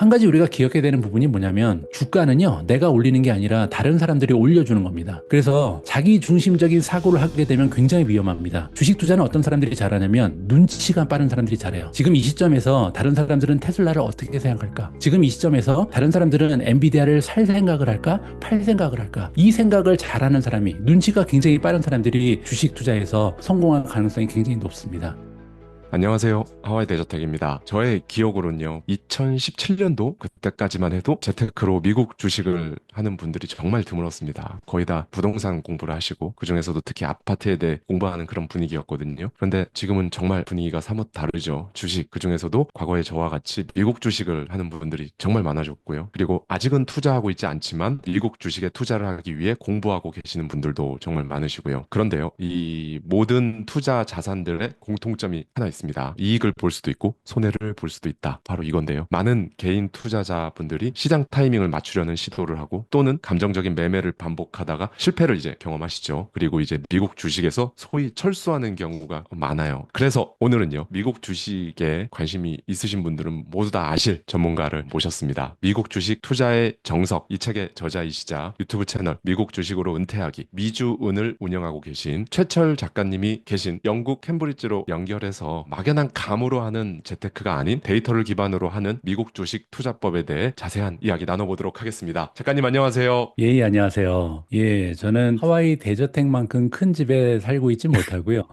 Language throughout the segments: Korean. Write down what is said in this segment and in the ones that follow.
한 가지 우리가 기억해야 되는 부분이 뭐냐면 주가는요, 내가 올리는 게 아니라 다른 사람들이 올려주는 겁니다. 그래서 자기 중심적인 사고를 하게 되면 굉장히 위험합니다. 주식 투자는 어떤 사람들이 잘하냐면 눈치가 빠른 사람들이 잘해요. 지금 이 시점에서 다른 사람들은 테슬라를 어떻게 생각할까? 지금 이 시점에서 다른 사람들은 엔비디아를 살 생각을 할까? 팔 생각을 할까? 이 생각을 잘하는 사람이, 눈치가 굉장히 빠른 사람들이 주식 투자에서 성공할 가능성이 굉장히 높습니다. 안녕하세요. 하와이 대저택입니다. 저의 기억으로는요, 2017년도 그때까지만 해도 재테크로 미국 주식을 하는 분들이 정말 드물었습니다. 거의 다 부동산 공부를 하시고, 그중에서도 특히 아파트에 대해 공부하는 그런 분위기였거든요. 그런데 지금은 정말 분위기가 사뭇 다르죠. 주식, 그중에서도 과거의 저와 같이 미국 주식을 하는 분들이 정말 많아졌고요. 그리고 아직은 투자하고 있지 않지만 미국 주식에 투자를 하기 위해 공부하고 계시는 분들도 정말 많으시고요. 그런데요, 이 모든 투자 자산들의 공통점이 하나 있습니다. 이익을 볼 수도 있고 손해를 볼 수도 있다. 바로 이건데요. 많은 개인 투자자분들이 시장 타이밍을 맞추려는 시도를 하고 또는 감정적인 매매를 반복하다가 실패를 이제 경험하시죠. 그리고 이제 미국 주식에서 소위 철수하는 경우가 많아요. 그래서 오늘은요, 미국 주식에 관심이 있으신 분들은 모두 다 아실 전문가를 모셨습니다. 미국 주식 투자의 정석, 이 책의 저자이시자 유튜브 채널 미국 주식으로 은퇴하기 미주은을 운영하고 계신 최철 작가님이 계신 영국 캠브리지로 연결해서 막연한 감으로 하는 재테크가 아닌 데이터를 기반으로 하는 미국 주식 투자법에 대해 자세한 이야기 나눠보도록 하겠습니다. 작가님 안녕하세요. 예, 예, 안녕하세요. 예, 저는 하와이 대저택만큼 큰 집에 살고 있지 못하고요.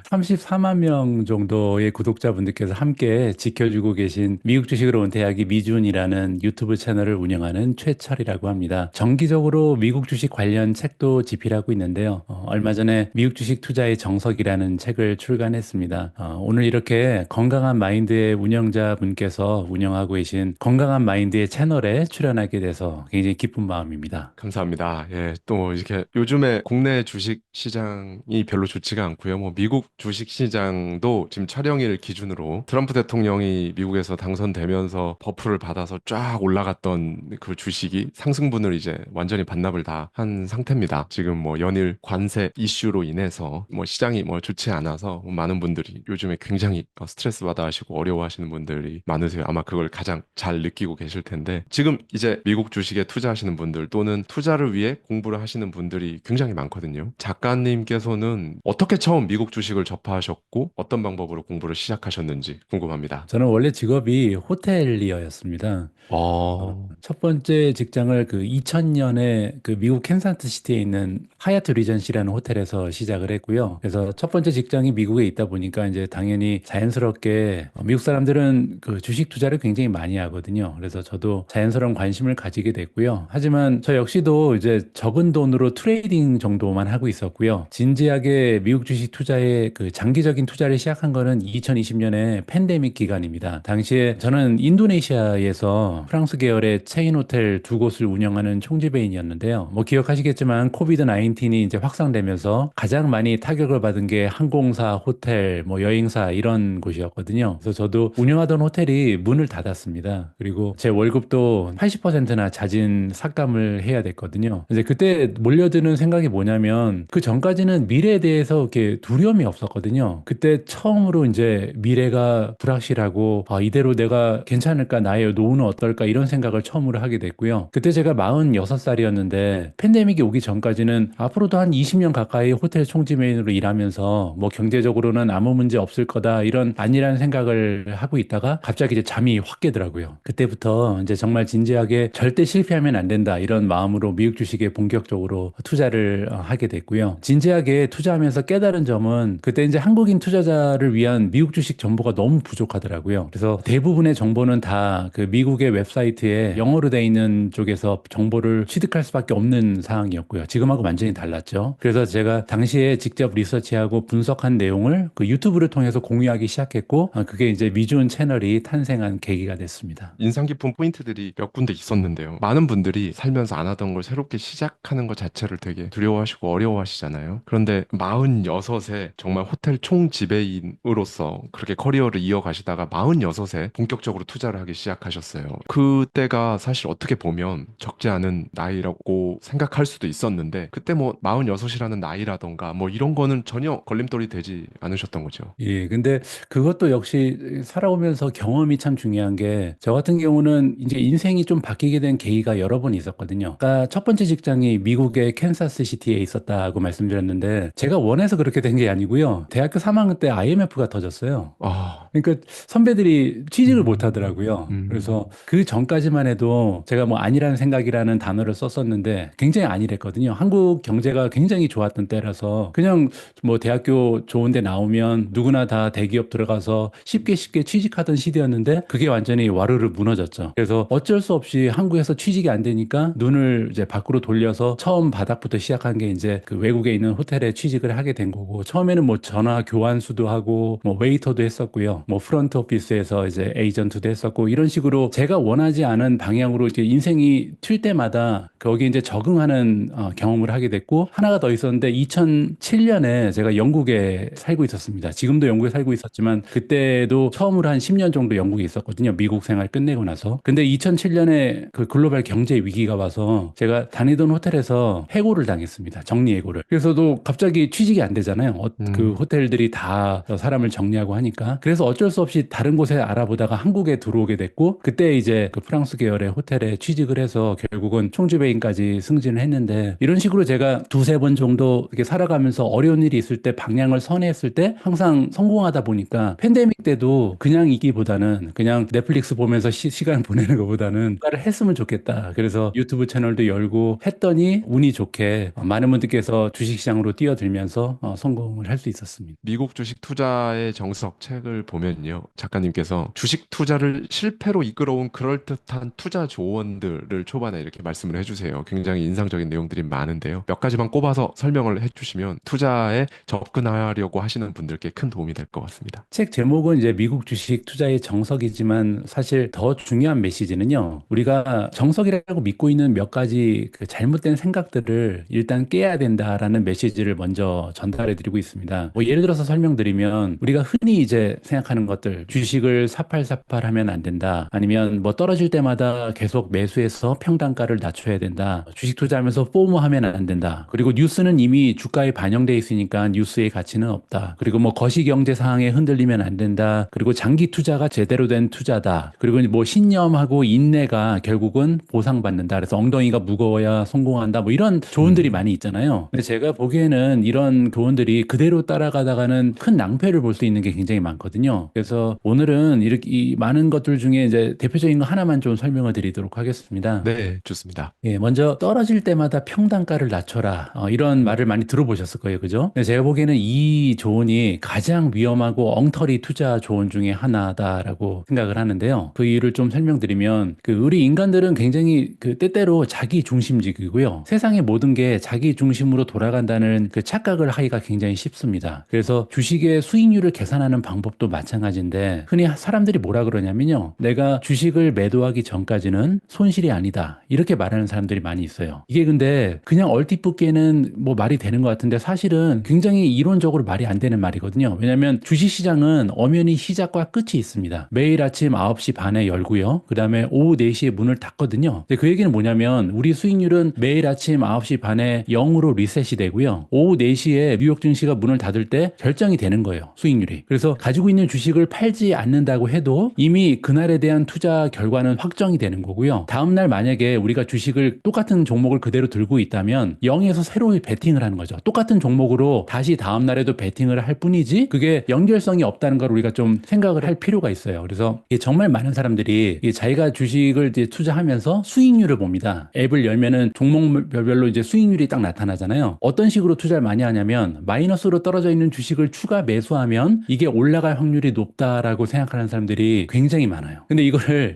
34만 명 정도의 구독자분들께서 함께 지켜주고 계신 미국 주식으로 은퇴하기 미준이라는 유튜브 채널을 운영하는 최철이라고 합니다. 정기적으로 미국 주식 관련 책도 집필하고 있는데요. 얼마 전에 미국 주식 투자의 정석이라는 책을 출간했습니다. 오늘 이렇게 건강한 마인드의 운영자분께서 운영하고 계신 건강한 마인드의 채널에 출연하게 돼서 굉장히 기쁜 마음입니다. 감사합니다. 예, 또 이렇게 요즘에 국내 주식 시장이 별로 좋지가 않고요. 뭐 미국 주식 시장도 지금 촬영일 기준으로 트럼프 대통령이 미국에서 당선되면서 버프를 받아서 쫙 올라갔던 그 주식이 상승분을 이제 완전히 반납을 다 한 상태입니다. 지금 뭐 연일 관세 이슈로 인해서 뭐 시장이 뭐 좋지 않아서 많은 분들이 요즘에 굉장히 스트레스 받아 하시고 어려워하시는 분들이 많으세요. 아마 그걸 가장 잘 느끼고 계실 텐데 지금 이제 미국 주식에 투자하시는 분들 또는 투자를 위해 공부를 하시는 분들이 굉장히 많거든요. 작가님께서는 어떻게 처음 미국 주식을 접하셨고 어떤 방법으로 공부를 시작하셨는지 궁금합니다. 저는 원래 직업이 호텔리어였습니다. 어, 첫 번째 직장을 그 2000년에 그 미국 캔사스 시티에 있는 하얏트 리전시라는 호텔에서 시작을 했고요. 그래서 첫 번째 직장이 미국에 있다 보니까 이제 당연히 자연스럽게 미국 사람들은 그 주식 투자를 굉장히 많이 하거든요. 그래서 저도 자연스러운 관심을 가지게 됐고요. 하지만 저 역시도 이제 적은 돈으로 트레이딩 정도만 하고 있었고요. 진지하게 미국 주식 투자에 그 장기적인 투자를 시작한 거는 2020년에 팬데믹 기간입니다. 당시에 저는 인도네시아에서 프랑스 계열의 체인 호텔 두 곳을 운영하는 총지배인이었는데요. 뭐 기억하시겠지만 코비드 19이 이제 확산되면서 가장 많이 타격을 받은 게 항공사, 호텔, 뭐 여행사 이런 곳이었거든요. 그래서 저도 운영하던 호텔이 문을 닫았습니다. 그리고 제 월급도 80%나 자진 삭감을 해야 됐거든요. 이제 그때 몰려드는 생각이 뭐냐면 그 전까지는 미래에 대해서 이렇게 두려움이 없었거든요. 그때 처음으로 이제 미래가 불확실하고 이대로 내가 괜찮을까 나의 노후는 어떨까 이런 생각을 처음으로 하게 됐고요. 그때 제가 46살이었는데 팬데믹이 오기 전까지는 앞으로도 한 20년 가까이 호텔 총지메인으로 일하면서 뭐 경제적으로는 아무 문제 없을 거다 이런 안일한 생각을 하고 있다가 갑자기 이제 잠이 확 깨더라고요. 그때부터 이제 정말 진지하게 절대 실패하면 안 된다 이런 마음으로 미국 주식에 본격적으로 투자를 하게 됐고요. 진지하게 투자하면서 깨달은 점은 그때 이제 한국인 투자자를 위한 미국 주식 정보가 너무 부족하더라고요. 그래서 대부분의 정보는 다 그 미국의 웹사이트에 영어로 돼 있는 쪽에서 정보를 취득할 수밖에 없는 상황이었고요. 지금하고 완전히 달랐죠. 그래서 제가 당시에 직접 리서치하고 분석한 내용을 그 유튜브를 통해서 공유하기 시작했고 그게 이제 미주은 채널이 탄생한 계기가 됐습니다. 인상 깊은 포인트들이 몇 군데 있었는데요. 많은 분들이 살면서 안 하던 걸 새롭게 시작하는 것 자체를 되게 두려워하시고 어려워하시잖아요. 그런데 46에 정말 호텔 총지배인으로서 그렇게 커리어를 이어가시다가 46에 본격적으로 투자를 하기 시작하셨어요. 그때가 사실 어떻게 보면 적지 않은 나이라고 생각할 수도 있었는데 그때 뭐 46이라는 나이라던가 뭐 이런 거는 전혀 걸림돌이 되지 않으셨던 있었던 거죠. 예, 근데 그것도 역시 살아오면서 경험이 참 중요한 게, 저 같은 경우는 이제 인생이 좀 바뀌게 된 계기가 여러 번 있었거든요. 아까 첫 번째 직장이 미국의 캔사스 시티에 있었다고 말씀드렸는데, 제가 원해서 그렇게 된 게 아니고요. 대학교 3학년 때 IMF가 터졌어요. 아, 그러니까 선배들이 취직을 못 음, 하더라고요. 음, 그래서 그 전까지만 해도 제가 뭐 아니라는 생각이라는 단어를 썼었는데 굉장히 아니랬거든요. 한국 경제가 굉장히 좋았던 때라서 그냥 뭐 대학교 좋은 데 나오면 누구나 다 대기업 들어가서 쉽게 쉽게 취직하던 시대였는데 그게 완전히 와르르 무너졌죠. 그래서 어쩔 수 없이 한국에서 취직이 안 되니까 눈을 이제 밖으로 돌려서 처음 바닥부터 시작한 게 이제 그 외국에 있는 호텔에 취직을 하게 된 거고, 처음에는 뭐 전화 교환수도 하고 뭐 웨이터도 했었고요. 뭐 프런트 오피스에서 이제 에이전트도 했었고, 이런 식으로 제가 원하지 않은 방향으로 이제 인생이 튈 때마다 거기에 이제 적응하는 경험을 하게 됐고, 하나가 더 있었는데 2007년에 제가 영국에 살고 있었습니다. 지금도 영국에 살고 있었지만 그때도 처음으로 한 10년 정도 영국에 있었거든요. 미국 생활 끝내고 나서. 근데 2007년에 그 글로벌 경제 위기가 와서 제가 다니던 호텔에서 해고를 당했습니다. 정리해고를. 그래서도 갑자기 취직이 안 되잖아요. 그 음. 호텔들이 다 사람을 정리하고 하니까. 그래서 어쩔 수 없이 다른 곳에 알아보다가 한국에 들어오게 됐고, 그때 이제 그 프랑스 계열의 호텔에 취직을 해서 결국은 총지배인까지 승진을 했는데, 이런 식으로 제가 두세 번 정도 이렇게 살아가면서 어려운 일이 있을 때 방향을 선회했을 때 항상 성공하다 보니까, 팬데믹 때도 그냥 있기보다는 그냥 넷플릭스 보면서 시간 보내는 것보다는 뭔가를 했으면 좋겠다. 그래서 유튜브 채널도 열고 했더니 운이 좋게 많은 분들께서 주식시장으로 뛰어들면서 성공을 할 수 있었습니다. 미국 주식 투자의 정석 책을 보면요. 작가님께서 주식 투자를 실패로 이끌어온 그럴듯한 투자 조언들을 초반에 이렇게 말씀을 해주세요. 굉장히 인상적인 내용들이 많은데요. 몇 가지만 꼽아서 설명을 해주시면 투자에 접근하려고 하시는 분들께 큰 도움이 될 것 같습니다. 책 제목은 이제 미국 주식 투자의 정석이지만, 사실 더 중요한 메시지는요, 우리가 정석이라고 믿고 있는 몇 가지 그 잘못된 생각들을 일단 깨야 된다라는 메시지를 먼저 전달해 드리고 있습니다. 뭐 예를 들어서 설명드리면, 우리가 흔히 이제 생각하는 것들, 주식을 사팔사팔 하면 안 된다, 아니면 뭐 떨어질 때마다 계속 매수해서 평단가를 낮춰야 된다, 주식 투자하면서 포모 하면 안 된다, 그리고 뉴스는 이미 주가에 반영돼 있으니까 뉴스의 가치는 없다, 그리고 뭐 거시경제 상황에 흔들리면 안 된다, 그리고 장기 투자가 제대로 된 투자다, 그리고 뭐 신념하고 인내가 결국은 보상받는다, 그래서 엉덩이가 무거워야 성공한다, 뭐 이런 조언들이 음, 많이 있잖아요. 근데 제가 보기에는 이런 조언들이 그대로 따라가다가는 큰 낭패를 볼 수 있는 게 굉장히 많거든요. 그래서 오늘은 이렇게 이 많은 것들 중에 이제 대표적인 거 하나만 좀 설명을 드리도록 하겠습니다. 네, 좋습니다. 예, 먼저 떨어질 때마다 평단가를 낮춰라. 이런 말을 많이 들어보셨을 거예요. 그죠? 근데 제가 보기에는 이 조언이 가장 위험하고 엉터리 투자 조언 중에 하나다라고 생각을 하는데요. 그 이유를 좀 설명드리면, 그 우리 인간들은 굉장히 그 때때로 자기 중심적이고요. 세상의 모든 게 자기 중심으로 돌아간다는 그 착각을 하기가 굉장히 쉽습니다. 그래서 주식의 수익률을 계산하는 방법도 마찬가지인데, 흔히 사람들이 뭐라 그러냐면요, 내가 주식을 매도하기 전까지는 손실이 아니다, 이렇게 말하는 사람들이 많이 있어요. 이게 근데 그냥 얼핏붙기에는 뭐 말이 되는 것 같은데, 사실은 굉장히 이론적으로 말이 안 되는 말이거든요. 왜냐하면 주식시장은 엄연히 시작과 끝이 있습니다. 매일 아침 9시 반에 열고요, 그 다음에 오후 4시에 문을 닫거든요. 근데 그 얘기는 뭐냐면, 우리 수익률은 매일 아침 9시 반에 0으로 리셋이 되고요, 오후 4시에 뉴욕 증시가 문을 닫을 때 결정이 되는 거예요, 수익률이. 그래서 가지고 있는 주식을 팔지 않는다고 해도 이미 그날에 대한 투자 결과는 확정이 되는 거고요. 다음날 만약에 우리가 주식을 똑같은 종목을 그대로 들고 있다면 0에서 새로 베팅을 하는 거죠. 똑같은 종목으로 다시 다음날에도 베팅을 할 뿐이지, 그게 연결성이 없다는 걸 우리가 좀 생각을 할 필요가 있어요. 그래서 이게 정말 많은 사람들이 이 자기가 주식을 이제 투자하면서 수익률을 봅니다. 앱을 열면은 종목별로 이제 수익률이 딱 나타나잖아요. 어떤 식으로 투자를 많이 하냐면, 마이너스로 떨어져 있는 주식을 추가 매수하면 이게 올라갈 확률이 높다라고 생각하는 사람들이 굉장히 많아요. 근데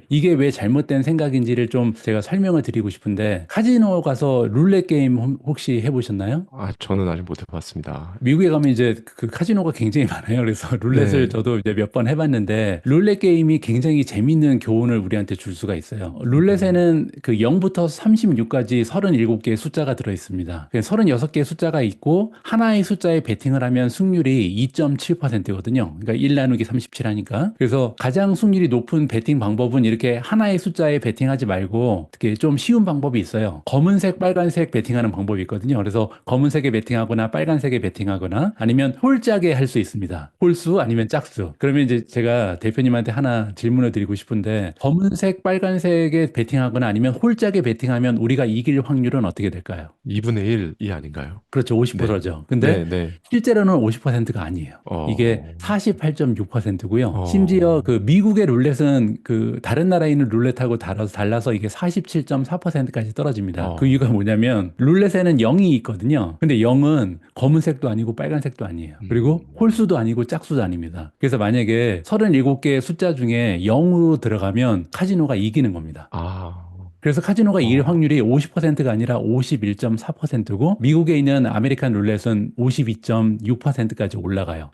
이게 왜 잘못된 생각인지를 좀 제가 설명을 드리고 싶은데, 카지노 가서 룰렛 게임 혹시 해보셨나요? 아, 저는 아직 못 해봤습니다. 미국에 가면 이제 그 카지노가 굉장히 많아요. 그래서 룰렛을 네. 저도 이제 몇 번 해봤는데, 룰렛 게임이 굉장히 재밌는 교훈을 우리한테 줄 수가 있어요. 음, 룰렛에는 그 0부터 36까지 37개의 숫자가 들어있습니다. 36개의 숫자가 있고, 하나의 숫자에 베팅을 하면 승률이 2.7%거든요. 그러니까 1 나누기 37 하니까. 그래서 가장 승률이 높은 베팅 방법은 이렇게 하나의 숫자에 베팅하지 말고, 특히 좀 쉬운 방법이 있어요. 검은색, 빨간색 베팅하는 방법이 있거든요. 그래서 검은색에 베팅하거나 빨간색에 베팅하거나, 아니면 홀짝에 가게 할 수 있습니다. 홀수 아니면 짝수. 그러면 이제 제가 대표님한테 하나 질문을 드리고 싶은데 검은색, 빨간색에 베팅하거나 아니면 홀짝에 베팅하면 우리가 이길 확률은 어떻게 될까요? 2분의 1이 아닌가요? 그렇죠. 네. 50%죠. 근데 네, 네. 실제로는 50%가 아니에요. 이게 어, 48.6%고요. 심지어 어, 그 미국의 룰렛은 그 다른 나라에 있는 룰렛하고 달라서 이게 47.4%까지 떨어집니다. 그 이유가 어, 뭐냐면 룰렛에는 0이 있거든요. 근데 0은 검은색도 아니고 빨간색도 아니에요. 그리고 음, 홀수도 아니고 짝수도 아닙니다. 그래서 만약에 37개의 숫자 중에 0으로 들어가면 카지노가 이기는 겁니다. 아, 그래서 카지노가 이길 어, 확률이 50%가 아니라 51.4%고 미국에 있는 아메리칸 룰렛은 52.6%까지 올라가요.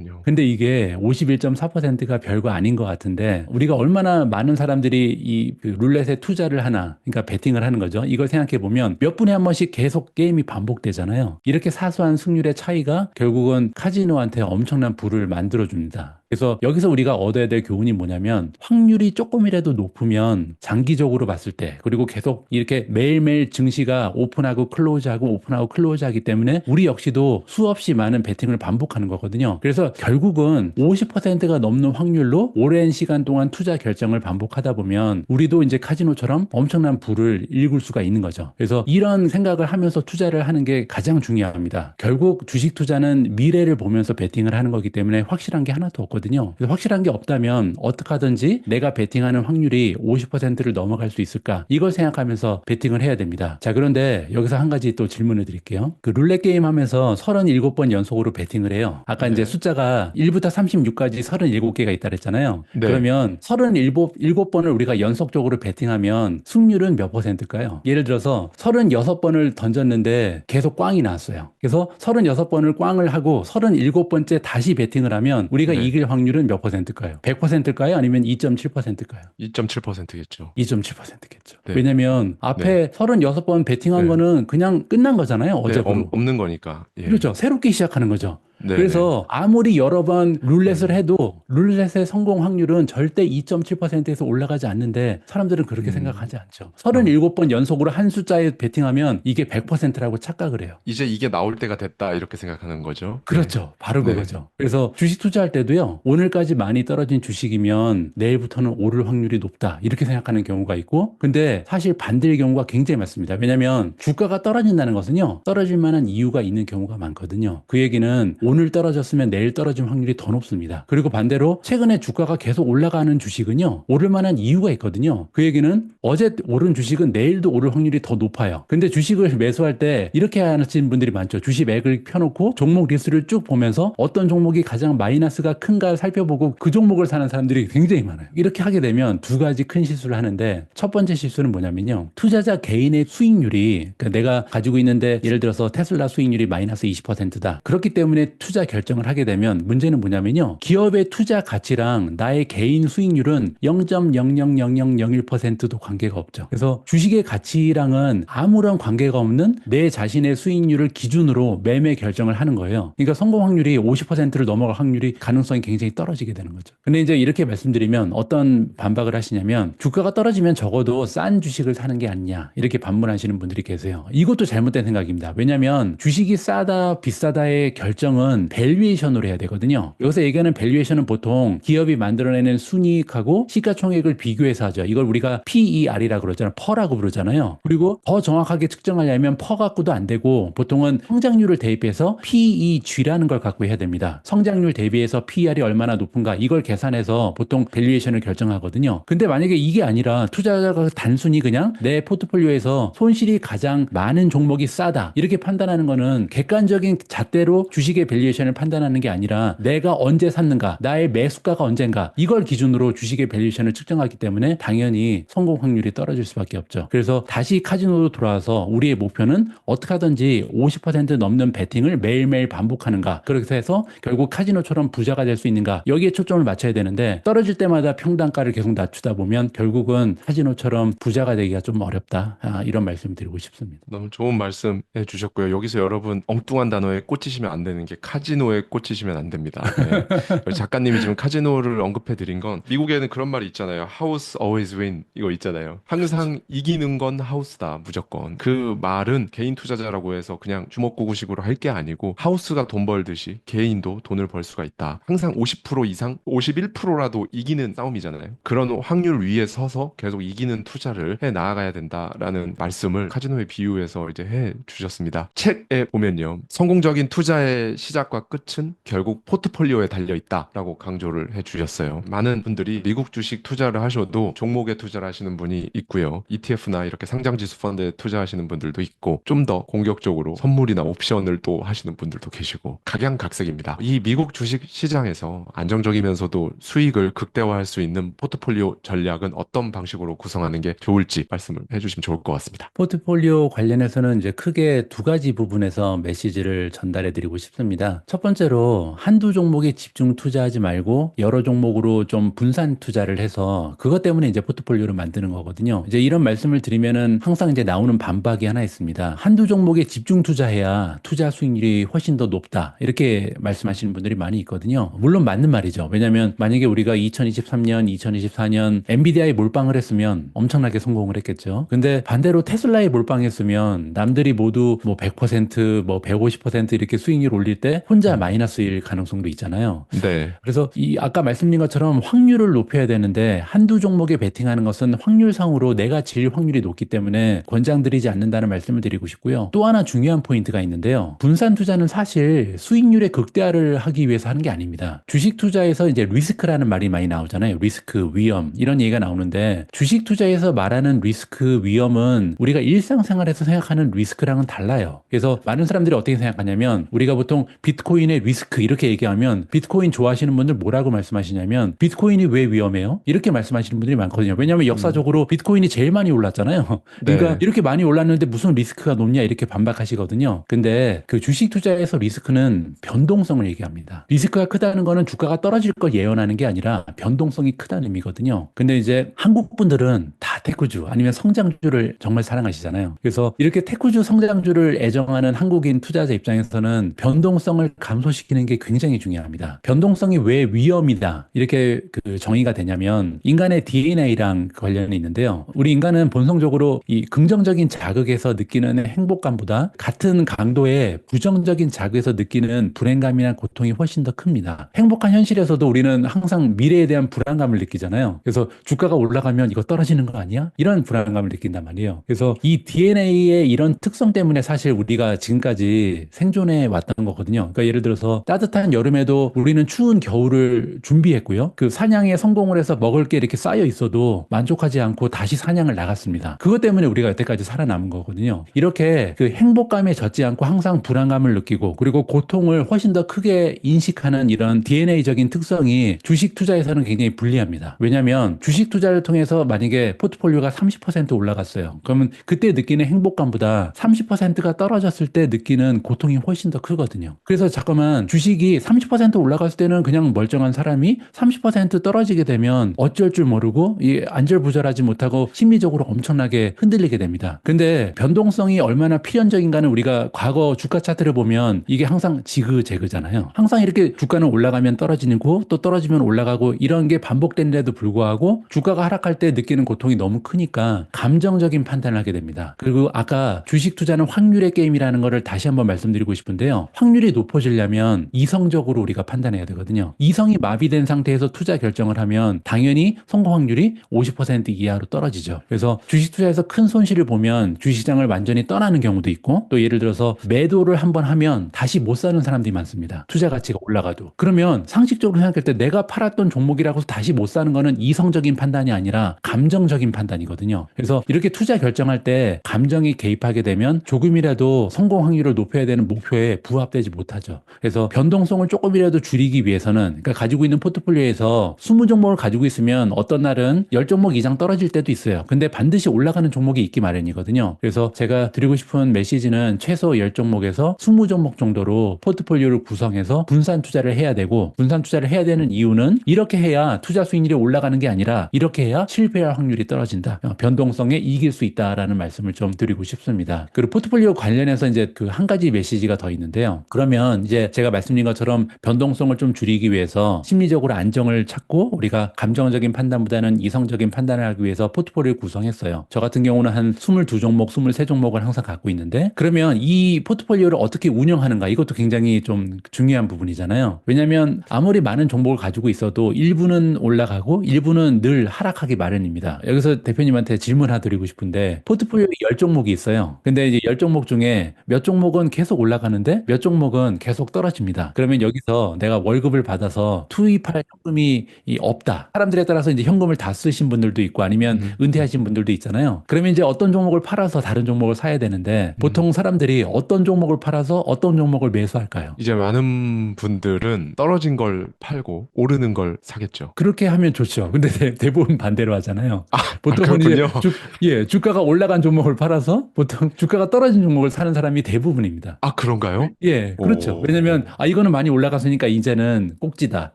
그렇군요. 근데 이게 51.4%가 별거 아닌 것 같은데 우리가 얼마나 많은 사람들이 이그 룰렛에 투자를 하나, 그러니까 베팅을 하는 거죠. 이걸 생각해 보면 몇 분에 한 번씩 계속 게임이 반복되잖아요. 이렇게 사소한 승률의 차이가 결국은 카지노한테 엄청난 부를 만들어 줍니다. 그래서 여기서 우리가 얻어야 될 교훈이 뭐냐면 확률이 조금이라도 높으면 장기적으로 봤을 때 그리고 계속 이렇게 매일매일 증시가 오픈하고 클로즈하고 오픈하고 클로즈하기 때문에 우리 역시도 수없이 많은 베팅을 반복하는 거거든요. 그래서 결국은 50%가 넘는 확률로 오랜 시간 동안 투자 결정을 반복하다 보면 우리도 이제 카지노처럼 엄청난 부를 일굴 수가 있는 거죠. 그래서 이런 생각을 하면서 투자를 하는 게 가장 중요합니다. 결국 주식 투자는 미래를 보면서 베팅을 하는 거기 때문에 확실한 게 하나도 없거든요. 그래서 확실한 게 없다면 어떻게 하든지 내가 베팅하는 확률이 50%를 넘어갈 수 있을까? 이걸 생각하면서 베팅을 해야 됩니다. 자, 그런데 여기서 한 가지 또 질문을 드릴게요. 그 룰렛 게임 하면서 37번 연속으로 베팅을 해요. 아까 이제 네. 숫자가 1부터 36까지 37개가 있다 그랬잖아요. 네. 그러면 37번을 우리가 연속적으로 베팅하면 승률은 몇 퍼센트일까요? 예를 들어서 36번을 던졌는데 계속 꽝이 나왔어요. 그래서 36번을 꽝을 하고 37번째 다시 베팅을 하면 우리가 네. 이길 확률은 몇 퍼센트일까요? 100%일까요? 아니면 2.7%일까요? 2.7%겠죠. 2.7%겠죠. 네. 왜냐면 네. 앞에 36번 베팅한 네. 거는 그냥 끝난 거잖아요. 네. 어적으로. 없는 거니까. 예. 그렇죠. 새롭게 시작하는 거죠. 네, 네. 그래서 아무리 여러 번 룰렛을 음. 해도 룰렛의 성공 확률은 절대 2.7%에서 올라가지 않는데 사람들은 그렇게 음. 생각하지 않죠. 어. 37번 연속으로 한 숫자에 베팅하면 이게 100%라고 착각을 해요. 이제 이게 나올 때가 됐다 이렇게 생각하는 거죠. 네. 그렇죠. 바로 네. 그거죠. 그래서 주식 투자할 때도요, 오늘까지 많이 떨어진 주식이면 내일부터는 오를 확률이 높다. 이렇게 생각하는 경우가 있고, 근데 사실 반대의 경우가 굉장히 많습니다. 왜냐하면 주가가 떨어진다는 것은요, 떨어질 만한 이유가 있는 경우가 많거든요. 그 얘기는 오늘 떨어졌으면 내일 떨어질 확률이 더 높습니다. 그리고 반대로 최근에 주가가 계속 올라가는 주식은요, 오를 만한 이유가 있거든요. 그 얘기는 어제 오른 주식은 내일도 오를 확률이 더 높아요. 근데 주식을 매수할 때 이렇게 하시는 분들이 많죠. 주식 맥을 펴놓고 종목 리스트를 쭉 보면서 어떤 종목이 가장 마이너스가 큰가 살펴보고 그 종목을 사는 사람들이 굉장히 많아요. 이렇게 하게 되면 두 가지 큰 실수를 하는데 첫 번째 실수는 뭐냐면요. 투자자 개인의 수익률이 그러니까 내가 가지고 있는데 예를 들어서 테슬라 수익률이 마이너스 20%다. 그렇기 때문에 투자 결정을 하게 되면 문제는 뭐냐면요. 기업의 투자 가치랑 나의 개인 수익률은 0.000001%도 관계가 없죠. 그래서 주식의 가치랑은 아무런 관계가 없는 내 자신의 수익률을 기준으로 매매 결정을 하는 거예요. 그러니까 성공 확률이 50%를 넘어갈 확률이 가능성이 굉장히 떨어지게 되는 거죠. 근데 이제 이렇게 말씀드리면 어떤 반박을 하시냐면 주가가 떨어지면 적어도 싼 주식을 사는 게 아니냐 이렇게 반문하시는 분들이 계세요. 이것도 잘못된 생각입니다. 왜냐하면 주식이 싸다 비싸다의 결정은 밸류에이션으로 해야 되거든요. 여기서 얘기하는 밸류에이션은 보통 기업이 만들어내는 순이익하고 시가총액을 비교해서 하죠. 이걸 우리가 PER이라고 그러잖아요. 퍼라고 부르잖아요. 그리고 더 정확하게 측정하려면 퍼 갖고도 안 되고 보통은 성장률을 대입해서 PEG라는 걸 갖고 해야 됩니다. 성장률 대비해서 PER이 얼마나 높은가 이걸 계산해서 보통 밸류에이션을 결정하거든요. 근데 만약에 이게 아니라 투자자가 단순히 그냥 내 포트폴리오에서 손실이 가장 많은 종목이 싸다 이렇게 판단하는 거는 객관적인 잣대로 주식의 밸류에이션을 판단하는 게 아니라 내가 언제 샀는가 나의 매수가가 언젠가 이걸 기준으로 주식의 밸류에이션을 측정하기 때문에 당연히 성공 확률이 떨어질 수밖에 없죠. 그래서 다시 카지노로 돌아와서 우리의 목표는 어떻게 하든지 50% 넘는 베팅을 매일매일 반복하는가 그렇게 해서 결국 카지노처럼 부자가 될 수 있는가 여기에 초점을 맞춰야 되는데 떨어질 때마다 평단가를 계속 낮추다 보면 결국은 카지노처럼 부자가 되기가 좀 어렵다 이런 말씀 드리고 싶습니다. 너무 좋은 말씀 해주셨고요. 여기서 여러분 엉뚱한 단어에 꽂히시면 안 되는 게 카지노에 꽂히시면 안 됩니다. 네. 작가님이 지금 카지노를 언급해 드린 건 미국에는 그런 말이 있잖아요. House always win 이거 있잖아요. 항상 이기는 건 하우스다 무조건. 그 말은 개인 투자자라고 해서 그냥 주먹구구식으로 할 게 아니고 하우스가 돈 벌듯이 개인도 돈을 벌 수가 있다. 항상 50% 이상 51%라도 이기는 싸움이잖아요. 그런 확률 위에 서서 계속 이기는 투자를 해 나아가야 된다라는 말씀을 카지노에 비유해서 이제 해 주셨습니다. 책에 보면요. 성공적인 투자의 시작과 끝은 결국 포트폴리오에 달려 있다라고 강조를 해 주셨어요. 많은 분들이 미국 주식 투자를 하셔도 종목에 투자를 하시는 분이 있고요. ETF나 이렇게 상장지수 펀드에 투자하시는 분들도 있고 좀 더 공격적으로 선물이나 옵션을 또 하시는 분들도 계시고 각양각색입니다. 이 미국 주식 시장에서 안정적이면서도 수익을 극대화할 수 있는 포트폴리오 전략은 어떤 방식으로 구성하는 게 좋을지 말씀을 해주시면 좋을 것 같습니다. 포트폴리오 관련해서는 이제 크게 두 가지 부분에서 메시지를 전달해 드리고 싶습니다. 첫 번째로 한두 종목에 집중 투자하지 말고 여러 종목으로 좀 분산 투자를 해서 그것 때문에 이제 포트폴리오를 만드는 거거든요. 이제 이런 말씀을 드리면은 항상 이제 나오는 반박이 하나 있습니다. 한두 종목에 집중 투자해야 투자 수익률이 훨씬 더 높다. 이렇게 말씀하시는 분들이 많이 있거든요. 물론 맞는 말이죠. 왜냐하면 만약에 우리가 2023년, 2024년 엔비디아에 몰빵을 했으면 엄청나게 성공을 했겠죠. 근데 반대로 테슬라에 몰빵했으면 남들이 모두 뭐 100%, 뭐 150% 이렇게 수익률 올릴 때 혼자 마이너스일 가능성도 있잖아요. 네. 그래서 이 아까 말씀드린 것처럼 확률을 높여야 되는데 한두 종목에 베팅하는 것은 확률상으로 내가 질 확률이 높기 때문에 권장드리지 않는다는 말씀을 드리고 싶고요. 또 하나 중요한 포인트가 있는데요. 분산 투자는 사실 수익률의 극대화를 하기 위해서 하는 게 아닙니다. 주식 투자에서 이제 리스크라는 말이 많이 나오잖아요. 리스크, 위험 이런 얘기가 나오는데 주식 투자에서 말하는 리스크, 위험은 우리가 일상생활에서 생각하는 리스크랑은 달라요. 그래서 많은 사람들이 어떻게 생각하냐면 우리가 보통 비트코인의 리스크 이렇게 얘기하면 비트코인 좋아하시는 분들 뭐라고 말씀하시냐면 비트코인이 왜 위험해요? 이렇게 말씀하시는 분들이 많거든요. 왜냐하면 역사적으로 비트코인이 제일 많이 올랐잖아요. 그러니까 네. 이렇게 많이 올랐는데 무슨 리스크가 높냐 이렇게 반박하시거든요. 근데 그 주식 투자에서 리스크는 변동성을 얘기합니다. 리스크가 크다는 거는 주가가 떨어질 걸 예언하는 게 아니라 변동성이 크다는 의미거든요. 근데 이제 한국 분들은 다 테크주 아니면 성장주를 정말 사랑하시잖아요. 그래서 이렇게 테크주 성장주를 애정하는 한국인 투자자 입장에서는 변동성을 감소시키는 게 굉장히 중요합니다. 변동성이 왜 위험이다 이렇게 그 정의가 되냐면 인간의 DNA랑 관련이 있는데요. 우리 인간은 본성적으로 이 긍정적인 자극에서 느끼는 행복감보다 같은 강도의 부정적인 자극에서 느끼는 불행감이나 고통이 훨씬 더 큽니다. 행복한 현실에서도 우리는 항상 미래에 대한 불안감을 느끼잖아요. 그래서 주가가 올라가면 이거 떨어지는 거 아니야? 이런 불안감을 느낀단 말이에요. 그래서 이 DNA의 이런 특성 때문에 사실 우리가 지금까지 생존해 왔던 거거든요. 그러니까 예를 들어서 따뜻한 여름에도 우리는 추운 겨울을 준비했고요. 그 사냥에 성공을 해서 먹을 게 이렇게 쌓여 있어도 만족하지 않고 다시 사냥을 나갔습니다. 그것 때문에 우리가 여태까지 살아남은 거거든요. 이렇게 그 행복감에 젖지 않고 항상 불안감을 느끼고 그리고 고통을 훨씬 더 크게 인식하는 이런 DNA적인 특성이 주식 투자에서는 굉장히 불리합니다. 왜냐하면 주식 투자를 통해서 만약에 포트폴리오가 30% 올라갔어요. 그러면 그때 느끼는 행복감보다 30%가 떨어졌을 때 느끼는 고통이 훨씬 더 크거든요. 그래서 잠깐만 주식이 30% 올라갔을 때는 그냥 멀쩡한 사람이 30% 떨어지게 되면 어쩔 줄 모르고 이 안절부절하지 못하고 심리적으로 엄청나게 흔들리게 됩니다. 근데 변동성이 얼마나 필연적인가는 우리가 과거 주가 차트를 보면 이게 항상 지그재그잖아요. 항상 이렇게 주가는 올라가면 떨어지고 또 떨어지면 올라가고 이런 게 반복되는데도 불구하고 주가가 하락할 때 느끼는 고통이 너무 크니까 감정적인 판단을 하게 됩니다. 그리고 아까 주식 투자는 확률의 게임이라는 거를 다시 한번 말씀드리고 싶은데요. 확률이 높아지려면 이성적으로 우리가 판단해야 되거든요. 이성이 마비된 상태에서 투자 결정을 하면 당연히 성공 확률이 50% 이하로 떨어지죠. 그래서 주식 투자에서 큰 손실을 보면 주식시장을 완전히 떠나는 경우도 있고 또 예를 들어서 매도를 한번 하면 다시 못 사는 사람들이 많습니다. 투자 가치가 올라가도. 그러면 상식적으로 생각할 때 내가 팔았던 종목이라고 해서 다시 못 사는 거는 이성적인 판단이 아니라 감정적인 판단이거든요. 그래서 이렇게 투자 결정할 때 감정이 개입하게 되면 조금이라도 성공 확률을 높여야 되는 목표에 부합되지 못하죠. 그래서 변동성을 조금이라도 줄이기 위해서는 그러니까 가지고 있는 포트폴리오에서 20종목을 가지고 있으면 어떤 날은 10종목 이상 떨어질 때도 있어요. 근데 반드시 올라가는 종목이 있기 마련이거든요. 그래서 제가 드리고 싶은 메시지는 최소 10종목에서 20종목 정도로 포트폴리오를 구성해서 분산 투자를 해야 되고 분산 투자를 해야 되는 이유는 이렇게 해야 투자 수익률이 올라가는 게 아니라 이렇게 해야 실패할 확률이 떨어집니다. 떨어진다. 변동성에 이길 수 있다라는 말씀을 좀 드리고 싶습니다. 그리고 포트폴리오 관련해서 이제 그 한 가지 메시지가 더 있는데요. 그러면 이제 제가 말씀드린 것처럼 변동성을 좀 줄이기 위해서 심리적으로 안정을 찾고 우리가 감정적인 판단보다는 이성적인 판단을 하기 위해서 포트폴리오를 구성했어요. 저 같은 경우는 한 22종목, 23종목을 항상 갖고 있는데 그러면 이 포트폴리오를 어떻게 운영하는가 이것도 굉장히 좀 중요한 부분이잖아요. 왜냐하면 아무리 많은 종목을 가지고 있어도 일부는 올라가고 일부는 늘 하락하기 마련입니다. 여기서 대표님한테 질문 하나 드리고 싶은데 포트폴리오에 10종목이 있어요. 근데 이제 10종목 중에 몇 종목은 계속 올라가는데 몇 종목은 계속 떨어집니다. 그러면 여기서 내가 월급을 받아서 투입할 현금이 없다. 사람들에 따라서 이제 현금을 다 쓰신 분들도 있고 아니면 은퇴하신 분들도 있잖아요. 그러면 이제 어떤 종목을 팔아서 다른 종목을 사야 되는데 보통 사람들이 어떤 종목을 팔아서 어떤 종목을 매수할까요? 이제 많은 분들은 떨어진 걸 팔고 오르는 걸 사겠죠. 그렇게 하면 좋죠. 근데 대부분 반대로 하잖아요. 보통은 이제 그렇군요. 주가가 올라간 종목을 팔아서 보통 주가가 떨어진 종목을 사는 사람이 대부분입니다. 아, 그런가요? 예, 그렇죠. 오. 왜냐면, 이거는 많이 올라갔으니까 이제는 꼭지다.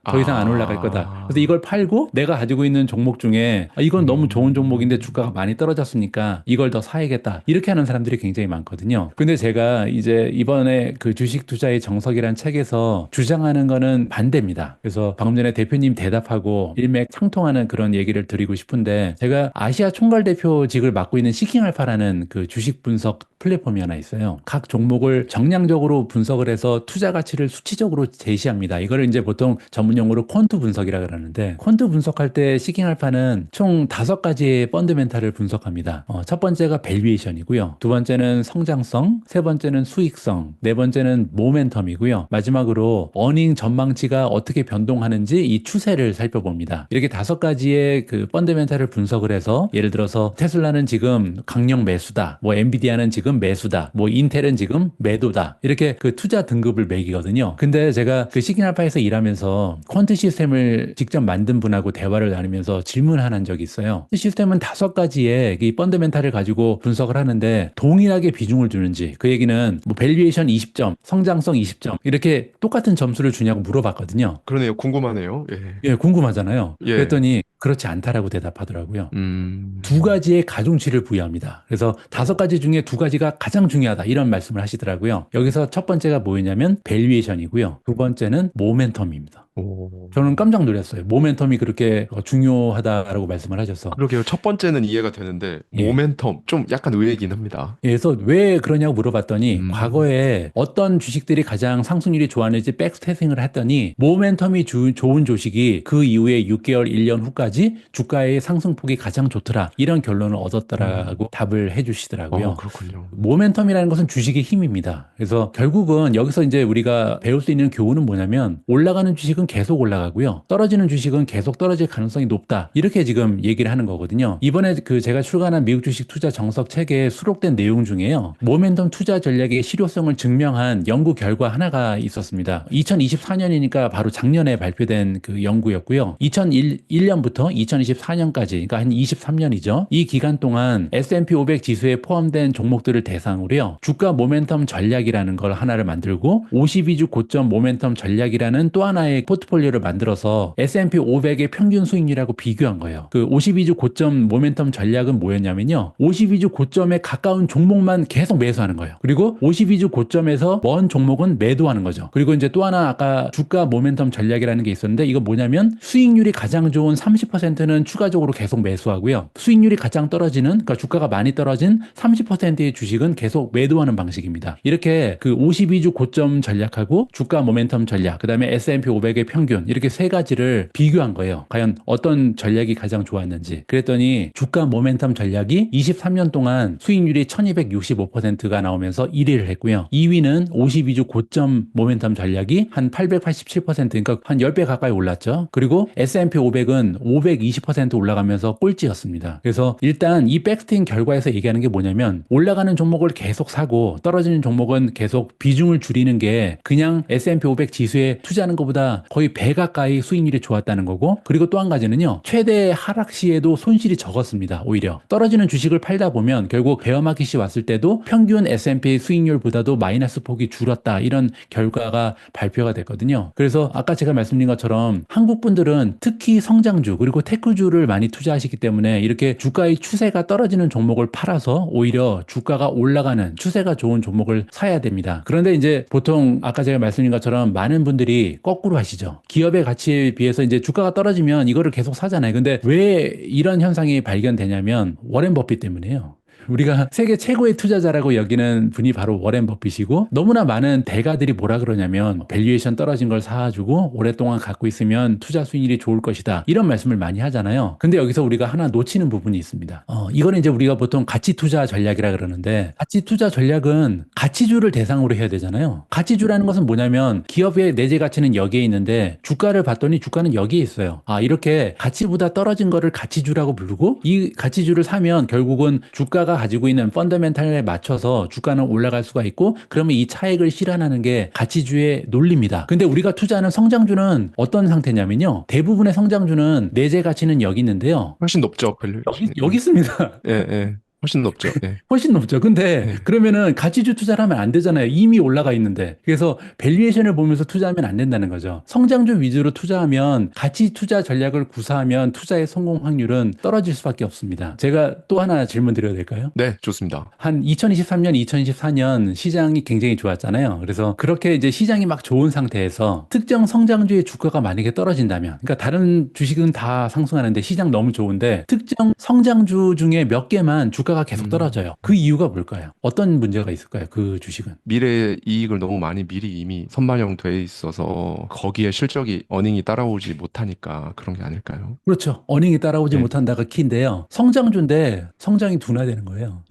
더 이상 안 올라갈 거다. 그래서 이걸 팔고 내가 가지고 있는 종목 중에, 이건 너무 좋은 종목인데 주가가 많이 떨어졌으니까 이걸 더 사야겠다. 이렇게 하는 사람들이 굉장히 많거든요. 근데 제가 이제 이번에 그 주식 투자의 정석이란 책에서 주장하는 거는 반대입니다. 그래서 방금 전에 대표님 대답하고 일맥상통하는 그런 얘기를 드리고 싶은데, 제가 아시아 총괄 대표직을 맡고 있는 시킹알파라는 그 주식 분석 플랫폼이 하나 있어요. 각 종목을 정량적으로 분석을 해서 투자 가치를 수치적으로 제시합니다. 이거를 이제 보통 전문 용어로 퀀트 분석이라 그러는데 퀀트 분석할 때 시킹알파는 총 5가지의 펀드멘탈을 분석합니다. 첫 번째가 밸류에이션이고요. 두 번째는 성장성, 세 번째는 수익성, 네 번째는 모멘텀이고요. 마지막으로 어닝 전망치가 어떻게 변동하는지 이 추세를 살펴봅니다. 이렇게 5가지의 그 펀드멘탈을 분석을 해서 예를 들어서 테슬라는 지금 강력 매수다. 뭐 엔비디아는 지금 매수다. 뭐 인텔은 지금 매도다. 이렇게 그 투자 등급을 매기거든요. 근데 제가 그 시그널파에서 일하면서 퀀트 시스템을 직접 만든 분하고 대화를 나누면서 질문을 한 적이 있어요. 시스템은 5가지의 이 펀더멘탈을 가지고 분석을 하는데 동일하게 비중을 두는지 그 얘기는 뭐 밸류에이션 20점, 성장성 20점 이렇게 똑같은 점수를 주냐고 물어봤거든요. 그러네요. 궁금하네요. 예. 예, 궁금하잖아요. 예. 그랬더니 그렇지 않다라고 대답하더라고요. 음. 2가지의 가중치를 부여합니다. 그래서 5가지 중에 2가지가 가장 중요하다 이런 말씀을 하시더라고요. 여기서 첫 번째가 뭐였냐면 밸류에이션이고요. 두 번째는 모멘텀입니다. 오. 저는 깜짝 놀랐어요. 모멘텀이 그렇게 중요하다라고 말씀을 하셔서. 그러게요. 첫 번째는 이해가 되는데 예. 모멘텀 좀 약간 의외이긴 합니다. 예, 그래서 왜 그러냐고 물어봤더니 과거에 음. 어떤 주식들이 가장 상승률이 좋았는지 백스테이팅을 했더니 모멘텀이 좋은 주식이 그 이후에 6개월, 1년 후까지 주가의 상승폭이 가장 좋더라. 이런 결론을 얻었다라고 답을 해주시더라고요. 그렇군요. 모멘텀이라는 것은 주식의 힘입니다. 그래서 결국은 여기서 이제 우리가 배울 수 있는 교훈은 뭐냐면 올라가는 주식은 계속 올라가고요. 떨어지는 주식은 계속 떨어질 가능성이 높다. 이렇게 지금 얘기를 하는 거거든요. 이번에 그 제가 출간한 미국 주식 투자 정석 책에 수록된 내용 중에요. 모멘텀 투자 전략의 실효성을 증명한 연구 결과 하나가 있었습니다. 2024년이니까 바로 작년에 발표된 그 연구였고요. 2001년부터 2024년까지 그러니까 한 23년이죠. 이 기간 동안 S&P 500 지수에 포함된 종목들을 대상으로요. 주가 모멘텀 전략이라는 걸 하나를 만들고 52주 고점 모멘텀 전략이라는 또 하나의 포트폴리오를 만들어서 S&P 500의 평균 수익률하고 비교한 거예요. 그 52주 고점 모멘텀 전략은 뭐였냐면요. 52주 고점에 가까운 종목만 계속 매수하는 거예요. 그리고 52주 고점에서 먼 종목은 매도하는 거죠. 그리고 이제 또 하나 아까 주가 모멘텀 전략이라는 게 있었는데 이거 뭐냐면 수익률이 가장 좋은 30%는 추가적으로 계속 매수하고요. 수익률이 가장 떨어지는 그러니까 주가가 많이 떨어진 30%의 주식은 계속 매도하는 방식입니다. 이렇게 그 52주 고점 전략하고 주가 모멘텀 전략, 그다음에 S&P 500의 평균 이렇게 세 가지를 비교한 거예요. 과연 어떤 전략이 가장 좋았는지. 그랬더니 주가 모멘텀 전략이 23년 동안 수익률이 1265%가 나오면서 1위를 했고요. 2위는 52주 고점 모멘텀 전략이 한 887% 그러니까 한 10배 가까이 올랐죠. 그리고 S&P 500은 520% 올라가면서 꼴찌였습니다. 그래서 일단 이 백스팅 결과에서 얘기하는 게 뭐냐면 올라가는 종목을 계속 사고 떨어지는 종목은 계속 비중을 줄이는 게 그냥 S&P 500 지수에 투자하는 것보다 거의 배 가까이 수익률이 좋았다는 거고, 그리고 또 한 가지는요, 최대 하락 시에도 손실이 적었습니다. 오히려 떨어지는 주식을 팔다 보면 결국 베어마켓이 왔을 때도 평균 S&P 수익률보다도 마이너스 폭이 줄었다, 이런 결과가 발표가 됐거든요. 그래서 아까 제가 말씀드린 것처럼 한국 분들은 특히 성장주 그리고 테크주를 많이 투자하시기 때문에 이렇게 주가의 추세가 떨어지는 종목을 팔아서 오히려 주가가 올라가는 추세가 좋은 종목을 사야 됩니다. 그런데 이제 보통 아까 제가 말씀드린 것처럼 많은 분들이 거꾸로 하시죠. 기업의 가치에 비해서 이제 주가가 떨어지면 이거를 계속 사잖아요. 근데 왜 이런 현상이 발견되냐면 워렌 버핏 때문이에요. 우리가 세계 최고의 투자자라고 여기는 분이 바로 워렌 버핏이고, 너무나 많은 대가들이 뭐라 그러냐면 밸류에이션 떨어진 걸 사가지고 오랫동안 갖고 있으면 투자 수익률이 좋을 것이다, 이런 말씀을 많이 하잖아요. 근데 여기서 우리가 하나 놓치는 부분이 있습니다. 이거는 이제 우리가 보통 가치 투자 전략이라 그러는데, 가치 투자 전략은 가치주를 대상으로 해야 되잖아요. 가치주라는 것은 뭐냐면 기업의 내재 가치는 여기에 있는데 주가를 봤더니 주가는 여기에 있어요. 이렇게 가치보다 떨어진 거를 가치주라고 부르고, 이 가치주를 사면 결국은 주가가 가지고 있는 펀더멘탈에 맞춰서 주가는 올라갈 수가 있고, 그러면 이 차익을 실현하는 게 가치주의 논리입니다. 근데 우리가 투자하는 성장주는 어떤 상태냐면요, 대부분의 성장주는 내재 가치는 여기 있는데요, 훨씬 높죠, 밸류. 여기 있습니다. 예, 예. 훨씬 높죠. 예. 훨씬 높죠. 근데 예. 그러면은 가치주 투자를 하면 안 되잖아요. 이미 올라가 있는데. 그래서 밸류에이션을 보면서 투자하면 안 된다는 거죠. 성장주 위주로 투자하면, 가치 투자 전략을 구사하면 투자의 성공 확률은 떨어질 수밖에 없습니다. 제가 또 하나 질문 드려도 될까요? 네, 좋습니다. 한 2023년, 2024년 시장이 굉장히 좋았잖아요. 그래서 그렇게 이제 시장이 막 좋은 상태에서 특정 성장주의 주가가 만약에 떨어진다면, 그러니까 다른 주식은 다 상승하는데 시장 너무 좋은데 특정 성장주 중에 몇 개만 주가가 계속 떨어져요. 그 이유가 뭘까요? 어떤 문제가 있을까요? 그 주식은? 미래 이익을 너무 많이 미리 이미 선반영돼 있어서 거기에 실적이 어닝이 따라오지 못하니까 그런 게 아닐까요? 그렇죠. 어닝이 따라오지 네. 못한다가 키인데요. 성장주인데 성장이 둔화되는 거예요.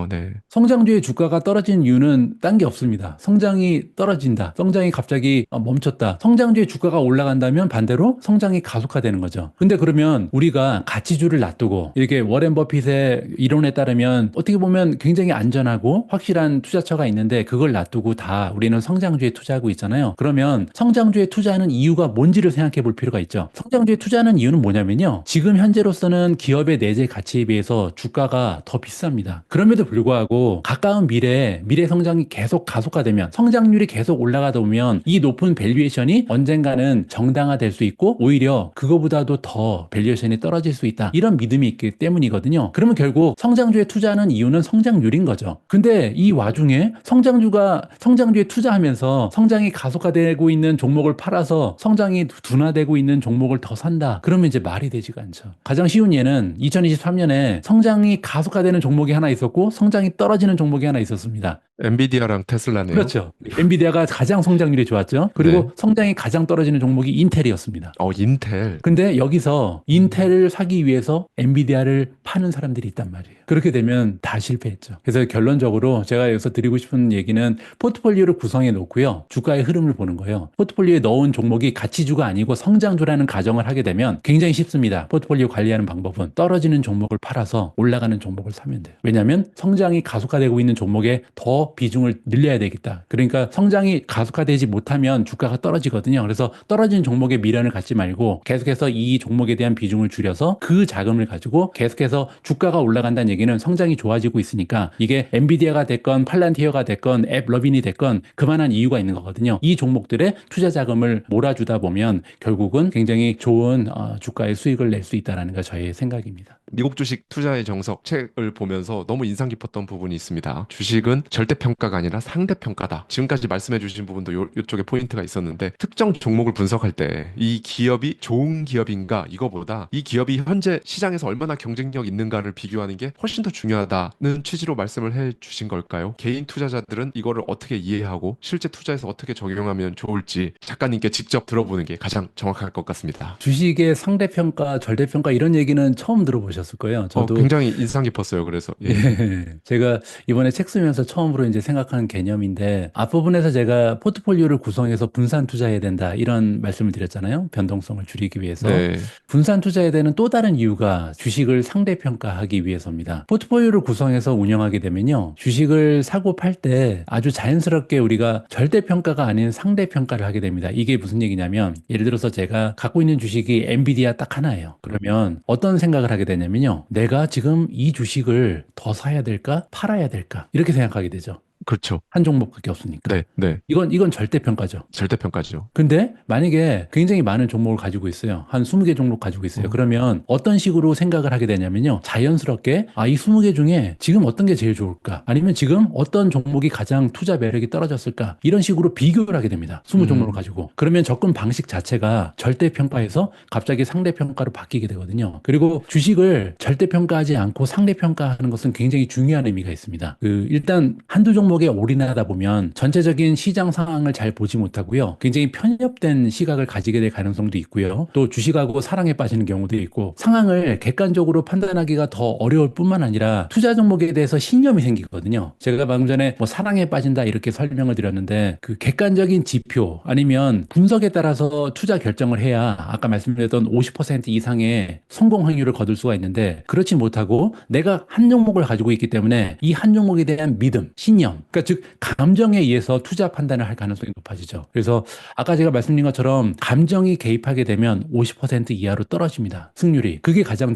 네. 성장주의 주가가 떨어진 이유는 딴 게 없습니다. 성장이 떨어진다, 성장이 갑자기 멈췄다, 성장주의 주가가 올라간다면 반대로 성장이 가속화되는 거죠. 근데 그러면 우리가 가치주를 놔두고, 이렇게 워렌 버핏의 이론에 따르면 어떻게 보면 굉장히 안전하고 확실한 투자처가 있는데 그걸 놔두고 다 우리는 성장주에 투자하고 있잖아요. 그러면 성장주에 투자하는 이유가 뭔지를 생각해 볼 필요가 있죠. 성장주에 투자하는 이유는 뭐냐면요, 지금 현재로서는 기업의 내재 가치에 비해서 주가가 더 비쌉니다. 그럼에도 불구하고 가까운 미래 성장이 계속 가속화되면, 성장률이 계속 올라가다 보면 이 높은 밸류에이션이 언젠가는 정당화될 수 있고 오히려 그거보다도 더 밸류에이션이 떨어질 수 있다, 이런 믿음이 있기 때문이거든요. 그러면 결국 성장주에 투자하는 이유는 성장률인 거죠. 근데 이 와중에 성장주에 투자하면서 성장이 가속화되고 있는 종목을 팔아서 성장이 둔화되고 있는 종목을 더 산다, 그러면 이제 말이 되지가 않죠. 가장 쉬운 예는 2023년에 성장이 가속화되는 종목이 하나 있었고 성장이 떨어지는 종목이 하나 있었습니다. 엔비디아랑 테슬라네요. 그렇죠. 엔비디아가 가장 성장률이 좋았죠. 그리고 네. 성장이 가장 떨어지는 종목이 인텔이었습니다. 인텔. 근데 여기서 인텔을 사기 위해서 엔비디아를 파는 사람들이 있단 말이에요. 그렇게 되면 다 실패했죠. 그래서 결론적으로 제가 여기서 드리고 싶은 얘기는, 포트폴리오를 구성해 놓고요, 주가의 흐름을 보는 거예요. 포트폴리오에 넣은 종목이 가치주가 아니고 성장주라는 가정을 하게 되면 굉장히 쉽습니다. 포트폴리오 관리하는 방법은 떨어지는 종목을 팔아서 올라가는 종목을 사면 돼요. 왜냐하면 성장이 가속화되고 있는 종목에 더 비중을 늘려야 되겠다. 그러니까 성장이 가속화되지 못하면 주가가 떨어지거든요. 그래서 떨어진 종목에 미련을 갖지 말고 계속해서 이 종목에 대한 비중을 줄여서 그 자금을 가지고 계속해서 주가가 올라간다는 얘기는 성장이 좋아지고 있으니까, 이게 엔비디아가 됐건 팔란티어가 됐건 앱러빈이 됐건 그만한 이유가 있는 거거든요. 이 종목들의 투자 자금을 몰아주다 보면 결국은 굉장히 좋은 주가의 수익을 낼 수 있다는 게 저의 생각입니다. 미국 주식 투자의 정석 책을 보면서 너무 인상 깊었던 부분이 있습니다. 주식은 절대평가가 아니라 상대평가다. 지금까지 말씀해 주신 부분도 이쪽에 포인트가 있었는데, 특정 종목을 분석할 때 이 기업이 좋은 기업인가 이거보다 이 기업이 현재 시장에서 얼마나 경쟁력 있는가를 비교하는 게 훨씬 더 중요하다는 취지로 말씀을 해 주신 걸까요? 개인 투자자들은 이거를 어떻게 이해하고 실제 투자에서 어떻게 적용하면 좋을지 작가님께 직접 들어보는 게 가장 정확할 것 같습니다. 주식의 상대평가, 절대평가 이런 얘기는 처음 들어보셨을 거예요. 저도 굉장히 인상 깊었어요. 그래서 예, 제가 이번에 책 쓰면서 처음으로 통상적으로 이제 생각하는 개념인데 앞부분에서 제가 포트폴리오를 구성해서 분산 투자해야 된다 이런 말씀을 드렸잖아요. 변동성을 줄이기 위해서. 네. 분산 투자해야 되는 또 다른 이유가 주식을 상대평가하기 위해서입니다. 포트폴리오를 구성해서 운영하게 되면요. 주식을 사고 팔 때 아주 자연스럽게 우리가 절대평가가 아닌 상대평가를 하게 됩니다. 이게 무슨 얘기냐면 예를 들어서 제가 갖고 있는 주식이 엔비디아 딱 하나예요. 그러면 어떤 생각을 하게 되냐면요. 내가 지금 이 주식을 더 사야 될까? 팔아야 될까? 이렇게 생각하게 되죠. 그렇죠. 한 종목밖에 없으니까. 네, 네. 이건 절대평가죠. 절대평가죠. 근데 만약에 굉장히 많은 종목을 가지고 있어요. 한 20개 종목 가지고 있어요. 그러면 어떤 식으로 생각을 하게 되냐면요. 자연스럽게 이 20개 중에 지금 어떤 게 제일 좋을까? 아니면 지금 어떤 종목이 가장 투자 매력이 떨어졌을까? 이런 식으로 비교를 하게 됩니다. 20종목을 가지고. 그러면 접근 방식 자체가 절대평가에서 갑자기 상대평가로 바뀌게 되거든요. 그리고 주식을 절대평가하지 않고 상대평가하는 것은 굉장히 중요한 의미가 있습니다. 일단 한두 종목에 올인하다 보면 전체적인 시장 상황을 잘 보지 못하고요. 굉장히 편협된 시각을 가지게 될 가능성도 있고요. 또 주식하고 사랑에 빠지는 경우도 있고 상황을 객관적으로 판단하기가 더 어려울 뿐만 아니라 투자 종목에 대해서 신념이 생기거든요. 제가 방금 전에 뭐 사랑에 빠진다 이렇게 설명을 드렸는데 그 객관적인 지표 아니면 분석에 따라서 투자 결정을 해야 아까 말씀드렸던 50% 이상의 성공 확률을 거둘 수가 있는데 그렇지 못하고 내가 한 종목을 가지고 있기 때문에 이 한 종목에 대한 믿음, 신념 그러니까 즉 감정에 의해서 투자 판단을 할 가능성이 높아지죠. 그래서 아까 제가 말씀드린 것처럼 감정이 개입하게 되면 50% 이하로 떨어집니다. 승률이. 그게 가장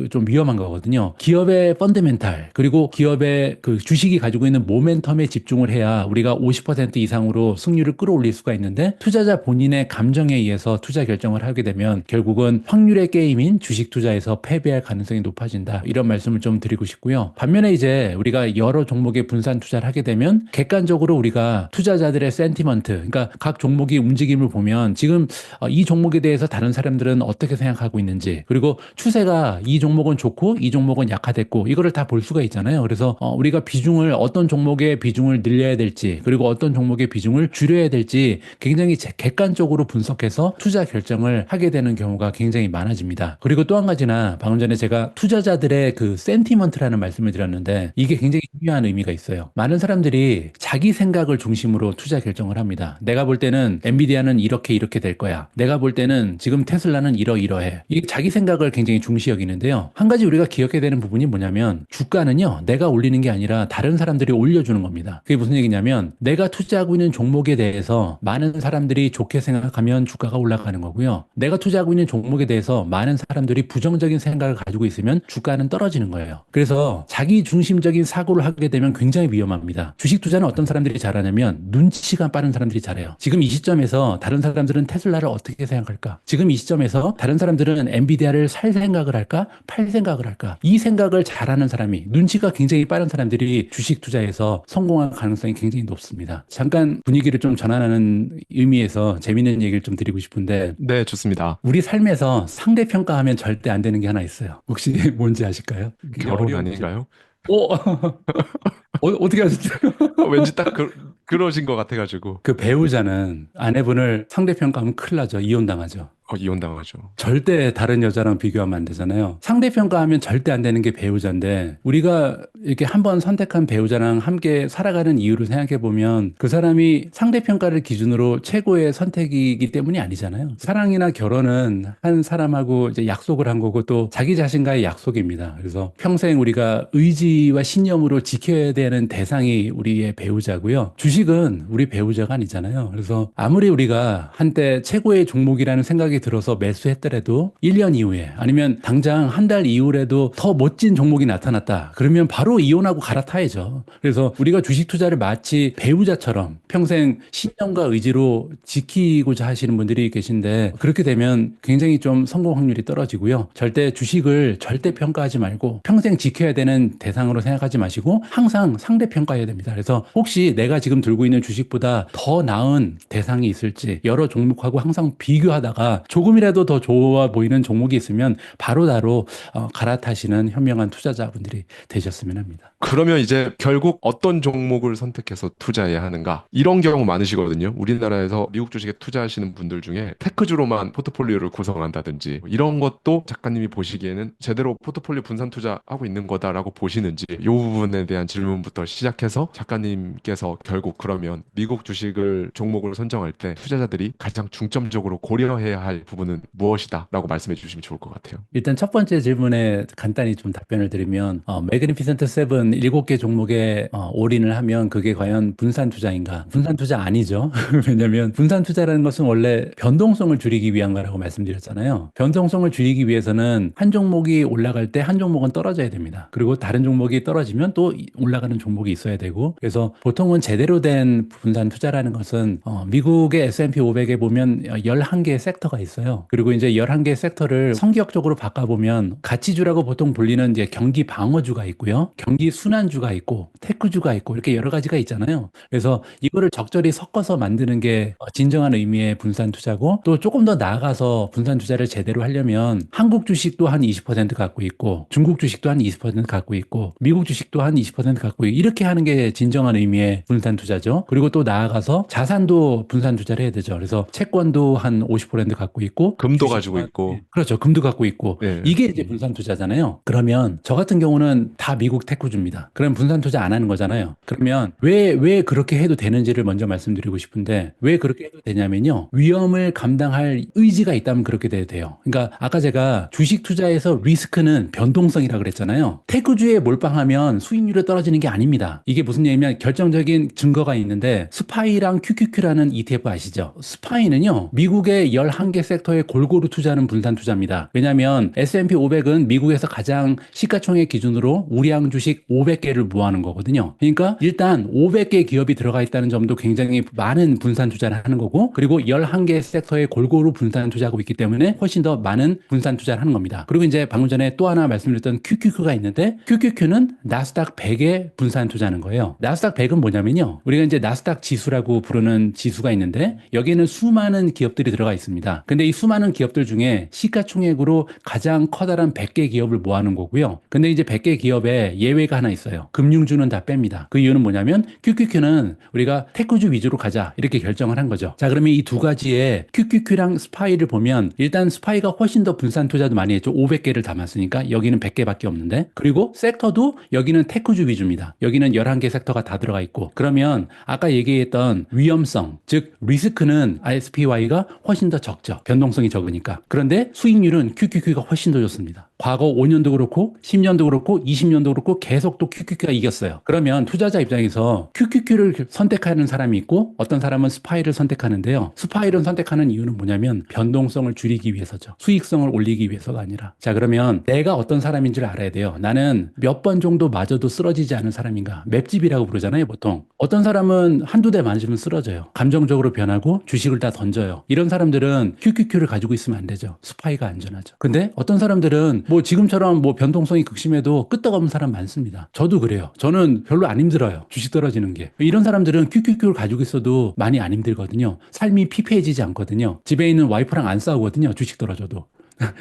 좀 위험한 거거든요. 기업의 펀더멘탈 그리고 기업의 그 주식이 가지고 있는 모멘텀에 집중을 해야 우리가 50% 이상으로 승률을 끌어올릴 수가 있는데 투자자 본인의 감정에 의해서 투자 결정을 하게 되면 결국은 확률의 게임인 주식 투자에서 패배할 가능성이 높아진다. 이런 말씀을 좀 드리고 싶고요. 반면에 이제 우리가 여러 종목의 분산 투자를 하게 되면 객관적으로 우리가 투자자들의 센티먼트, 그러니까 각 종목의 움직임을 보면 지금 이 종목에 대해서 다른 사람들은 어떻게 생각하고 있는지, 그리고 추세가 이 종목은 좋고 이 종목은 약화됐고 이거를 다 볼 수가 있잖아요. 그래서 우리가 비중을 어떤 종목의 비중을 늘려야 될지, 그리고 어떤 종목의 비중을 줄여야 될지 굉장히 객관적으로 분석해서 투자 결정을 하게 되는 경우가 굉장히 많아집니다. 그리고 또 한 가지나 방금 전에 제가 투자자들의 그 센티먼트라는 말씀을 드렸는데 이게 굉장히 중요한 의미가 있어요. 많은 사람들이 자기 생각을 중심으로 투자 결정을 합니다. 내가 볼 때는 엔비디아는 이렇게 될 거야. 내가 볼 때는 지금 테슬라는 이러이러해. 이게 자기 생각을 굉장히 중시 여기는데요. 한 가지 우리가 기억해야 되는 부분이 뭐냐면 주가는요. 내가 올리는 게 아니라 다른 사람들이 올려주는 겁니다. 그게 무슨 얘기냐면 내가 투자하고 있는 종목에 대해서 많은 사람들이 좋게 생각하면 주가가 올라가는 거고요. 내가 투자하고 있는 종목에 대해서 많은 사람들이 부정적인 생각을 가지고 있으면 주가는 떨어지는 거예요. 그래서 자기 중심적인 사고를 하게 되면 굉장히 위험합니다. 주식 투자는 어떤 사람들이 잘하냐면 눈치가 빠른 사람들이 잘해요. 지금 이 시점에서 다른 사람들은 테슬라를 어떻게 생각할까? 지금 이 시점에서 다른 사람들은 엔비디아를 살 생각을 할까? 팔 생각을 할까? 이 생각을 잘하는 사람이 눈치가 굉장히 빠른 사람들이 주식 투자에서 성공할 가능성이 굉장히 높습니다. 잠깐 분위기를 좀 전환하는 의미에서 재밌는 얘기를 좀 드리고 싶은데 네, 좋습니다. 우리 삶에서 상대평가하면 절대 안 되는 게 하나 있어요. 혹시 뭔지 아실까요? 결혼 아닌가요? 어떻게 하셨죠? 왠지 딱 그러신 것 같아가지고. 그 배우자는 아내분을 상대평가하면 큰일 나죠. 이혼당하죠. 이혼당하죠. 절대 다른 여자랑 비교하면 안 되잖아요. 상대평가하면 절대 안 되는 게 배우자인데 우리가 이렇게 한번 선택한 배우자랑 함께 살아가는 이유를 생각해 보면 그 사람이 상대평가를 기준으로 최고의 선택이기 때문이 아니잖아요. 사랑이나 결혼은 한 사람하고 이제 약속을 한 거고 또 자기 자신과의 약속입니다. 그래서 평생 우리가 의지와 신념으로 지켜야 되는 대상이 우리의 배우자고요. 주식은 우리 배우자가 아니잖아요. 그래서 아무리 우리가 한때 최고의 종목이라는 생각이 들어서 매수했더라도 1년 이후에 아니면 당장 한 달 이후에도 더 멋진 종목이 나타났다. 그러면 바로 이혼하고 갈아타야죠. 그래서 우리가 주식 투자를 마치 배우자처럼 평생 신념과 의지로 지키고자 하시는 분들이 계신데 그렇게 되면 굉장히 좀 성공 확률이 떨어지고요. 절대 주식을 절대 평가하지 말고 평생 지켜야 되는 대상으로 생각하지 마시고 항상 상대 평가해야 됩니다. 그래서 혹시 내가 지금 들고 있는 주식보다 더 나은 대상이 있을지 여러 종목하고 항상 비교하다가 조금이라도 더 좋아 보이는 종목이 있으면 바로바로 갈아타시는 현명한 투자자분들이 되셨으면 합니다. 그러면 이제 결국 어떤 종목을 선택해서 투자해야 하는가? 이런 경우 많으시거든요. 우리나라에서 미국 주식에 투자하시는 분들 중에 테크주로만 포트폴리오를 구성한다든지 이런 것도 작가님이 보시기에는 제대로 포트폴리오 분산 투자하고 있는 거다라고 보시는지 이 부분에 대한 질문부터 시작해서 작가님께서 결국 그러면 미국 주식을 종목을 선정할 때 투자자들이 가장 중점적으로 고려해야 할 부분은 무엇이다라고 말씀해 주시면 좋을 것 같아요. 일단 첫 번째 질문에 간단히 좀 답변을 드리면 매그니피센트 세븐 7개 종목에 올인을 하면 그게 과연 분산 투자인가? 분산 투자 아니죠. 왜냐하면 분산 투자라는 것은 원래 변동성을 줄이기 위한 거라고 말씀드렸잖아요. 변동성을 줄이기 위해서는 한 종목이 올라갈 때 한 종목은 떨어져야 됩니다. 그리고 다른 종목이 떨어지면 또 올라가는 종목이 있어야 되고 그래서 보통은 제대로 된 분산 투자라는 것은 미국의 S&P 500에 보면 11개의 섹터가 있어요. 그리고 이제 11개의 섹터를 성격적으로 바꿔보면 가치주라고 보통 불리는 이제 경기 방어주가 있고요. 경기 순환주가 있고 테크주가 있고 이렇게 여러 가지가 있잖아요. 그래서 이거를 적절히 섞어서 만드는 게 진정한 의미의 분산 투자고 또 조금 더 나아가서 분산 투자를 제대로 하려면 한국 주식도 한 20% 갖고 있고 중국 주식도 한 20% 갖고 있고 미국 주식도 한 20% 갖고 있고 이렇게 하는 게 진정한 의미의 분산 투자죠. 그리고 또 나아가서 자산도 분산 투자를 해야 되죠. 그래서 채권도 한 50% 갖고 있고 금도 주식도 가지고 있고, 그렇죠. 금도 갖고 있고 예. 이게 이제 분산 투자잖아요. 그러면 저 같은 경우는 다 미국 테크주입니다. 그럼 분산 투자 안 하는 거잖아요. 그러면 왜 그렇게 해도 되는지를 먼저 말씀드리고 싶은데 왜 그렇게 해도 되냐면요. 위험을 감당할 의지가 있다면 그렇게 돼도 돼요. 그러니까 아까 제가 주식 투자에서 리스크는 변동성이라 그랬잖아요. 테크주에 몰빵하면 수익률이 떨어지는 게 아닙니다. 이게 무슨 얘기냐면 결정적인 증거가 있는데 스파이랑 QQQ라는 ETF 아시죠? 스파이는요. 미국의 11개 섹터에 골고루 투자하는 분산 투자입니다. 왜냐하면 S&P 500은 미국에서 가장 시가총액 기준으로 우량 주식 500개를 모아놓은 거거든요. 그러니까 일단 500개 기업이 들어가 있다는 점도 굉장히 많은 분산 투자를 하는 거고 그리고 11개 섹터에 골고루 분산 투자하고 있기 때문에 훨씬 더 많은 분산 투자를 하는 겁니다. 그리고 이제 방금 전에 또 하나 말씀드렸던 QQQ가 있는데 QQQ는 나스닥 100에 분산 투자하는 거예요. 나스닥 100은 뭐냐면요. 우리가 이제 나스닥 지수라고 부르는 지수가 있는데 여기에는 수많은 기업들이 들어가 있습니다. 근데 이 수많은 기업들 중에 시가총액으로 가장 커다란 100개 기업을 모아놓은 거고요. 근데 이제 100개 기업에 예외가 하나 있어요. 금융주는 다 뺍니다. 그 이유는 뭐냐면 QQQ는 우리가 테크주 위주로 가자 이렇게 결정을 한 거죠. 자, 그러면 이 두 가지의 QQQ랑 스파이를 보면 일단 스파이가 훨씬 더 분산 투자도 많이 했죠. 500개를 담았으니까 여기는 100개밖에 없는데 그리고 섹터도 여기는 테크주 위주입니다. 여기는 11개 섹터가 다 들어가 있고 그러면 아까 얘기했던 위험성 즉 리스크는 SPY가 훨씬 더 적죠. 변동성이 적으니까. 그런데 수익률은 QQQ가 훨씬 더 좋습니다. 과거 5년도 그렇고 10년도 그렇고 20년도 그렇고 계속 또 QQQ가 이겼어요. 그러면 투자자 입장에서 QQQ를 선택하는 사람이 있고 어떤 사람은 스파이를 선택하는데요. 스파이를 선택하는 이유는 뭐냐면 변동성을 줄이기 위해서죠. 수익성을 올리기 위해서가 아니라. 자, 그러면 내가 어떤 사람인 줄 알아야 돼요. 나는 몇 번 정도 맞아도 쓰러지지 않은 사람인가. 맵집이라고 부르잖아요, 보통. 어떤 사람은 한두 대 맞으면 쓰러져요. 감정적으로 변하고 주식을 다 던져요. 이런 사람들은 QQQ를 가지고 있으면 안 되죠. 스파이가 안전하죠. 근데 어떤 사람들은 뭐 지금처럼 뭐 변동성이 극심해도 끄떡없는 사람 많습니다. 저도 그래요. 저는 별로 안 힘들어요. 주식 떨어지는 게. 이런 사람들은 QQQ를 가지고 있어도 많이 안 힘들거든요. 삶이 피폐해지지 않거든요. 집에 있는 와이프랑 안 싸우거든요. 주식 떨어져도.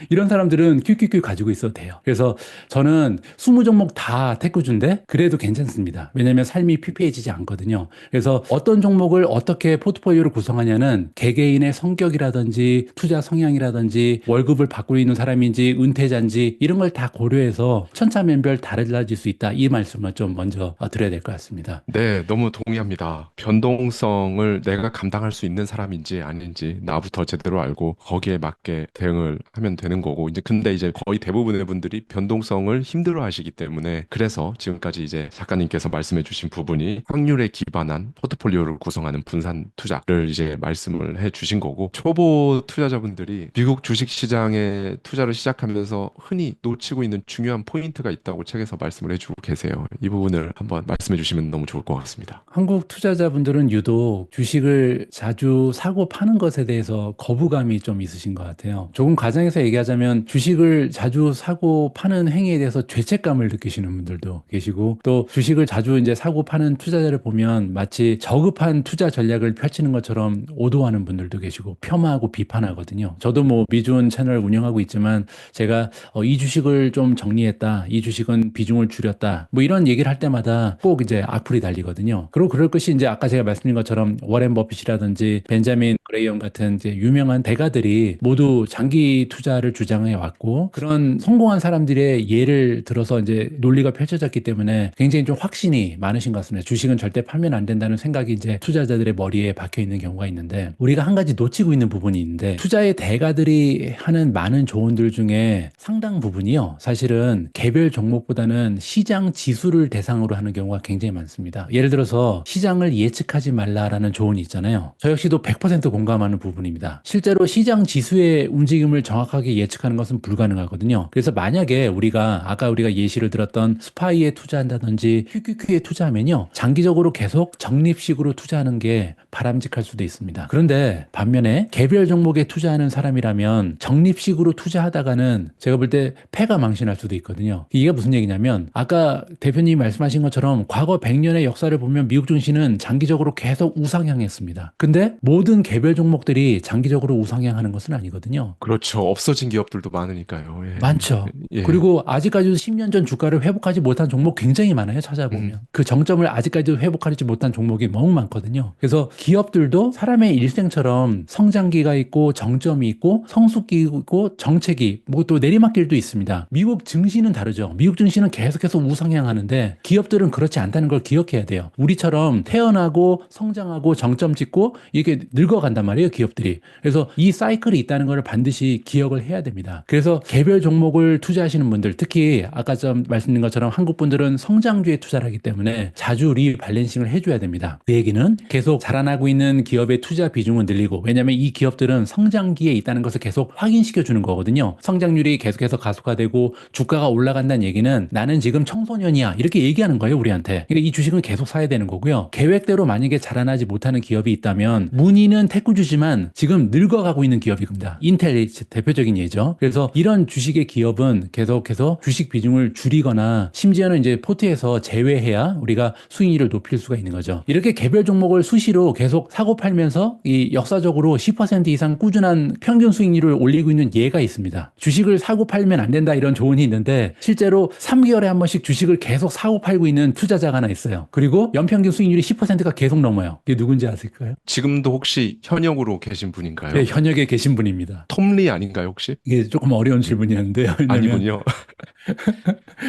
이런 사람들은 QQQ 가지고 있어도 돼요. 그래서 저는 20종목 다 테크주인데 그래도 괜찮습니다. 왜냐하면 삶이 피폐해지지 않거든요. 그래서 어떤 종목을 어떻게 포트폴리오를 구성하냐는 개개인의 성격이라든지 투자 성향이라든지 월급을 받고 있는 사람인지 은퇴자인지 이런 걸 다 고려해서 천차만별 달라질 수 있다. 이 말씀을 좀 먼저 드려야 될 것 같습니다. 네, 너무 동의합니다. 변동성을 내가 감당할 수 있는 사람인지 아닌지 나부터 제대로 알고 거기에 맞게 대응을 하면 되는 거고 근데 이제 거의 대부분의 분들이 변동성을 힘들어 하시기 때문에 그래서 지금까지 이제 작가님께서 말씀해 주신 부분이 확률에 기반한 포트폴리오를 구성하는 분산 투자를 이제 말씀을 해 주신 거고 초보 투자자분들이 미국 주식 시장에 투자를 시작하면서 흔히 놓치고 있는 중요한 포인트가 있다고 책에서 말씀을 해주고 계세요. 이 부분을 한번 말씀해 주시면 너무 좋을 것 같습니다. 한국 투자자분들은 유독 주식을 자주 사고 파는 것에 대해서 거부감이 좀 있으신 것 같아요. 조금 가정에서 속에서 얘기하자면 주식을 자주 사고 파는 행위에 대해서 죄책감을 느끼시는 분들도 계시고, 또 주식을 자주 이제 사고 파는 투자자를 보면 마치 저급한 투자 전략을 펼치는 것처럼 오도하는 분들도 계시고 폄하하고 비판하거든요. 저도 뭐 미주원 채널 운영하고 있지만 제가 이 주식을 좀 정리했다, 이 주식은 비중을 줄였다, 뭐 이런 얘기를 할 때마다 꼭 이제 악플이 달리거든요. 그리고 그럴 것이 이제 아까 제가 말씀드린 것처럼 워렌 버핏이라든지 벤자민 그레이엄 같은 이제 유명한 대가들이 모두 장기 투자를 주장해 왔고, 그런 성공한 사람들의 예를 들어서 이제 논리가 펼쳐졌기 때문에 굉장히 좀 확신이 많으신 것 같습니다. 주식은 절대 팔면 안 된다는 생각이 이제 투자자들의 머리에 박혀 있는 경우가 있는데, 우리가 한 가지 놓치고 있는 부분이 있는데, 투자의 대가들이 하는 많은 조언들 중에 상당 부분이요, 사실은 개별 종목보다는 시장 지수를 대상으로 하는 경우가 굉장히 많습니다. 예를 들어서 시장을 예측하지 말라라는 조언이 있잖아요. 저 역시도 100% 공감하는 부분입니다. 실제로 시장 지수의 움직임을 정확하게 예측하는 것은 불가능하거든요. 그래서 만약에 아까 우리가 예시를 들었던 스파이에 투자한다든지 QQQ에 투자하면요, 장기적으로 계속 적립식으로 투자하는 게 바람직할 수도 있습니다. 그런데 반면에 개별 종목에 투자하는 사람이라면 적립식으로 투자하다가는 제가 볼 때 패가 망신할 수도 있거든요. 이게 무슨 얘기냐면, 아까 대표님이 말씀하신 것처럼 과거 100년의 역사를 보면 미국 증시는 장기적으로 계속 우상향했습니다. 근데 모든 개별 종목들이 장기적으로 우상향하는 것은 아니거든요. 그렇죠. 없어진 기업들도 많으니까요. 예. 많죠. 예. 그리고 아직까지도 10년 전 주가를 회복하지 못한 종목 굉장히 많아요. 찾아보면. 그 정점을 아직까지도 회복하지 못한 종목이 너무 많거든요. 그래서 기업들도 사람의 일생처럼 성장기가 있고 정점이 있고 성숙기 있고 정체기, 뭐 또 내리막길도 있습니다. 미국 증시는 다르죠. 미국 증시는 계속해서 우상향하는데 기업들은 그렇지 않다는 걸 기억해야 돼요. 우리처럼 태어나고 성장하고 정점 찍고 이렇게 늙어간단 말이에요, 기업들이. 그래서 이 사이클이 있다는 걸 반드시 기억을 해야 됩니다. 그래서 개별 종목을 투자하시는 분들, 특히 아까 좀 말씀드린 것처럼 한국 분들은 성장주에 투자를 하기 때문에 자주 리밸런싱을 해줘야 됩니다. 그 얘기는 계속 자라나고 있는 기업의 투자 비중은 늘리고, 왜냐하면 이 기업들은 성장기에 있다는 것을 계속 확인시켜 주는 거거든요. 성장률이 계속해서 가속화되고 주가가 올라간다는 얘기는 나는 지금 청소년이야, 이렇게 얘기하는 거예요, 우리한테. 그러니까 이 주식은 계속 사야 되는 거고요. 계획대로 만약에 자라나지 못하는 기업이 있다면, 문의는 테크주지만 지금 늙어가고 있는 기업입니다. 인텔이 대표적인 예죠. 그래서 이런 주식의 기업은 계속해서 주식 비중을 줄이거나 심지어는 이제 포트에서 제외해야 우리가 수익률을 높일 수가 있는 거죠. 이렇게 개별 종목을 수시로 계속 사고 팔면서 이 역사적으로 10% 이상 꾸준한 평균 수익률을 올리고 있는 예가 있습니다. 주식을 사고 팔면 안 된다 이런 조언이 있는데, 실제로 3개월에 한 번씩 주식을 계속 사고 팔고 있는 투자자가 하나 있어요. 그리고 연평균 수익률이 10%가 계속 넘어요. 이게 누군지 아실까요? 지금도 혹시 현역으로 계신 분인가요? 네, 현역에 계신 분입니다. 톰리 아닌가요, 혹시? 이게 조금 어려운 질문이었는데요. 왜냐면 아니군요.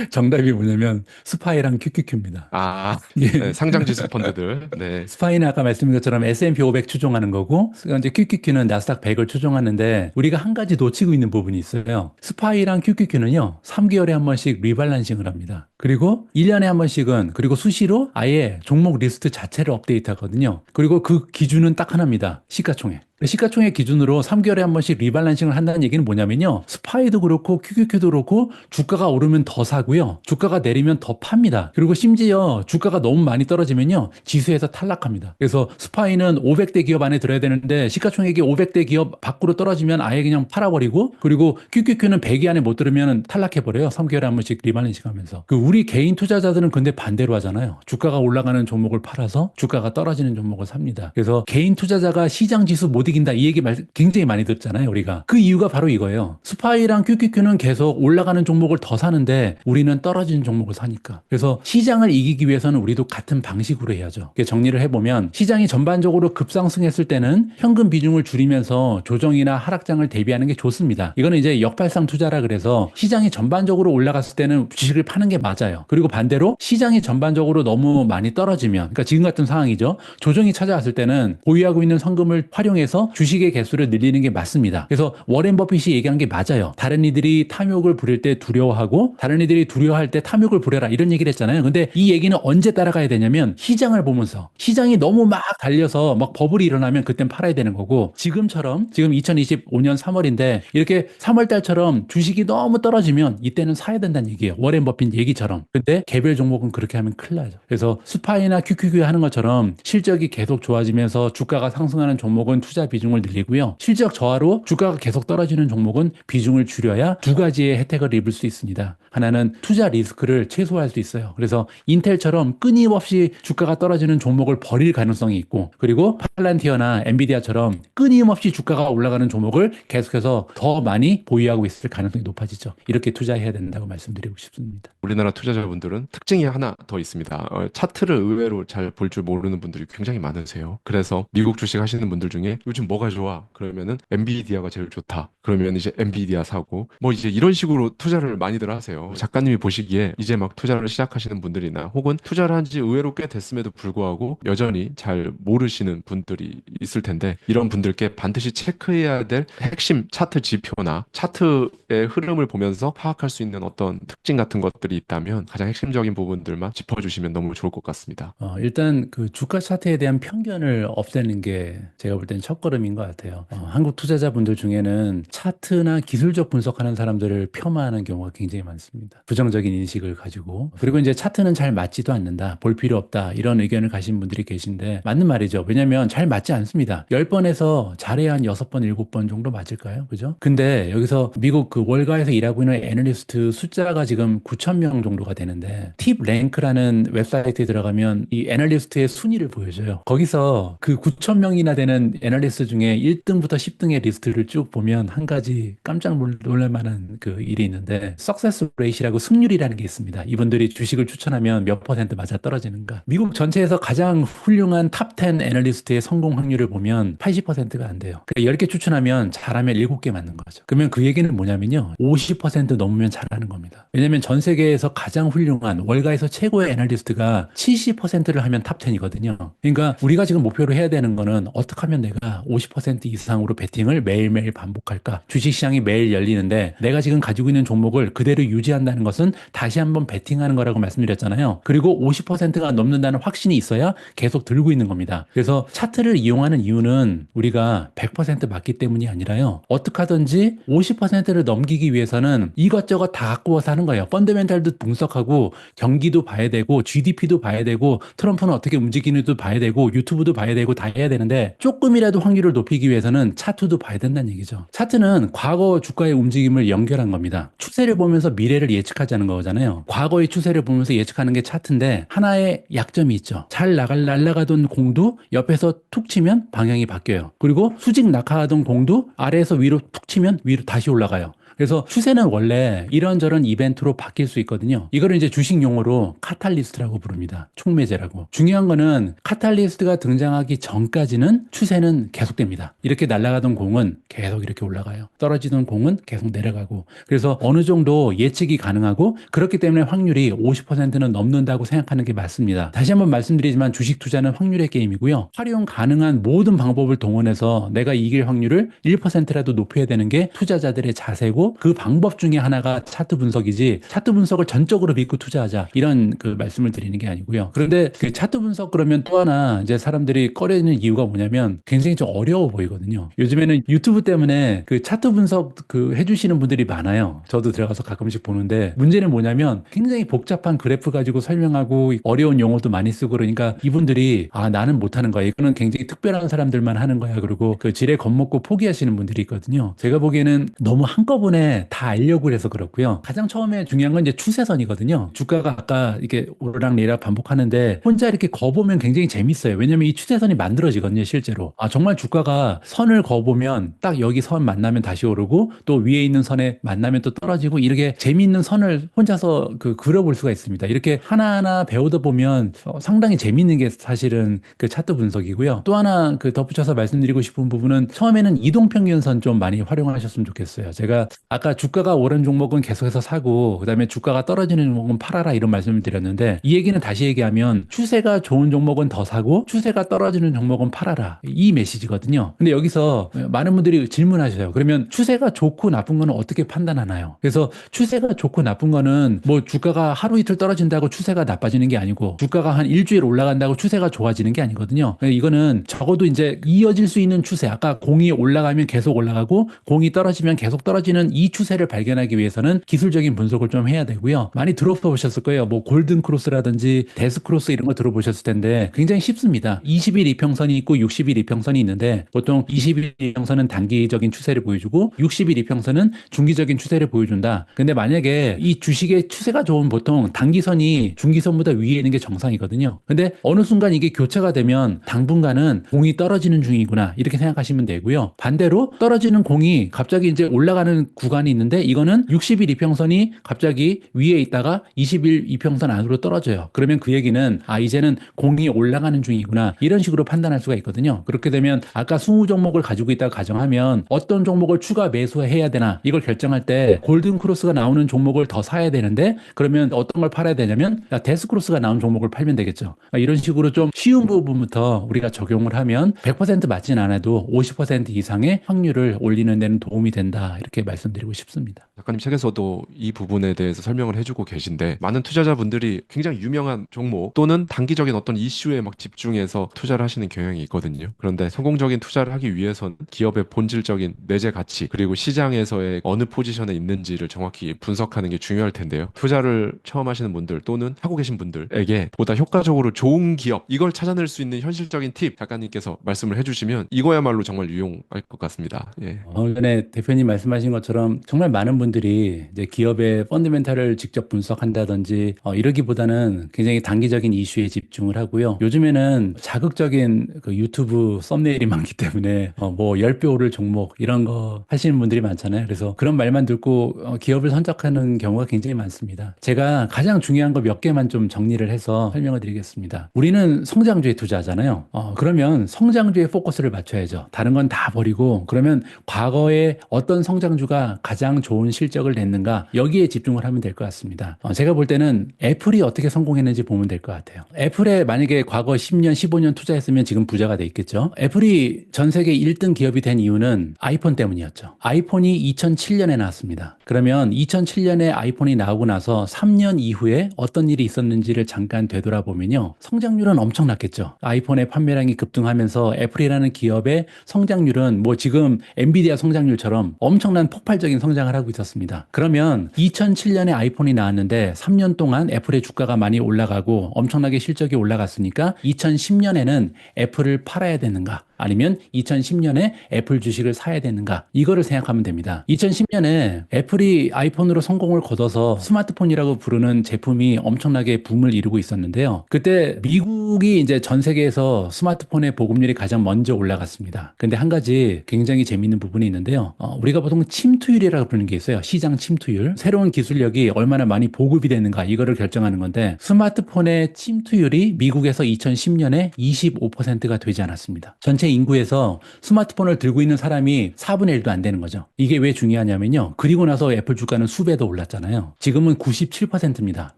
정답이 뭐냐면 스파이랑 QQQ입니다. 아, 예. 네, 상장지수 펀드들. 네. 스파이는 아까 말씀드린 것처럼 S&P 500 추종하는 거고, 이제 QQQ는 나스닥 100을 추종하는데, 우리가 한 가지 놓치고 있는 부분이 있어요. 스파이랑 QQQ는요, 3개월에 한 번씩 리밸런싱을 합니다. 그리고 1년에 한 번씩은, 그리고 수시로 아예 종목 리스트 자체를 업데이트하거든요. 그리고 그 기준은 딱 하나입니다. 시가총액. 시가총액 기준으로 3개월에 한 번씩 리밸런싱을 한다는 얘기는 뭐냐면요, 스파이도 그렇고 QQQ도 그렇고 주가가 오르면 더 사고요, 주가가 내리면 더 팝니다. 그리고 심지어 주가가 너무 많이 떨어지면요, 지수에서 탈락합니다. 그래서 스파이는 500대 기업 안에 들어야 되는데 시가총액이 500대 기업 밖으로 떨어지면 아예 그냥 팔아버리고, 그리고 QQQ는 100위 안에 못 들으면 탈락해버려요. 3개월에 한 번씩 리밸런싱 하면서. 우리 개인 투자자들은 근데 반대로 하잖아요. 주가가 올라가는 종목을 팔아서 주가가 떨어지는 종목을 삽니다. 그래서 개인 투자자가 시장 지수 못 이긴다, 이 얘기 굉장히 많이 듣잖아요, 우리가. 그 이유가 바로 이거예요. 스파이랑 QQQ는 계속 올라가는 종목을 더 사는데 우리는 떨어지는 종목을 사니까. 그래서 시장을 이기기 위해서는 우리도 같은 방식으로 해야죠. 정리를 해보면, 시장이 전반적으로 급상승했을 때는 현금 비중을 줄이면서 조정이나 하락장을 대비하는 게 좋습니다. 이거는 이제 역발상 투자라 그래서 시장이 전반적으로 올라갔을 때는 주식을 파는 게 맞아요. 그리고 반대로 시장이 전반적으로 너무 많이 떨어지면, 그러니까 지금 같은 상황이죠, 조정이 찾아왔을 때는 보유하고 있는 현금을 활용해서 주식의 개수를 늘리는 게 맞습니다. 그래서 워렌 버핏이 얘기한 게 맞아요. 다른 이들이 탐욕을 부릴 때 두려워하고 다른 이들이 두려워할 때 탐욕을 부려라, 이런 얘기를 했잖아요. 근데 이 얘기는 언제 따라가야 되냐면, 시장을 보면서. 시장이 너무 막 달려서 막 버블이 일어나면 그땐 팔아야 되는 거고, 지금처럼, 지금 2025년 3월인데 이렇게 3월 달처럼 주식이 너무 떨어지면 이때는 사야 된다는 얘기예요. 워렌 버핏 얘기처럼. 근데 개별 종목은 그렇게 하면 큰일 나죠. 그래서 스파이나 QQQ 하는 것처럼 실적이 계속 좋아지면서 주가가 상승하는 종목은 투자 투자 비중을 늘리고요. 실적 저하로 주가가 계속 떨어지는 종목은 비중을 줄여야 두 가지의 혜택을 입을 수 있습니다. 하나는 투자 리스크를 최소화할 수 있어요. 그래서 인텔처럼 끊임없이 주가가 떨어지는 종목을 버릴 가능성이 있고, 그리고 팔란티어나 엔비디아처럼 끊임없이 주가가 올라가는 종목을 계속해서 더 많이 보유하고 있을 가능성이 높아지죠. 이렇게 투자해야 된다고 말씀드리고 싶습니다. 우리나라 투자자분들은 특징이 하나 더 있습니다. 차트를 의외로 잘 볼 줄 모르는 분들이 굉장히 많으세요. 그래서 미국 주식 하시는 분들 중에 요즘 뭐가 좋아? 그러면은 엔비디아가 제일 좋다. 그러면 이제 엔비디아 사고 뭐 이제 이런 식으로 투자를 많이들 하세요. 작가님이 보시기에 이제 막 투자를 시작하시는 분들이나 혹은 투자를 한 지 의외로 꽤 됐음에도 불구하고 여전히 잘 모르시는 분들이 있을 텐데, 이런 분들께 반드시 체크해야 될 핵심 차트 지표나 차트의 흐름을 보면서 파악할 수 있는 어떤 특징 같은 것들이 있다면 가장 핵심적인 부분들만 짚어주시면 너무 좋을 것 같습니다. 일단 그 주가 차트에 대한 편견을 없애는 게 제가 볼 땐 첫걸음인 것 같아요. 한국 투자자분들 중에는 차트나 기술적 분석하는 사람들을 폄하하는 경우가 굉장히 많습니다. 부정적인 인식을 가지고. 그리고 이제 차트는 잘 맞지도 않는다, 볼 필요 없다, 이런 의견을 가신 분들이 계신데 맞는 말이죠. 왜냐하면 잘 맞지 않습니다. 10번에서 잘해야 한 6번, 7번 정도 맞을까요? 그죠? 근데 여기서 미국 그 월가에서 일하고 있는 애널리스트 숫자가 지금 9천 명 정도가 되는데, 팁 랭크라는 웹사이트에 들어가면 이 애널리스트의 순위를 보여줘요. 거기서 그 9천 명이나 되는 애널리스트 중에 1등부터 10등의 리스트를 쭉 보면 한 가지 깜짝 놀랄 만한 그 일이 있는데, 석세스 레이시라고 승률이라는 게 있습니다. 이분들이 주식을 추천하면 몇 퍼센트 맞아 떨어지는가. 미국 전체에서 가장 훌륭한 탑 10 애널리스트의 성공 확률을 보면 80%가 안 돼요. 그러니까 10개 추천하면 잘하면 7개 맞는 거죠. 그러면 그 얘기는 뭐냐면요, 50% 넘으면 잘하는 겁니다. 왜냐면 전 세계에서 가장 훌륭한 월가에서 최고의 애널리스트가 70%를 하면 탑 10이거든요. 그러니까 우리가 지금 목표로 해야 되는 거는 어떻게 하면 내가 50% 이상으로 베팅을 매일매일 반복할까? 주식시장이 매일 열리는데 내가 지금 가지고 있는 종목을 그대로 유지한다는 것은 다시 한번 베팅하는 거라고 말씀드렸잖아요. 그리고 50%가 넘는다는 확신이 있어야 계속 들고 있는 겁니다. 그래서 차트를 이용하는 이유는 우리가 100% 맞기 때문이 아니라요, 어떻게 하든지 50%를 넘기기 위해서는 이것저것 다 갖고 와서 하는 거예요. 펀더멘탈도 분석하고 경기도 봐야 되고 GDP도 봐야 되고 트럼프는 어떻게 움직이는지도 봐야 되고 유튜브도 봐야 되고 다 해야 되는데, 조금이라도 확률을 높이기 위해서는 차트도 봐야 된다는 얘기죠. 차트는 과거 주가의 움직임을 연결한 겁니다. 추세를 보면서 미래를 예측하자는 거잖아요. 과거의 추세를 보면서 예측하는 게 차트인데, 하나의 약점이 있죠. 잘 날아가던 공도 옆에서 툭 치면 방향이 바뀌어요. 그리고 수직 낙하하던 공도 아래에서 위로 툭 치면 위로 다시 올라가요. 그래서 추세는 원래 이런저런 이벤트로 바뀔 수 있거든요. 이거를 이제 주식 용어로 카탈리스트라고 부릅니다. 촉매제라고. 중요한 거는 카탈리스트가 등장하기 전까지는 추세는 계속됩니다. 이렇게 날아가던 공은 계속 이렇게 올라가요. 떨어지던 공은 계속 내려가고. 그래서 어느 정도 예측이 가능하고, 그렇기 때문에 확률이 50%는 넘는다고 생각하는 게 맞습니다. 다시 한번 말씀드리지만 주식 투자는 확률의 게임이고요. 활용 가능한 모든 방법을 동원해서 내가 이길 확률을 1%라도 높여야 되는 게 투자자들의 자세고, 그 방법 중에 하나가 차트 분석이지, 차트 분석을 전적으로 믿고 투자하자, 이런 그 말씀을 드리는 게 아니고요. 그런데 그 차트 분석 그러면 또 하나 이제 사람들이 꺼려지는 이유가 뭐냐면 굉장히 좀 어려워 보이거든요. 요즘에는 유튜브 때문에 그 차트 분석 그 해주시는 분들이 많아요. 저도 들어가서 가끔씩 보는데, 문제는 뭐냐면 굉장히 복잡한 그래프 가지고 설명하고 어려운 용어도 많이 쓰고, 그러니까 이분들이 나는 못하는 거야, 이거는 굉장히 특별한 사람들만 하는 거야, 그리고 그 지레 겁먹고 포기하시는 분들이 있거든요. 제가 보기에는 너무 한꺼번에 다 알려고 해서 그렇고요. 가장 처음에 중요한 건 이제 추세선이거든요. 주가가 아까 이렇게 오르락내리락 반복하는데 혼자 이렇게 거보면 굉장히 재밌어요. 왜냐면 이 추세선이 만들어지거든요, 실제로. 정말 주가가 선을 거보면 딱 여기 선 만나면 다시 오르고, 또 위에 있는 선에 만나면 또 떨어지고, 이렇게 재미있는 선을 혼자서 그려볼 수가 있습니다. 이렇게 하나하나 배우다 보면 상당히 재미있는 게 사실은 그 차트 분석이고요. 또 하나 그 덧붙여서 말씀드리고 싶은 부분은, 처음에는 이동평균선 좀 많이 활용하셨으면 좋겠어요. 제가 아까 주가가 오른 종목은 계속해서 사고, 그다음에 주가가 떨어지는 종목은 팔아라, 이런 말씀을 드렸는데, 이 얘기는 다시 얘기하면 추세가 좋은 종목은 더 사고 추세가 떨어지는 종목은 팔아라, 이 메시지거든요. 근데 여기서 많은 분들이 질문하셔요. 그러면 추세가 좋고 나쁜 거는 어떻게 판단하나요? 그래서 추세가 좋고 나쁜 거는 뭐 주가가 하루 이틀 떨어진다고 추세가 나빠지는 게 아니고, 주가가 한 일주일 올라간다고 추세가 좋아지는 게 아니거든요. 이거는 적어도 이제 이어질 수 있는 추세, 아까 공이 올라가면 계속 올라가고 공이 떨어지면 계속 떨어지는 이 추세를 발견하기 위해서는 기술적인 분석을 좀 해야 되고요. 많이 들어보셨을 거예요. 뭐 골든 크로스라든지 데스 크로스 이런 거 들어보셨을 텐데 굉장히 쉽습니다. 20일 이평선이 있고 60일 이평선이 있는데 보통 20일 이평선은 단기적인 추세를 보여주고 60일 이평선은 중기적인 추세를 보여준다. 근데 만약에 이 주식의 추세가 좋은 보통 단기선이 중기선보다 위에 있는 게 정상이거든요. 근데 어느 순간 이게 교차가 되면 당분간은 공이 떨어지는 중이구나 이렇게 생각하시면 되고요. 반대로 떨어지는 공이 갑자기 이제 올라가는 구간이 있는데 이거는 60일 이평선이 갑자기 위에 있다가 20일 이평선 안으로 떨어져요. 그러면 그 얘기는 이제는 공이 올라가는 중이구나 이런 식으로 판단할 수가 있거든요. 그렇게 되면 아까 20 종목을 가지고 있다고 가정하면 어떤 종목을 추가 매수해야 되나 이걸 결정할 때 골든 크로스가 나오는 종목을 더 사야 되는데 그러면 어떤 걸 팔아야 되냐면 데스 크로스가 나온 종목을 팔면 되겠죠. 이런 식으로 좀 쉬운 부분부터 우리가 적용을 하면 100% 맞진 않아도 50% 이상의 확률을 올리는 데는 도움이 된다 이렇게 말씀드리고 싶습니다. 작가님 책에서도 이 부분에 대해서 설명을 해주고 계신데 많은 투자자분들이 굉장히 유명한 종목 또는 단기적인 어떤 이슈에 막 집중해서 투자를 하시는 경향이 있거든요. 그런데 성공적인 투자를 하기 위해서는 기업의 본질적인 내재 가치 그리고 시장에서의 어느 포지션에 있는지를 정확히 분석하는 게 중요할 텐데요. 투자를 처음 하시는 분들 또는 하고 계신 분들에게 보다 효과적으로 좋은 기업 이걸 찾아낼 수 있는 현실적인 팁 작가님께서 말씀을 해주시면 이거야말로 정말 유용할 것 같습니다. 예. 전에 대표님 말씀하신 것처럼 정말 많은 분들이 이제 기업의 펀더멘탈을 직접 분석한다든지 이러기보다는 굉장히 단기적인 이슈에 집중을 하고요. 요즘에는 자극적인 그 유튜브 썸네일이 많기 때문에 뭐 10배 오를 종목 이런 거 하시는 분들이 많잖아요. 그래서 그런 말만 듣고 기업을 선택하는 경우가 굉장히 많습니다. 제가 가장 중요한 거 몇 개만 좀 정리를 해서 설명을 드리겠습니다. 우리는 성장주에 투자하잖아요. 그러면 성장주에 포커스를 맞춰야죠. 다른 건 다 버리고 그러면 과거에 어떤 성장주가 가장 좋은 실적을 냈는가 여기에 집중을 하면 될 것 같습니다. 제가 볼 때는 애플이 어떻게 성공했는지 보면 될 것 같아요. 애플에 만약에 과거 10년, 15년 투자했으면 지금 부자가 돼 있겠죠. 애플이 전 세계 1등 기업이 된 이유는 아이폰 때문이었죠. 아이폰이 2007년에 나왔습니다. 그러면 2007년에 아이폰이 나오고 나서 3년 이후에 어떤 일이 있었는지를 잠깐 되돌아보면요. 성장률은 엄청났겠죠. 아이폰의 판매량이 급등하면서 애플이라는 기업의 성장률은 뭐 지금 엔비디아 성장률처럼 엄청난 폭발적인 성장을 하고 있었습니다. 그러면 2007년에 아이폰이 나왔는데 3년 동안 애플의 주가가 많이 올라가고 엄청나게 실적이 올라갔으니까 2010년에는 애플을 팔아야 되는가? 아니면 2010년에 애플 주식을 사야 되는가? 이거를 생각하면 됩니다. 2010년에 애플이 아이폰으로 성공을 거둬서 스마트폰이라고 부르는 제품이 엄청나게 붐을 이루고 있었는데요. 그때 미국이 이제 전 세계에서 스마트폰의 보급률이 가장 먼저 올라갔습니다. 근데 한 가지 굉장히 재밌는 부분이 있는데요. 우리가 보통 침투율이라고 부르는 게 있어요. 시장 침투율. 새로운 기술력이 얼마나 많이 보급이 되는가 이거를 결정하는 건데 스마트폰의 침투율이 미국에서 2010년에 25%가 되지 않았습니다. 전체 인구에서 스마트폰을 들고 있는 사람이 4분의 1도 안 되는 거죠. 이게 왜 중요하냐면요. 그리고 나서 애플 주가는 수배 더 올랐잖아요. 지금은 97%입니다.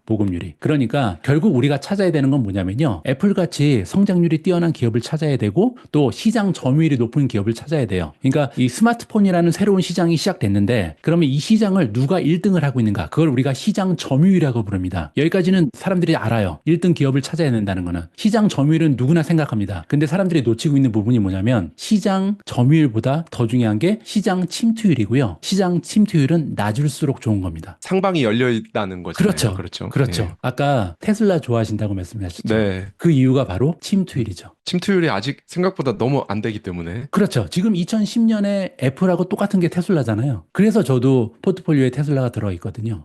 보급률이. 그러니까 결국 우리가 찾아야 되는 건 뭐냐면요. 애플같이 성장률이 뛰어난 기업을 찾아야 되고 또 시장 점유율이 높은 기업을 찾아야 돼요. 그러니까 이 스마트폰이라는 새로운 시장이 시작됐는데 그러면 이 시장을 누가 1등을 하고 있는가? 그걸 우리가 시장 점유율이라고 부릅니다. 여기까지는 사람들이 알아요. 1등 기업을 찾아야 된다는 거는. 시장 점유율은 누구나 생각합니다. 근데 사람들이 놓치고 있는 부분이 뭐냐면 시장 점유율보다 더 중요한 게 시장 침투율이고요. 시장 침투율은 낮을수록 좋은 겁니다. 상방이 열려 있다는 거잖아요. 그렇죠. 그렇죠. 그렇죠. 예. 아까 테슬라 좋아하신다고 말씀하셨죠. 네. 그 이유가 바로 침투율이죠. 침투율이 아직 생각보다 너무 안 되기 때문에 그렇죠. 지금 2010년에 애플하고 똑같은 게 테슬라잖아요. 그래서 저도 포트폴리오에 테슬라가 들어있거든요.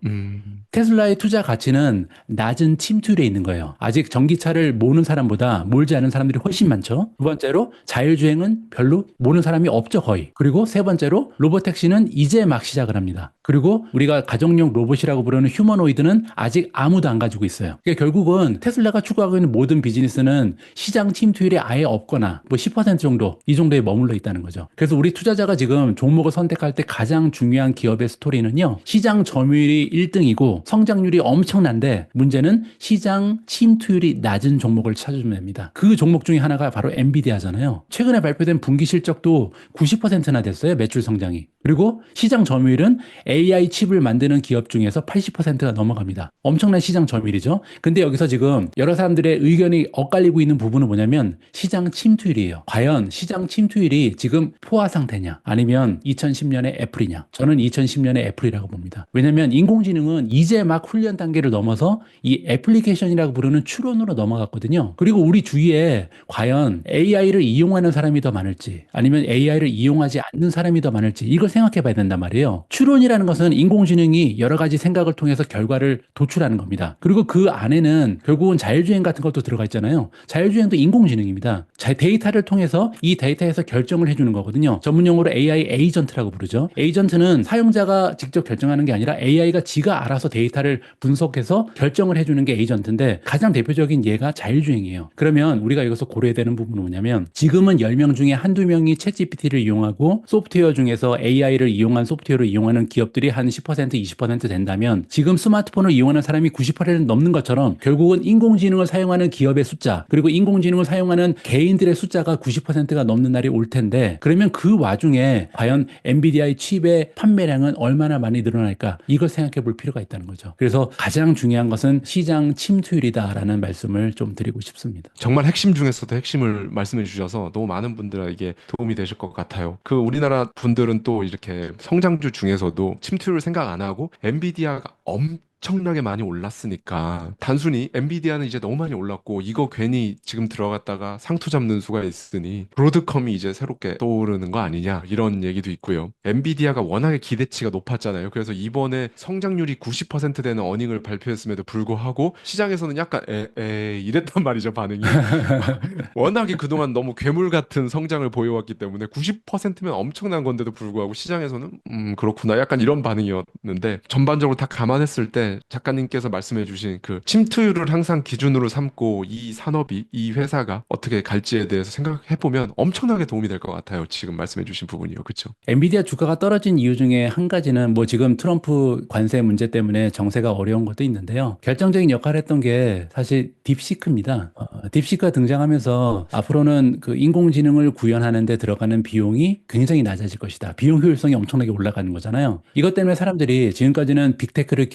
테슬라의 투자 가치는 낮은 침투율에 있는 거예요. 아직 전기차를 모는 사람보다 몰지 않은 사람들이 훨씬 많죠. 두 번째로 자율주행은 별로 모는 사람이 없죠, 거의. 그리고 세 번째로 로보택시는 이제 막 시작을 합니다. 그리고 우리가 가정용 로봇이라고 부르는 휴머노이드는 아직 아무도 안 가지고 있어요. 그러니까 결국은 테슬라가 추구하고 있는 모든 비즈니스는 시장 침투율이 아예 없거나 뭐 10% 정도 이 정도에 머물러 있다는 거죠. 그래서 우리 투자자가 지금 종목을 선택할 때 가장 중요한 기업의 스토리는요. 시장 점유율이 1등이고 성장률이 엄청난데 문제는 시장 침투율이 낮은 종목을 찾으면 됩니다. 그 종목 중에 하나가 바로 엔비디아잖아요. 최근에 발표된 분기 실적도 90%나 됐어요. 매출 성장이. 그리고 시장 점유율은 AI 칩을 만드는 기업 중에서 80%가 넘어갑니다. 엄청난 시장 점유율이죠. 근데 여기서 지금 여러 사람들의 의견이 엇갈리고 있는 부분은 뭐냐면 시장 침투율이에요. 과연 시장 침투율이 지금 포화 상태냐 아니면 2010년의 애플이냐. 저는 2010년의 애플이라고 봅니다. 왜냐하면 인공지능은 이제 막 훈련 단계를 넘어서 이 애플리케이션이라고 부르는 추론으로 넘어갔거든요. 그리고 우리 주위에 과연 AI를 이용하는 사람이 더 많을지 아니면 AI를 이용하지 않는 사람이 더 많을지 이걸 생각해 봐야 된단 말이에요. 추론이라는 것은 인공지능이 여러 가지 생각을 통해서 결과를 도출하는 겁니다. 그리고 그 안에는 결국은 자율주행 같은 것도 들어가 있잖아요. 자율주행도 인공지능입니다. 데이터를 통해서 이 데이터에서 결정을 해주는 거거든요. 전문용어로 AI 에이전트라고 부르죠. 에이전트는 사용자가 직접 결정하는 게 아니라 AI가 지가 알아서 데이터를 분석해서 결정을 해주는 게 에이전트인데 가장 대표적인 예가 자율주행이에요. 그러면 우리가 여기서 고려해야 되는 부분은 뭐냐면 지금은 10명 중에 한두 명이 챗GPT를 이용하고 소프트웨어 중에서 AI를 이용한 소프트웨어를 이용하는 기업들이 한 10%, 20% 된다면 지금 스마트폰을 이용하는 사람이 90%를 넘는 것처럼 결국은 인공지능을 사용하는 기업의 숫자 그리고 인공지능을 사용하는 개인들의 숫자가 90%가 넘는 날이 올 텐데 그러면 그 와중에 과연 엔비디아의 칩의 판매량은 얼마나 많이 늘어날까 이걸 생각해 볼 필요가 있다는 거죠. 그래서 가장 중요한 것은 시장 침투율이다라는 말씀을 좀 드리고 싶습니다. 정말 핵심 중에서도 핵심을 말씀해 주셔서 너무 많은 분들에게 도움이 되실 것 같아요. 그 우리나라 분들은 또 이렇게 성장주 중에서도 침투를 생각 안 하고 엔비디아가 엄청나게 많이 올랐으니까 단순히 엔비디아는 이제 너무 많이 올랐고 이거 괜히 지금 들어갔다가 상투 잡는 수가 있으니 브로드컴이 이제 새롭게 떠오르는 거 아니냐 이런 얘기도 있고요. 엔비디아가 워낙에 기대치가 높았잖아요. 그래서 이번에 성장률이 90% 되는 어닝을 발표했음에도 불구하고 시장에서는 약간 이랬단 말이죠, 반응이. 워낙에 그동안 너무 괴물 같은 성장을 보여왔기 때문에 90%면 엄청난 건데도 불구하고 시장에서는 그렇구나 약간 이런 반응이었는데 전반적으로 다 감안했을 때 작가님께서 말씀해주신 그 침투율을 항상 기준으로 삼고 이 산업이 이 회사가 어떻게 갈지에 대해서 생각해보면 엄청나게 도움이 될 것 같아요. 지금 말씀해주신 부분이요. 그렇죠? 엔비디아 주가가 떨어진 이유 중에 한 가지는 뭐 지금 트럼프 관세 문제 때문에 정세가 어려운 것도 있는데요. 결정적인 역할을 했던 게 사실 딥시크입니다. 딥시크가 등장하면서 앞으로는 그 인공지능을 구현하는 데 들어가는 비용이 굉장히 낮아질 것이다. 비용 효율성이 엄청나게 올라가는 거잖아요. 이것 때문에 사람들이 지금까지는 빅테크를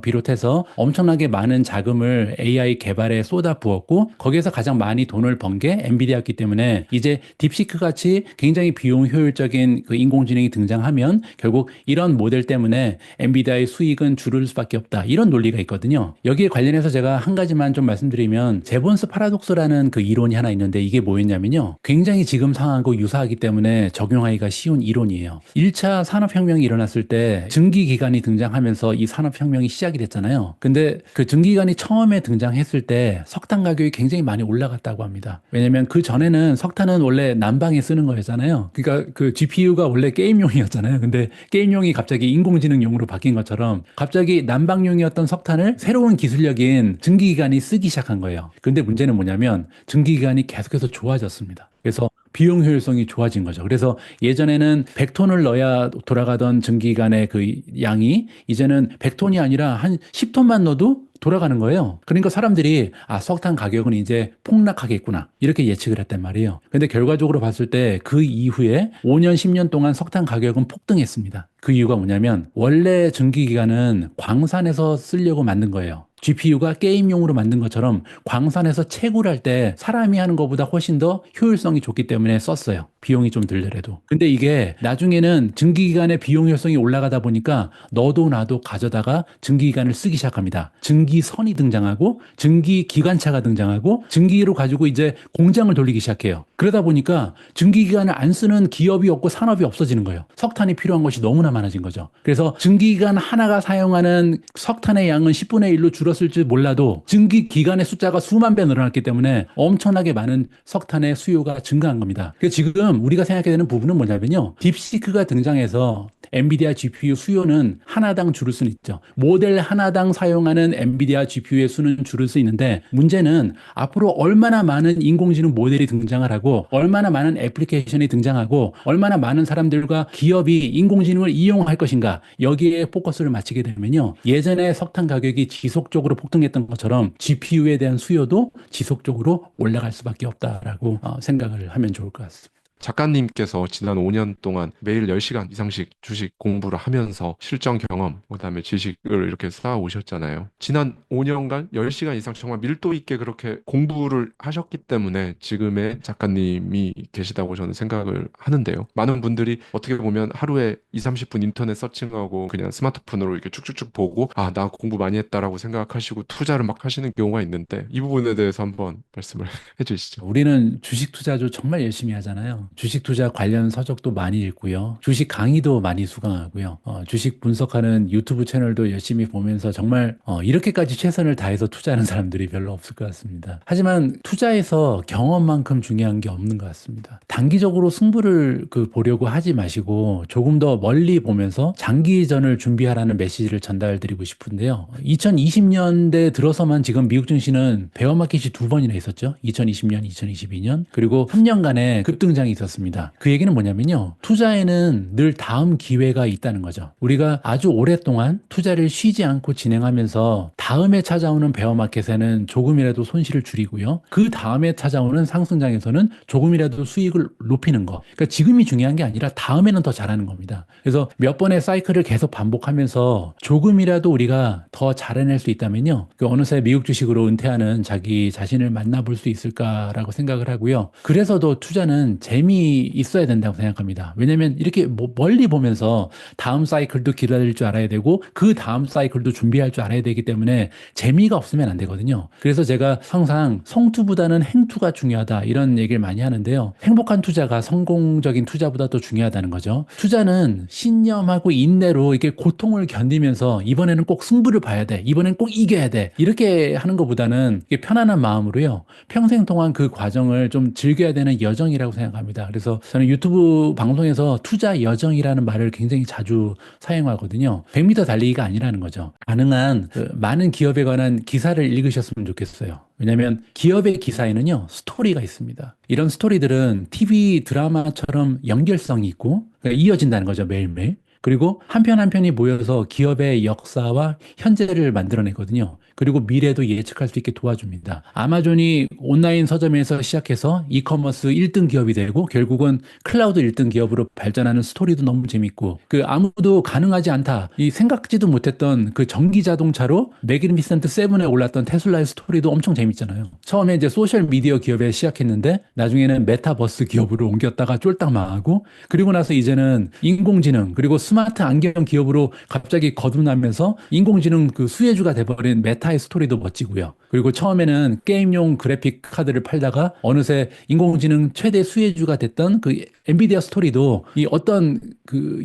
비롯해서 엄청나게 많은 자금을 AI 개발에 쏟아 부었고 거기에서 가장 많이 돈을 번 게 엔비디아였기 때문에 이제 딥시크 같이 굉장히 비용 효율적인 그 인공지능이 등장하면 결국 이런 모델 때문에 엔비디아의 수익은 줄을 수밖에 없다. 이런 논리가 있거든요. 여기에 관련해서 제가 한 가지만 좀 말씀드리면 제본스 파라독스라는 그 이론이 하나 있는데 이게 뭐였냐면요. 굉장히 지금 상황하고 유사하기 때문에 적용하기가 쉬운 이론이에요. 1차 산업혁명이 일어났을 때 증기기관이 등장하면서 이 산업혁명이 시작이 됐잖아요. 근데 그 증기기관이 처음에 등장했을 때 석탄 가격이 굉장히 많이 올라갔다고 합니다. 왜냐면 그 전에는 석탄은 원래 난방에 쓰는 거였잖아요. 그러니까 그 GPU가 원래 게임용이었잖아요. 근데 게임용이 갑자기 인공지능용으로 바뀐 것처럼 갑자기 난방용이었던 석탄을 새로운 기술력인 증기기관이 쓰기 시작한 거예요. 근데 문제는 뭐냐면 증기기관이 계속해서 좋아졌습니다. 그래서 비용 효율성이 좋아진 거죠. 그래서 예전에는 100톤을 넣어야 돌아가던 증기기관의 그 양이 이제는 100톤이 아니라 한 10톤만 넣어도 돌아가는 거예요. 그러니까 사람들이 석탄 가격은 이제 폭락하겠구나 이렇게 예측을 했단 말이에요. 근데 결과적으로 봤을 때 그 이후에 5년, 10년 동안 석탄 가격은 폭등했습니다. 그 이유가 뭐냐면 원래 증기기관은 광산에서 쓰려고 만든 거예요. GPU가 게임용으로 만든 것처럼 광산에서 채굴 할 때 사람이 하는 것보다 훨씬 더 효율성이 좋기 때문에 썼어요. 비용이 좀 들더라도. 근데 이게 나중에는 증기기관의 비용 효율성이 올라가다 보니까 너도 나도 가져다가 증기기관을 쓰기 시작합니다. 증기선이 등장하고 증기기관차가 등장하고 증기로 가지고 이제 공장을 돌리기 시작해요. 그러다 보니까 증기기관을 안 쓰는 기업이 없고 산업이 없어지는 거예요. 석탄이 필요한 것이 너무나 많아진 거죠. 그래서 증기기관 하나가 사용하는 석탄의 양은 10분의 1로 줄었을지 몰라도 증기기관의 숫자가 수만 배 늘어났기 때문에 엄청나게 많은 석탄의 수요가 증가한 겁니다. 그래서 지금 우리가 생각해야 되는 부분은 뭐냐면요. 딥시크가 등장해서 엔비디아 GPU 수요는 하나당 줄을 수는 있죠. 모델 하나당 사용하는 엔비디아 GPU의 수는 줄을 수 있는데 문제는 앞으로 얼마나 많은 인공지능 모델이 등장을 하고 얼마나 많은 애플리케이션이 등장하고 얼마나 많은 사람들과 기업이 인공지능을 이용할 것인가 여기에 포커스를 맞추게 되면요. 예전에 석탄 가격이 지속적으로 폭등했던 것처럼 GPU에 대한 수요도 지속적으로 올라갈 수밖에 없다라고 생각을 하면 좋을 것 같습니다. 작가님께서 지난 5년 동안 매일 10시간 이상씩 주식 공부를 하면서 실전 경험, 그다음에 지식을 이렇게 쌓아 오셨잖아요. 지난 5년간 10시간 이상 정말 밀도 있게 그렇게 공부를 하셨기 때문에 지금의 작가님이 계시다고 저는 생각을 하는데요. 많은 분들이 어떻게 보면 하루에 2, 30분 인터넷 서칭하고 그냥 스마트폰으로 이렇게 쭉쭉쭉 보고 아, 나 공부 많이 했다라고 생각하시고 투자를 막 하시는 경우가 있는데 이 부분에 대해서 한번 말씀을 해주시죠. 우리는 주식 투자도 정말 열심히 하잖아요. 주식 투자 관련 서적도 많이 읽고요. 주식 강의도 많이 수강하고요. 주식 분석하는 유튜브 채널도 열심히 보면서 정말 이렇게까지 최선을 다해서 투자하는 사람들이 별로 없을 것 같습니다. 하지만 투자에서 경험만큼 중요한 게 없는 것 같습니다. 단기적으로 승부를 보려고 하지 마시고 조금 더 멀리 보면서 장기전을 준비하라는 메시지를 전달드리고 싶은데요. 2020년대 들어서만 지금 미국 증시는 베어 마켓이 두 번이나 있었죠. 2020년, 2022년. 그리고 3년간의 급등장이 있었습니다. 그 얘기는 뭐냐면요. 투자에는 늘 다음 기회가 있다는 거죠. 우리가 아주 오랫동안 투자를 쉬지 않고 진행하면서 다음에 찾아오는 베어 마켓에는 조금이라도 손실을 줄이고요. 그 다음에 찾아오는 상승장에서는 조금이라도 수익을 높이는 거. 그러니까 지금이 중요한 게 아니라 다음에는 더 잘하는 겁니다. 그래서 몇 번의 사이클을 계속 반복하면서 조금이라도 우리가 더 잘해낼 수 있다면요. 어느새 미국 주식으로 은퇴하는 자기 자신을 만나볼 수 있을까라고 생각을 하고요. 그래서도 투자는 재미있어야 된다고 생각합니다. 왜냐하면 이렇게 멀리 보면서 다음 사이클도 기다릴 줄 알아야 되고 그 다음 사이클도 준비할 줄 알아야 되기 때문에 재미가 없으면 안 되거든요. 그래서 제가 항상 성투보다는 행투가 중요하다 이런 얘기를 많이 하는데요. 행복한 투자가 성공적인 투자보다 더 중요하다는 거죠. 투자는 신념하고 인내로 이렇게 고통을 견디면서 이번에는 꼭 승부를 봐야 돼. 이번엔 꼭 이겨야 돼. 이렇게 하는 것보다는 편안한 마음으로요. 평생 동안 그 과정을 좀 즐겨야 되는 여정이라고 생각합니다. 그래서 저는 유튜브 방송에서 투자 여정이라는 말을 굉장히 자주 사용하거든요. 100m 달리기가 아니라는 거죠. 가능한 많은 기업에 관한 기사를 읽으셨으면 좋겠어요. 왜냐하면 기업의 기사에는요, 스토리가 있습니다. 이런 스토리들은 TV 드라마처럼 연결성이 있고 그러니까 이어진다는 거죠, 매일매일. 그리고 한 편 한 편이 모여서 기업의 역사와 현재를 만들어내거든요. 그리고 미래도 예측할 수 있게 도와줍니다. 아마존이 온라인 서점에서 시작해서 이커머스 1등 기업이 되고 결국은 클라우드 1등 기업으로 발전하는 스토리도 너무 재밌고 아무도 가능하지 않다. 이 생각지도 못했던 그 전기 자동차로 매그니피센트 7에 올랐던 테슬라의 스토리도 엄청 재밌잖아요. 처음에 이제 소셜 미디어 기업에 시작했는데 나중에는 메타버스 기업으로 옮겼다가 쫄딱 망하고 그리고 나서 이제는 인공지능 그리고 스마트 안경 기업으로 갑자기 거듭나면서 인공지능 수혜주가 돼버린 메타의 스토리도 멋지고요. 그리고 처음에는 게임용 그래픽 카드를 팔다가 어느새 인공지능 최대 수혜주가 됐던 엔비디아 스토리도 이 어떤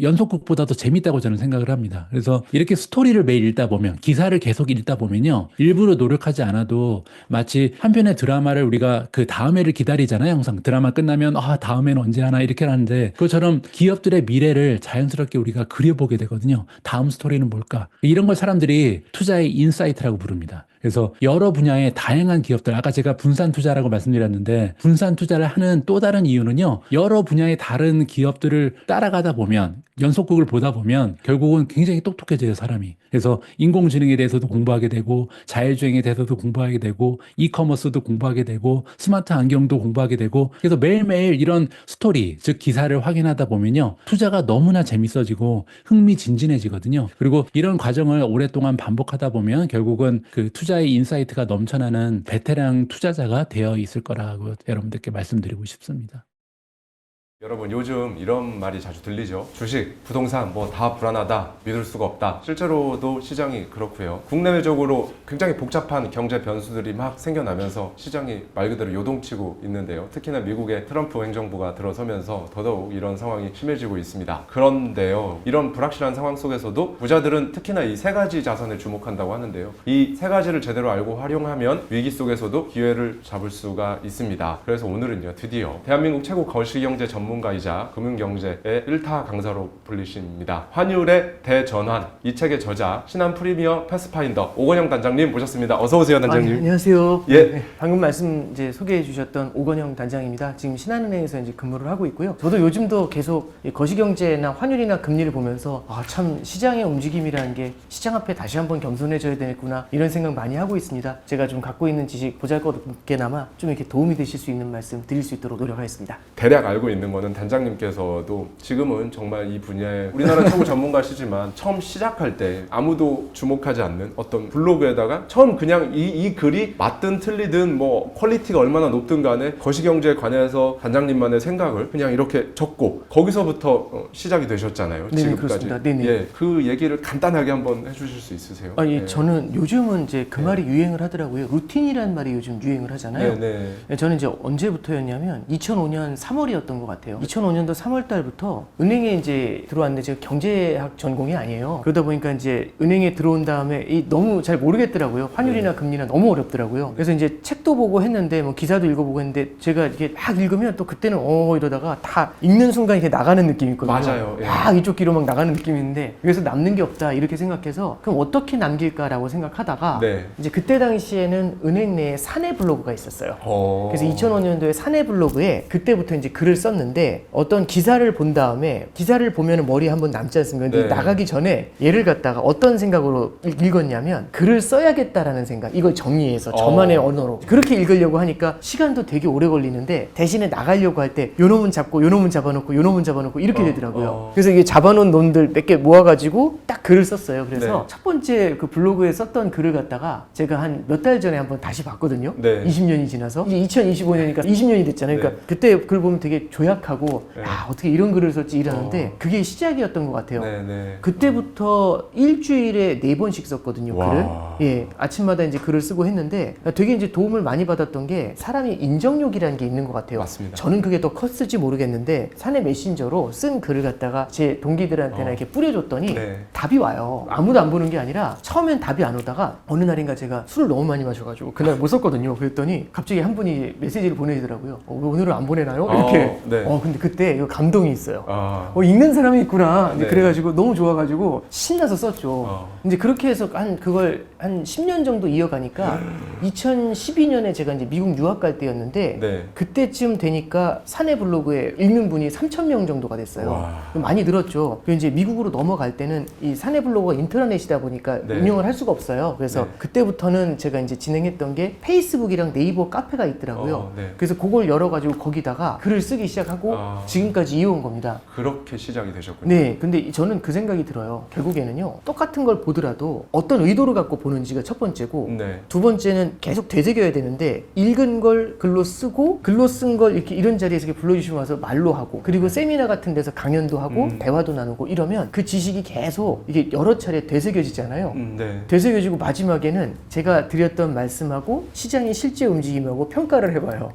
연속극보다도 재밌다고 저는 생각을 합니다. 그래서 이렇게 스토리를 매일 읽다 보면 기사를 계속 읽다 보면요. 일부러 노력하지 않아도 마치 한 편의 드라마를 우리가 그 다음에를 기다리잖아요. 항상 드라마 끝나면 다음에는 언제 하나 이렇게 하는데 그것처럼 기업들의 미래를 자연스럽게 우리가 그려보게 되거든요. 다음 스토리는 뭘까? 이런 걸 사람들이 투자의 인사이트라고 부릅니다. 그래서 여러 분야의 다양한 기업들, 아까 제가 분산 투자라고 말씀드렸는데 분산 투자를 하는 또 다른 이유는요. 여러 분야의 다른 기업들을 따라가다 보면 연속극을 보다 보면 결국은 굉장히 똑똑해져요, 사람이. 그래서 인공지능에 대해서도 공부하게 되고 자율주행에 대해서도 공부하게 되고 이커머스도 공부하게 되고 스마트 안경도 공부하게 되고 그래서 매일매일 이런 스토리, 즉 기사를 확인하다 보면요. 투자가 너무나 재밌어지고 흥미진진해지거든요. 그리고 이런 과정을 오랫동안 반복하다 보면 결국은 투자의 인사이트가 넘쳐나는 베테랑 투자자가 되어 있을 거라고 여러분들께 말씀드리고 싶습니다. 여러분 요즘 이런 말이 자주 들리죠. 주식, 부동산 뭐 다 불안하다, 믿을 수가 없다. 실제로도 시장이 그렇고요. 국내외적으로 굉장히 복잡한 경제 변수들이 막 생겨나면서 시장이 말 그대로 요동치고 있는데요. 특히나 미국의 트럼프 행정부가 들어서면서 더더욱 이런 상황이 심해지고 있습니다. 그런데요, 이런 불확실한 상황 속에서도 부자들은 특히나 이 세 가지 자산에 주목한다고 하는데요. 이 세 가지를 제대로 알고 활용하면 위기 속에서도 기회를 잡을 수가 있습니다. 그래서 오늘은요, 드디어 대한민국 최고 거시경제 전문가이자 금융경제의 1타 강사로 불리십니다. 환율의 대전환, 이 책의 저자 신한 프리미어 패스파인더 오건영 단장님 모셨습니다. 어서 오세요, 단장님. 안녕하세요. 예. 네, 방금 말씀 소개해 주셨던 오건영 단장입니다. 지금 신한은행에서 근무를 하고 있고요. 저도 요즘도 계속 거시경제나 환율이나 금리를 보면서 참 시장의 움직임이라는 게 시장 앞에 다시 한번 겸손해져야 되겠구나 이런 생각 많이 하고 있습니다. 제가 좀 갖고 있는 지식 보잘것없게나마 좀 이렇게 도움이 되실 수 있는 말씀 드릴 수 있도록 노력하겠습니다. 대략 알고 있는 거는 단장님께서도 지금은 정말 이 분야에 우리나라 최고 전문가시지만 처음 시작할 때 아무도 주목하지 않는 어떤 블로그에다가 처음 그냥 이 글이 맞든 틀리든 뭐 퀄리티가 얼마나 높든 간에 거시경제에 관해서 단장님만의 생각을 그냥 이렇게 적고 거기서부터 시작이 되셨잖아요. 네네, 지금까지. 그렇습니다. 네네. 예, 그 얘기를 간단하게 한번 해주실 수 있으세요? 예, 네. 저는 요즘은 이제 그 말이 유행을 하더라고요. 루틴이라는 말이 요즘 유행을 하잖아요. 네. 예, 저는 이제 언제부터였냐면 2005년 3월이었던 것 같아요. 2005년도 3월 달부터 은행에 이제 들어왔는데 제가 경제학 전공이 아니에요. 그러다 보니까 이제 은행에 들어온 다음에 너무 잘 모르겠더라고요. 환율이나 금리나 너무 어렵더라고요. 그래서 이제 책도 보고 했는데 뭐 기사도 읽어보고 했는데 제가 이게 막 읽으면 또 그때는 이러다가 다 읽는 순간 이렇게 나가는 느낌이 있거든요. 맞아요. 예. 막 이쪽 귀로 막 나가는 느낌이 있는데 여기서 남는 게 없다 이렇게 생각해서 그럼 어떻게 남길까라고 생각하다가 네. 이제 그때 당시에는 은행 내에 사내 블로그가 있었어요. 그래서 그래서 2005년도에 사내 블로그에 그때부터 이제 글을 썼는데 어떤 기사를 본 다음에 기사를 보면 머리에 한번 남지 않습니까? 근데 네. 나가기 전에 얘를 갖다가 어떤 생각으로 읽었냐면 글을 써야겠다라는 생각. 이걸 정리해서 저만의 언어로 그렇게 읽으려고 하니까 시간도 되게 오래 걸리는데 대신에 나가려고 할 때 요 놈은 잡고 요 놈은 잡아놓고 요 놈은 잡아놓고 이렇게 되더라고요. 그래서 이게 잡아놓은 놈들 몇 개 모아가지고 딱 글을 썼어요. 그래서 네. 첫 번째 그 블로그에 썼던 글을 갖다가 제가 한 몇 달 전에 한번 다시 봤거든요. 네. 20년이 지나서 이제 2025년이니까 20년이 됐잖아요. 그러니까 그때 글 보면 되게 조약하고 네. 어떻게 이런 글을 썼지 이러는데 그게 시작이었던 것 같아요. 네. 그때부터 일주일에 4번씩 썼거든요. 와. 글을. 예, 아침마다 이제 글을 쓰고 했는데 되게 이제 도움을 많이 받았던 게 사람이 인정욕이라는 게 있는 것 같아요. 맞습니다. 저는 그게 더 컸을지 모르겠는데 사내 메신저로 쓴 글을 갖다가 제 동기들한테나 이렇게 뿌려줬더니 네. 답이 와요. 아무도 안 보는 게 아니라 처음엔 답이 안 오다가 어느 날인가 제가 술을 너무 많이 마셔가지고 그날 못 썼거든요. 그랬더니 갑자기 한 분이 메시지를 보내시더라고요. 왜 오늘은 안 보내나요? 이렇게. 네. 근데 그때 이거 감동이 있어요. 읽는 사람이 있구나. 이제 네. 그래가지고 너무 좋아가지고 신나서 썼죠. 이제 그렇게 해서 그걸 한 10년 정도 이어가니까 2012년에 제가 이제 미국 유학 갈 때였는데 네. 그때쯤 되니까 사내 블로그에 읽는 분이 3,000명 정도가 됐어요. 와. 많이 늘었죠. 그리고 이제 미국으로 넘어갈 때는 이 사내 블로그가 인터넷이다 보니까 네. 운영을 할 수가 없어요. 그래서 네. 그때부터는 제가 이제 진행했던 게 페이스북이랑 네이버 카페가 있더라고요. 네. 그래서 그걸 열어가지고 거기다가 글을 쓰기 시작하고 지금까지 이어온 겁니다. 그렇게 시작이 되셨군요. 네, 근데 저는 그 생각이 들어요. 결국에는요, 똑같은 걸 보더라도 어떤 의도를 갖고 보는지가 첫 번째고, 네. 두 번째는 계속 되새겨야 되는데, 읽은 걸 글로 쓰고, 글로 쓴 걸 이렇게 이런 자리에서 이렇게 불러주시면 와서 말로 하고, 그리고 세미나 같은 데서 강연도 하고, 대화도 나누고 이러면 그 지식이 계속 이게 여러 차례 되새겨지잖아요. 네. 되새겨지고 마지막에는 제가 드렸던 말씀하고 시장의 실제 움직임하고 평가를 해봐요.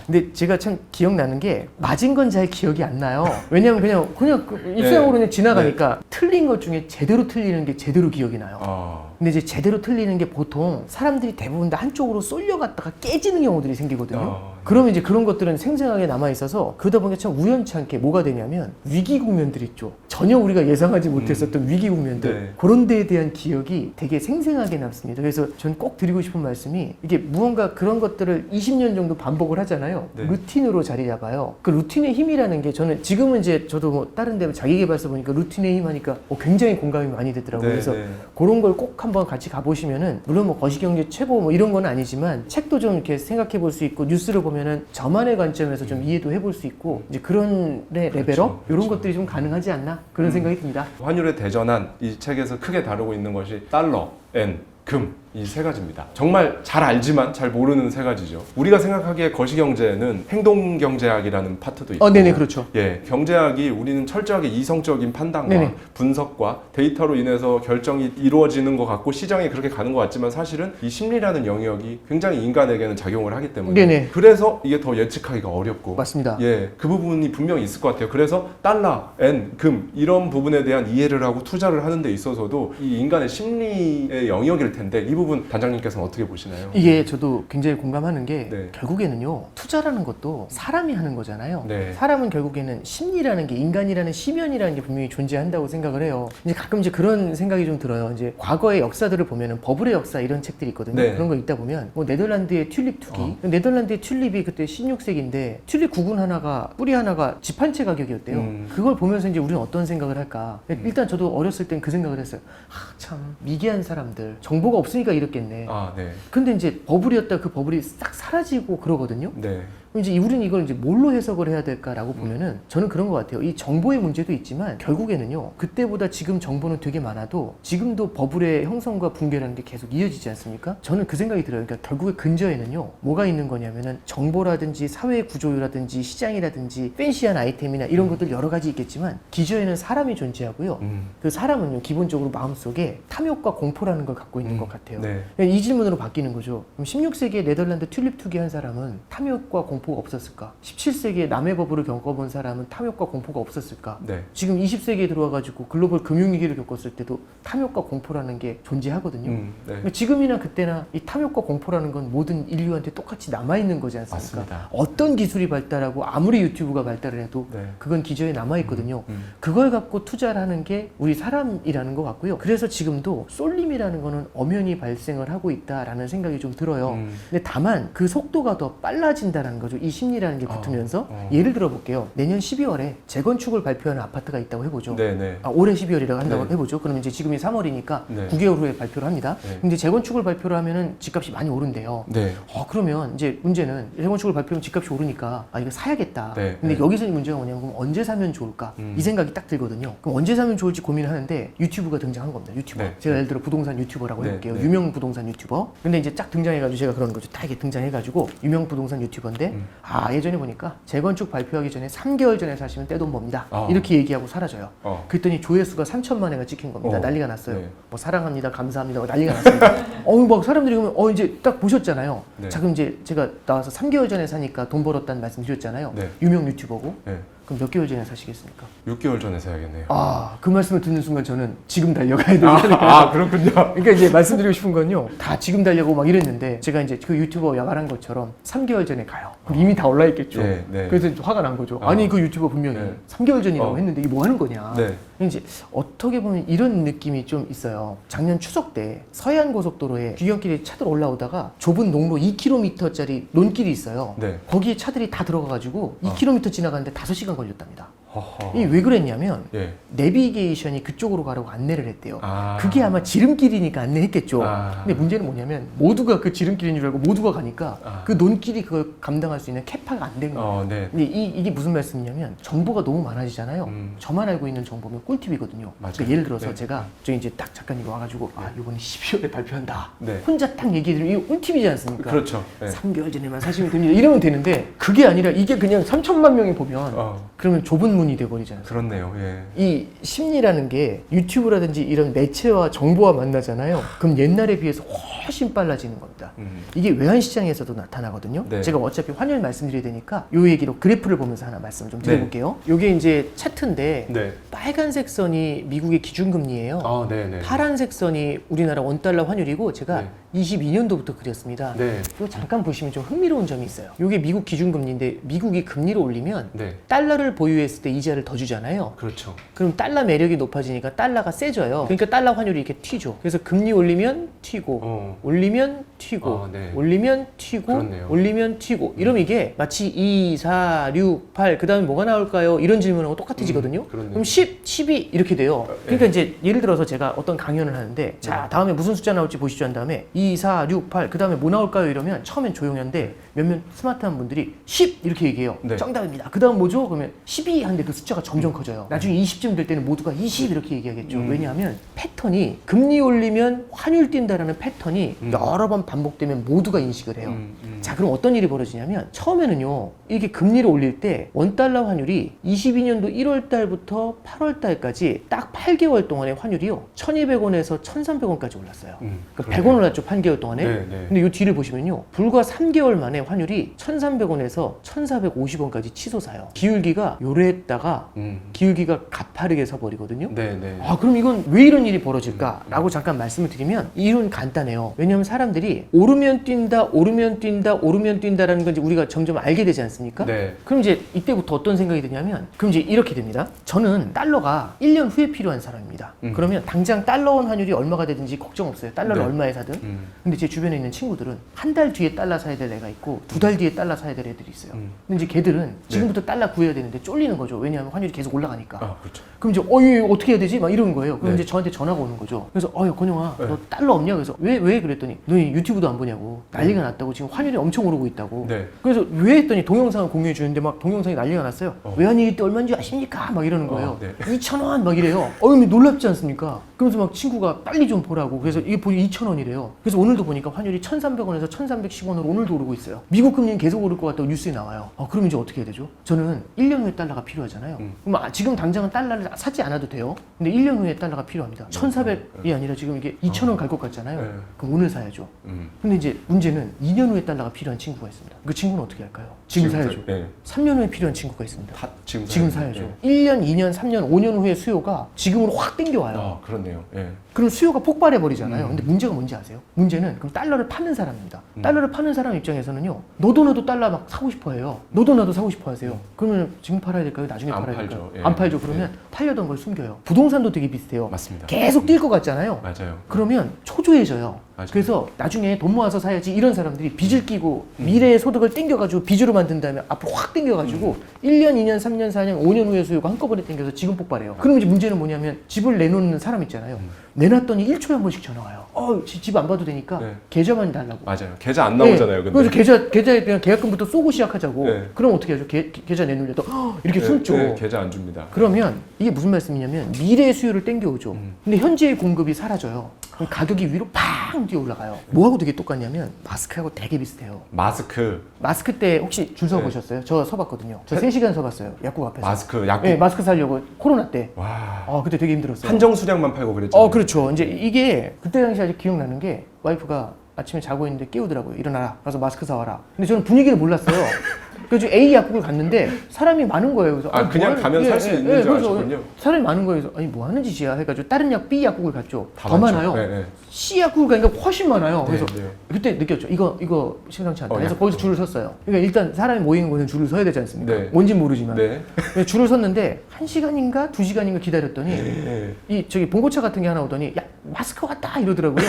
근데 제가 참 기억나는 게 맞은 건 잘 기억이 안 나요. 왜냐면 그냥 일상으로 그냥 지나가니까 틀린 것 중에 제대로 틀리는 게 제대로 기억이 나요. 근데 이제 제대로 틀리는 게 보통 사람들이 대부분 다 한쪽으로 쏠려갔다가 깨지는 경우들이 생기거든요. 그러면 이제 그런 것들은 생생하게 남아있어서 그러다 보니까 참 우연찮게 뭐가 되냐면 위기 국면들 있죠. 전혀 우리가 예상하지 못했었던 위기 국면들. 네. 그런 데에 대한 기억이 되게 생생하게 남습니다. 그래서 전 꼭 드리고 싶은 말씀이 이게 무언가 그런 것들을 20년 정도 반복을 하잖아요. 네. 루틴으로 자리 잡아요. 그 루틴의 힘이라는 게 저는 지금은 이제 저도 뭐 다른 데 자기계발서 보니까 루틴의 힘 하니까 굉장히 공감이 많이 되더라고요. 네, 그래서 네. 그런 걸 꼭 한번 같이 가보시면은 물론 뭐 거시경제 최고 뭐 이런 건 아니지만 책도 좀 이렇게 생각해 볼 수 있고 뉴스를 보면은 저만의 관점에서 좀 이해도 해볼 수 있고 이제 그런 레벨업 이런 것들이 좀 가능하지 않나 그런 생각이 듭니다. 환율의 대전환 이 책에서 크게 다루고 있는 것이 달러, 엔, 금 이 세 가지입니다. 정말 잘 알지만 잘 모르는 세 가지죠. 우리가 생각하기에 거시경제는 행동경제학이라는 파트도 있고 네네 그렇죠. 예, 경제학이 우리는 철저하게 이성적인 판단과 네네. 분석과 데이터로 인해서 결정이 이루어지는 것 같고 시장이 그렇게 가는 것 같지만 사실은 이 심리라는 영역이 굉장히 인간에게는 작용을 하기 때문에 네네. 그래서 이게 더 예측하기가 어렵고 맞습니다. 예, 그 부분이 분명히 있을 것 같아요. 그래서 달러, 엔, 금 이런 부분에 대한 이해를 하고 투자를 하는 데 있어서도 이 인간의 심리의 영역일 텐데 이 부분 단장님께서는 어떻게 보시나요? 이게 저도 굉장히 공감하는 게 네. 결국에는요 투자라는 것도 사람이 하는 거잖아요. 네. 사람은 결국에는 심리라는 게 인간이라는 심연이라는 게 분명히 존재한다고 생각을 해요. 이제 가끔 이제 그런 생각이 좀 들어요. 이제 과거의 역사들을 보면은 버블의 역사 이런 책들이 있거든요. 네. 그런 거 읽다 보면 뭐 네덜란드의 튤립 투기, 네덜란드의 튤립이 그때 16세기인데 튤립 구근 하나가 뿌리 하나가 집 한 채 가격이었대요. 그걸 보면서 이제 우리는 어떤 생각을 할까? 일단 저도 어렸을 땐 그 생각을 했어요. 참 미개한 사람들 정보가 없으니까 이랬겠네. 네. 근데 이제 버블이었다 그 버블이 싹 사라지고 그러거든요. 네. 그럼 이제 우리는 이걸 이제 뭘로 해석을 해야 될까라고 보면은 저는 그런 것 같아요. 이 정보의 문제도 있지만 결국에는요. 그때보다 지금 정보는 되게 많아도 지금도 버블의 형성과 붕괴라는 게 계속 이어지지 않습니까? 저는 그 생각이 들어요. 그러니까 결국에 근저에는요. 뭐가 있는 거냐면은 정보라든지 사회 구조라든지 시장이라든지 팬시한 아이템이나 이런 것들 여러 가지 있겠지만 기저에는 사람이 존재하고요. 그 사람은요. 기본적으로 마음속에 탐욕과 공포라는 걸 갖고 있는 것 같아요. 네. 이 질문으로 바뀌는 거죠. 그럼 16세기에 네덜란드 튤립 투기 한 사람은 탐욕과 공포가 없었을까? 17세기에 남의 버블을 겪어본 사람은 탐욕과 공포가 없었을까? 네. 지금 20세기에 들어와가지고 글로벌 금융위기를 겪었을 때도 탐욕과 공포라는 게 존재하거든요. 네. 근데 지금이나 그때나 이 탐욕과 공포라는 건 모든 인류한테 똑같이 남아있는 거지 않습니까? 맞습니다. 어떤 기술이 발달하고 아무리 유튜브가 발달을 해도 네. 그건 기저에 남아있거든요. 그걸 갖고 투자를 하는 게 우리 사람이라는 것 같고요. 그래서 지금도 쏠림이라는 거는 엄연히 발생을 하고 있다라는 생각이 좀 들어요. 근데 다만 그 속도가 더 빨라진다는 거죠. 이 심리라는 게 붙으면서 예를 들어 볼게요. 내년 12월에 재건축을 발표하는 아파트가 있다고 해보죠. 네. 올해 12월이라고 한다고 네. 해보죠. 그러면 이제 지금이 3월이니까 네. 9개월 후에 발표를 합니다. 네. 근데 재건축을 발표를 하면은 집값이 많이 오른대요. 네. 그러면 이제 문제는 재건축을 발표하면 집값이 오르니까 이거 사야겠다. 네. 근데 네. 여기서 문제가 뭐냐면 그럼 언제 사면 좋을까? 이 생각이 딱 들거든요. 그럼 언제 사면 좋을지 고민하는데 유튜브가 등장한 겁니다. 유튜버. 네. 제가 예를 들어 부동산 유튜버라고 네. 해볼게요. 네. 유명 부동산 유튜버. 근데 이제 딱 등장해가지고 제가 그러는 거죠. 딱 이게 등장해가지고 유명 부동산 유튜버인데 예전에 보니까 재건축 발표하기 전에 3개월 전에 사시면 떼돈 법니다. 이렇게 얘기하고 사라져요. 그랬더니 조회수가 3천만 회가 찍힌 겁니다. 난리가 났어요. 네. 뭐 사랑합니다, 감사합니다, 뭐 난리가 났습니다. 막 사람들이 그러면 이제 딱 보셨잖아요. 네. 자, 그럼 이제 제가 나와서 3개월 전에 사니까 돈 벌었다는 말씀 드렸잖아요. 네. 유명 유튜버고. 네. 그럼 몇 개월 전에 사시겠습니까? 6개월 전에 사야겠네요. 그 말씀을 듣는 순간 저는 지금 달려가야 되니까. 그렇군요. 그러니까 이제 말씀드리고 싶은 건요. 다 지금 달려고 막 이랬는데 제가 이제 그 유튜버 말한 것처럼 3개월 전에 가요. 그럼 이미 다 올라 있겠죠. 네, 네. 그래서 이제 화가 난 거죠. 아니 그 유튜버 분명히 네. 3개월 전이라고 했는데 이게 뭐 하는 거냐. 네. 이제 어떻게 보면 이런 느낌이 좀 있어요. 작년 추석 때 서해안 고속도로에 귀경길에 차들 올라오다가 좁은 농로 2km짜리 논길이 있어요. 네. 거기에 차들이 다 들어가가지고 2km 지나가는데 5시간 걸렸답니다. 허허. 이게 왜 그랬냐면 예. 내비게이션이 그쪽으로 가라고 안내를 했대요. 아. 그게 아마 지름길이니까 안내했겠죠. 아. 근데 문제는 뭐냐면 모두가 그 지름길인 줄 알고 모두가 가니까 아. 그 논길이 그걸 감당할 수 있는 캐파가 안 된 거예요. 네. 근데 이게 무슨 말씀이냐면 정보가 너무 많아지잖아요. 저만 알고 있는 정보면 꿀팁이거든요. 맞아요. 그러니까 예를 들어서 네. 제가 저희 이제 딱 작가님이 와가지고 이번에 12월에 발표한다. 네. 혼자 딱 얘기해드리면 이거 꿀팁이지 않습니까? 그렇죠. 네. 3개월 전에만 사시면 됩니다. 이러면 되는데 그게 아니라 이게 그냥 3천만 명이 보면 그러면 좁은 문이 돼버리잖아요. 그렇네요. 예. 이 심리라는 게 유튜브라든지 이런 매체와 정보와 만나잖아요. 그럼 옛날에 비해서 훨씬 빨라지는 겁니다. 이게 외환시장에서도 나타나거든요. 네. 제가 어차피 환율 말씀드려야 되니까 요 얘기로 그래프를 보면서 하나 말씀 좀 드려볼게요. 요게 이제 차트인데 네. 빨간색 선이 미국의 기준금리예요. 네네. 파란색 선이 우리나라 원달러 환율이고 제가 네. 22년도부터 그렸습니다. 네. 이거 잠깐 보시면 좀 흥미로운 점이 있어요. 이게 미국 기준금리인데 미국이 금리를 올리면 네. 달러를 보유했을 때 이자를 더 주잖아요. 그렇죠. 그럼 달러 매력이 높아지니까 달러가 세져요. 그러니까 달러 환율이 이렇게 튀죠. 그래서 금리 올리면 튀고 올리면 튀고 네. 올리면 튀고 그렇네요. 올리면 튀고 이러면 이게 마치 2, 4, 6, 8 그 다음에 뭐가 나올까요? 이런 질문하고 똑같아지거든요. 그렇네요. 그럼 10, 12 이렇게 돼요. 그러니까 이제 예를 들어서 제가 어떤 강연을 하는데 자 다음에 무슨 숫자 나올지 보시죠 한 다음에 2, 4, 6, 8 그 다음에 뭐 나올까요? 이러면 처음엔 조용한데 몇몇 스마트한 분들이 10 이렇게 얘기해요. 네. 정답입니다. 그 다음 뭐죠? 그러면 12 하는데 그 숫자가 점점 커져요. 나중에 20쯤 될 때는 모두가 20 이렇게 얘기하겠죠. 왜냐하면 패턴이 금리 올리면 환율 뛴다라는 패턴이 여러 번 반복되면 모두가 인식을 해요. 자 그럼 어떤 일이 벌어지냐면 처음에는요 이게 금리를 올릴 때 원달러 환율이 22년도 1월 달부터 8월 달까지 딱 8개월 동안의 환율이요 1200원에서 1300원까지 올랐어요. 그러니까 100원 올랐죠 8개월 동안에. 네, 네. 근데 이 뒤를 보시면요 불과 3개월 만에 환율이 1300원에서 1450원까지 치솟아요. 기울기가 요랬다가 기울기가 가파르게 서버리거든요. 네네. 그럼 이건 왜 이런 일이 벌어질까라고 잠깐 말씀을 드리면 이유는 간단해요. 왜냐하면 사람들이 오르면 뛴다, 오르면 뛴다, 오르면 뛴다라는 건 이제 우리가 점점 알게 되지 않습니까? 네. 그럼 이제 이때부터 어떤 생각이 드냐면 그럼 이제 이렇게 됩니다. 저는 달러가 1년 후에 필요한 사람입니다. 그러면 당장 달러 원 환율이 얼마가 되든지 걱정 없어요. 달러를 네. 얼마에 사든. 근데 제 주변에 있는 친구들은 한 달 뒤에 달러 사야 될 애가 있고 2달 뒤에 달러 사야 될 애들이 있어요. 근데 이제 걔들은 지금부터 달러 구해야 되는데 쫄리는 거죠. 왜냐하면 환율이 계속 올라가니까. 아, 그렇죠. 그럼 이제 이거 어떻게 해야 되지? 막 이런 거예요. 그럼 네. 이제 저한테 전화가 오는 거죠. 그래서 야 건영아 너 달러 없냐? 그래서 왜 그랬더니 너 유튜브도 안 보냐고 난리가 났다고 지금 환율이 엄청 오르고 있다고. 네. 그래서 왜 했더니 동영상을 공유해 주는데 막 동영상이 난리가 났어요. 외환위기 때 얼마인지 아십니까? 막 이러는 거예요. 네. 2,000원 막 이래요. 근데 놀랍지 않습니까? 그러면서 막 친구가 빨리 좀 보라고. 그래서 이게 보니 2,000원이래요. 그래서 오늘도 보니까 환율이 1,300원에서 1,310원으로 오늘도 오르고 있어요. 미국 금리는 계속 오를 것 같다고 뉴스에 나와요. 그럼 이제 어떻게 해야 되죠? 저는 1년 후에 달러가 필요하잖아요. 그럼 지금 당장은 달러를 사지 않아도 돼요. 근데 1년 후에 달러가 필요합니다. 1,400이 아니라 지금 이게 2,000원 갈 것 같잖아요. 네. 그럼 오늘 사야죠. 근데 이제 문제는 2년 후에 달러가 필요한 친구가 있습니다. 그 친구는 어떻게 할까요? 지금 사야죠. 네. 3년 후에 필요한 친구가 있습니다. 다 지금 지금 사야죠. 1년, 2년, 3년, 5년 후에 수요가 지금으로 확 땡겨와요. 아, 그렇네요. 예. 그럼 수요가 폭발해 버리잖아요. 근데 문제가 뭔지 아세요? 문제는 그럼 달러를 파는 사람입니다. 달러를 파는 사람 입장에서는요. 너도 나도 달러 막 사고 싶어 해요. 너도 나도 사고 싶어 하세요. 그러면 지금 팔아야 될까요? 나중에 안 팔아야 팔죠. 될까요? 예. 안 팔죠. 그러면 팔려던 걸 숨겨요. 부동산도 되게 비슷해요. 맞습니다. 계속 뛸 것 같잖아요. 맞아요. 그러면 초조해져요. 맞아요. 그래서 나중에 돈 모아서 사야지 이런 사람들이 빚을 끼고 미래의 소득을 땡겨가지고 빚으로 만든 다음에 앞으로 확 땡겨가지고 1년, 2년, 3년, 4년, 5년 후에 수요가 한꺼번에 땡겨서 지금 폭발해요. 그럼 이제 문제는 뭐냐면 집을 내놓는 사람 있잖아요. 내놨더니 1초에 한 번씩 전화 와요. 집 안 봐도 되니까 네. 계좌만 달라고. 맞아요. 계좌 안 나오잖아요. 네. 근데. 그래서 계좌에 그냥 계약금부터 쏘고 시작하자고. 네. 그럼 어떻게 하죠? 계좌 내놓으려도 이렇게 숨죠. 네, 계좌 안 줍니다. 그러면 이게 무슨 말씀이냐면 미래의 수요를 땡겨오죠. 근데 현재의 공급이 사라져요. 그럼 가격이 위로 팡 뛰어 올라가요. 뭐하고 되게 똑같냐면 마스크하고 되게 비슷해요. 마스크, 마스크 때 혹시 줄 서보셨어요? 저 서봤거든요. 저 3시간 서봤어요. 약국 앞에서. 마스크, 약국. 네, 마스크 사려고 코로나 때. 와. 그때 되게 힘들었어요. 한정 수량만 팔고 그랬잖아요. 그렇죠. 이제 이게 그때 당시 아직 기억나는 게 와이프가 아침에 자고 있는데 깨우더라고요. 일어나라. 가서 마스크 사와라. 근데 저는 분위기를 몰랐어요. 그래서 A 약국을 갔는데 사람이 많은 거예요. 그래서 그냥 가면 살 수 있는 줄 그래서 아셨군요. 사람이 많은 거예요. 그래서 뭐 하는 짓이야 해가지고 다른 B 약국을 갔죠. 다 더 많죠. 많아요. 네, 네. C 약국을 가니까 훨씬 많아요. 그래서 네. 그때 느꼈죠. 이거 심상치 않다. 그래서 약국. 거기서 줄을 섰어요. 그러니까 일단 사람이 모이는 곳은 줄을 서야 되지 않습니까? 네. 뭔진 모르지만. 네. 그래서 줄을 섰는데 1시간인가 2시간인가 기다렸더니 네. 이 저기 봉고차 같은 게 하나 오더니 야 마스크 왔다 이러더라고요.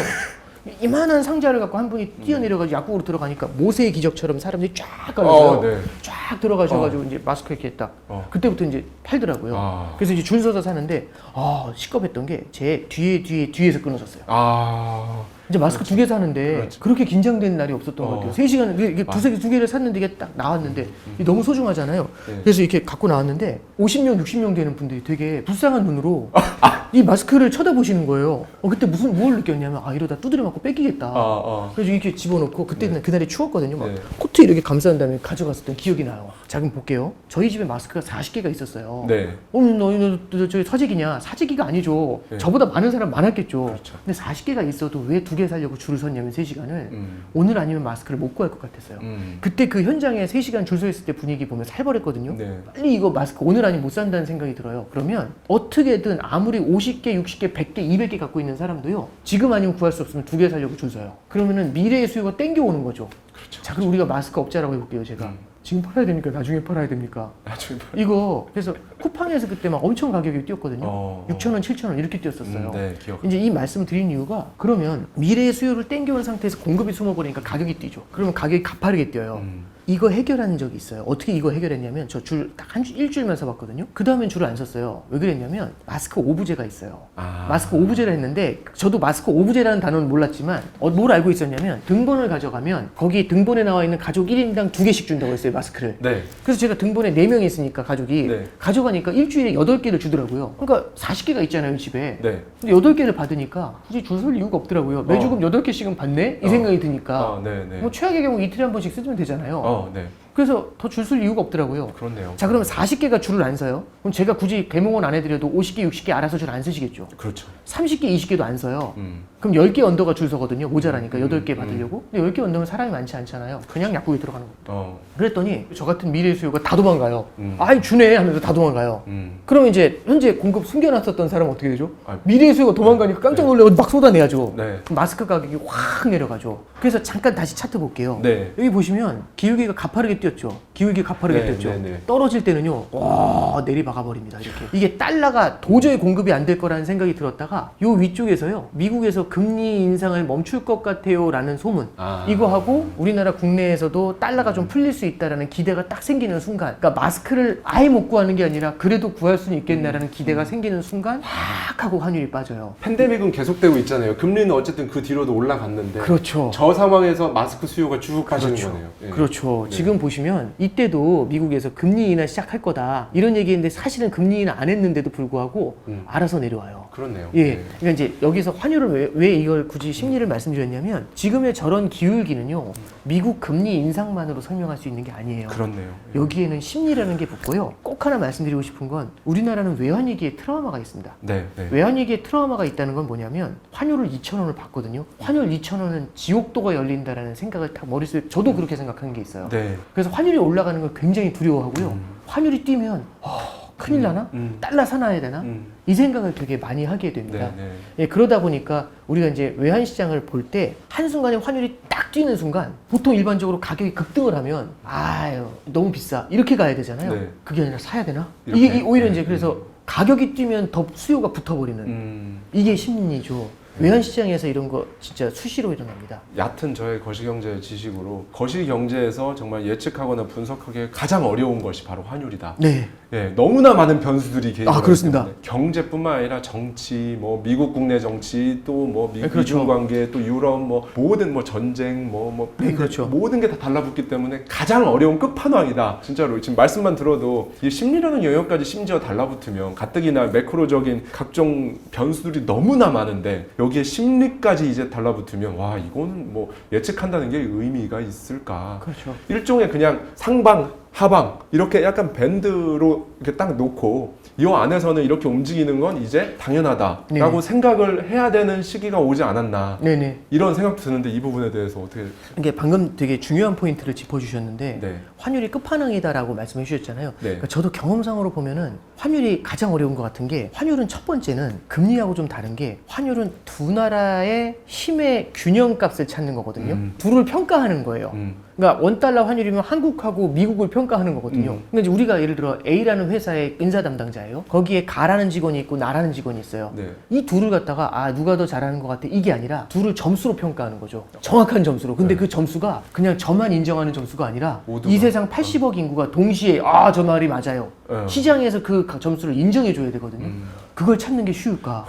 이만한 상자를 갖고 한 분이 뛰어내려가지고 약국으로 들어가니까 모세의 기적처럼 사람들이 쫙 깔려서요. 네. 쫙 들어가셔가지고 이제 마스크 이렇게 딱 그때부터 이제 팔더라고요. 그래서 이제 줄 서서 사는데 시겁했던 게 제 뒤에서 끊어졌어요. 이제 마스크 2개 사는데 그렇죠. 그렇게 긴장된 날이 없었던 것 같아요. 3시간 이게 두 개를 샀는데 이게 딱 나왔는데 이게 너무 소중하잖아요. 네. 그래서 이렇게 갖고 나왔는데 50명, 60명 되는 분들이 되게 불쌍한 눈으로 이 마스크를 쳐다보시는 거예요. 그때 뭘 느꼈냐면 이러다 두드려 맞고 뺏기겠다. 그래서 이렇게 집어넣고 그때는 그날이 추웠거든요. 막 네. 코트 이렇게 감싼 다음에 가져갔었던 기억이 나요. 자 그럼 볼게요. 저희 집에 마스크가 40개가 있었어요. 네. 너 저기 사재기냐? 사재기가 아니죠. 네. 저보다 많은 사람 많았겠죠. 그렇죠. 근데 40개가 있어도 왜 2개 사려고 줄을 섰냐면 3시간을 오늘 아니면 마스크를 못 구할 것 같았어요. 그때 그 현장에 3시간 줄 서 있을 때 분위기 보면 살벌했거든요. 네. 빨리 이거 마스크 오늘 아니면 못 산다는 생각이 들어요. 그러면 어떻게든 아무리 50개, 60개, 100개, 200개 갖고 있는 사람도요. 지금 아니면 구할 수 없으면 2개 사려고 줄 서요. 그러면은 미래의 수요가 땡겨오는 거죠. 그렇죠. 자 그럼 우리가 마스크 업자라고 해볼게요. 제가. 지금 팔아야 됩니까? 나중에 팔아야 됩니까? 나중에 이거 그래서 쿠팡에서 그때 막 엄청 가격이 뛰었거든요. 6,000원, 7,000원 이렇게 뛰었었어요. 네, 기억. 이제 이 말씀을 드린 이유가 그러면 미래의 수요를 땡겨온 상태에서 공급이 숨어버리니까 가격이 뛰죠. 그러면 가격이 가파르게 뛰어요. 이거 해결하는 적이 있어요. 어떻게 이거 해결했냐면 저 줄 딱 일주일만 서봤거든요. 그 다음엔 줄을 안 섰어요. 왜 그랬냐면 마스크 오브제가 있어요. 마스크 오브제를 했는데 저도 마스크 오브제라는 단어는 몰랐지만 뭘 알고 있었냐면 등본을 가져가면 거기 등본에 나와 있는 가족 1인당 2개씩 준다고 했어요. 마스크를. 네. 그래서 제가 등본에 4명이 있으니까 가족이 네. 가져가니까 일주일에 8개를 주더라고요. 그러니까 40개가 있잖아요 집에. 네. 근데 8개를 받으니까 굳이 줄 설 이유가 없더라고요. 매주금 8개씩은 받네? 이 생각이 드니까 네, 네. 뭐 최악의 경우 이틀에 한 번씩 쓰면 되잖아요. 네. 그래서 더 줄 쓸 이유가 없더라고요. 그렇네요. 자 그러면 40개가 줄을 안 서요? 그럼 제가 굳이 개몽은 안 해드려도 50개, 60개 알아서 줄 안 쓰시겠죠? 그렇죠. 30개, 20개도 안 서요. 그럼 10개 언더가 줄 서거든요. 모자라니까 8개 받으려고. 근데 10개 언더면 사람이 많지 않잖아요. 그냥 약국에 들어가는 겁니다. 그랬더니 저 같은 미래의 수요가 다 도망가요. 아이 주네 하면서 다 도망가요. 그럼 이제 현재 공급 숨겨놨었던 사람은 어떻게 되죠? 미래의 수요가 도망가니까 깜짝 놀래고 막 쏟아내야죠. 네. 그럼 마스크 가격이 확 내려가죠. 그래서 잠깐 다시 차트 볼게요. 네. 여기 보시면 기울기가 가파르게 뛰었죠. 기울기 가파르게 네, 뛰었죠. 네, 네. 떨어질 때는요, 와, 내리박아 버립니다. 이렇게. 이게 달러가 도저히 공급이 안 될 거라는 생각이 들었다가 요 위쪽에서요, 미국에서 금리 인상을 멈출 것 같아요라는 소문. 이거 하고 우리나라 국내에서도 달러가 좀 풀릴 수 있다라는 기대가 딱 생기는 순간, 그러니까 마스크를 아예 못 구하는 게 아니라 그래도 구할 수는 있겠나라는 기대가 생기는 순간 확 하고 환율이 빠져요. 팬데믹은 계속되고 있잖아요. 금리는 어쨌든 그 뒤로도 올라갔는데 그렇죠. 저 상황에서 마스크 수요가 쭉 빠지는 그렇죠. 거네요. 예. 그렇죠. 네. 지금 보시면 이때도 미국에서 금리 인하 시작할 거다 이런 얘기했는데 사실은 금리 인하 안 했는데도 불구하고 알아서 내려와요. 그렇네요. 예, 네. 그러니까 이제 여기서 환율을 왜 이걸 굳이 심리를 말씀드렸냐면 지금의 저런 기울기는요 미국 금리 인상만으로 설명할 수 있는 게 아니에요. 그렇네요. 여기에는 심리라는 게 붙고요. 꼭 하나 말씀드리고 싶은 건 우리나라는 외환위기에 트라우마가 있습니다. 네, 네. 외환위기에 트라우마가 있다는 건 뭐냐면 환율을 2,000원을 받거든요. 환율 2,000원은 지옥도가 열린다라는 생각을 딱 머릿속에 저도 그렇게 생각하는 게 있어요. 네. 그래서 환율이 올라가는 걸 굉장히 두려워하고요. 환율이 뛰면 큰일 나나? 달러 사놔야 되나? 이 생각을 되게 많이 하게 됩니다. 네, 네. 예, 그러다 보니까 우리가 이제 외환시장을 볼 때 한순간에 환율이 딱 뛰는 순간 보통 일반적으로 가격이 급등을 하면 아유 너무 비싸 이렇게 가야 되잖아요. 네. 그게 아니라 사야 되나? 이렇게? 이게 오히려 네. 이제 그래서 가격이 뛰면 더 수요가 붙어버리는 이게 심리죠. 외환시장에서 이런 거 진짜 수시로 일어납니다. 얕은 저의 거시경제 지식으로 거시경제에서 정말 예측하거나 분석하기 가장 어려운 것이 바로 환율이다. 네. 예, 너무나 많은 변수들이 개입하기 그렇습니다. 때문에 경제뿐만 아니라 정치, 뭐 미국 국내 정치, 또 뭐 네, 그렇죠. 미중 관계, 또 유럽, 뭐 모든 뭐 전쟁, 네, 그렇죠. 모든 게 다 달라붙기 때문에 가장 어려운 끝판왕이다. 진짜로 지금 말씀만 들어도 이 심리라는 영역까지 심지어 달라붙으면 가뜩이나 매크로적인 각종 변수들이 너무나 많은데 여기에 심리까지 이제 달라붙으면 와 이거는 뭐 예측한다는 게 의미가 있을까? 그렇죠. 일종의 그냥 상방 하방 이렇게 약간 밴드로 이렇게 딱 놓고 이 안에서는 이렇게 움직이는 건 이제 당연하다라고 네. 생각을 해야 되는 시기가 오지 않았나 네네. 이런 생각도 드는데 이 부분에 대해서 어떻게 이게 방금 되게 중요한 포인트를 짚어주셨는데 네. 환율이 끝판왕이다라고 말씀해 주셨잖아요. 네. 그러니까 저도 경험상으로 보면은 환율이 가장 어려운 것 같은 게 환율은 첫 번째는 금리하고 좀 다른 게 환율은 두 나라의 힘의 균형값을 찾는 거거든요. 둘을 평가하는 거예요. 그러니까 원달러 환율이면 한국하고 미국을 평가하는 거거든요. 그러니까 이제 우리가 예를 들어 A라는 회사의 인사 담당자예요. 거기에 가라는 직원이 있고 나라는 직원이 있어요. 네. 이 둘을 갖다가 누가 더 잘하는 것 같아 이게 아니라 둘을 점수로 평가하는 거죠. 정확한 점수로. 근데 네. 그 점수가 그냥 저만 인정하는 점수가 아니라 모두가. 이 세상 80억 인구가 동시에 저 말이 맞아요. 시장에서 그 점수를 인정해 줘야 되거든요. 그걸 찾는 게 쉬울까?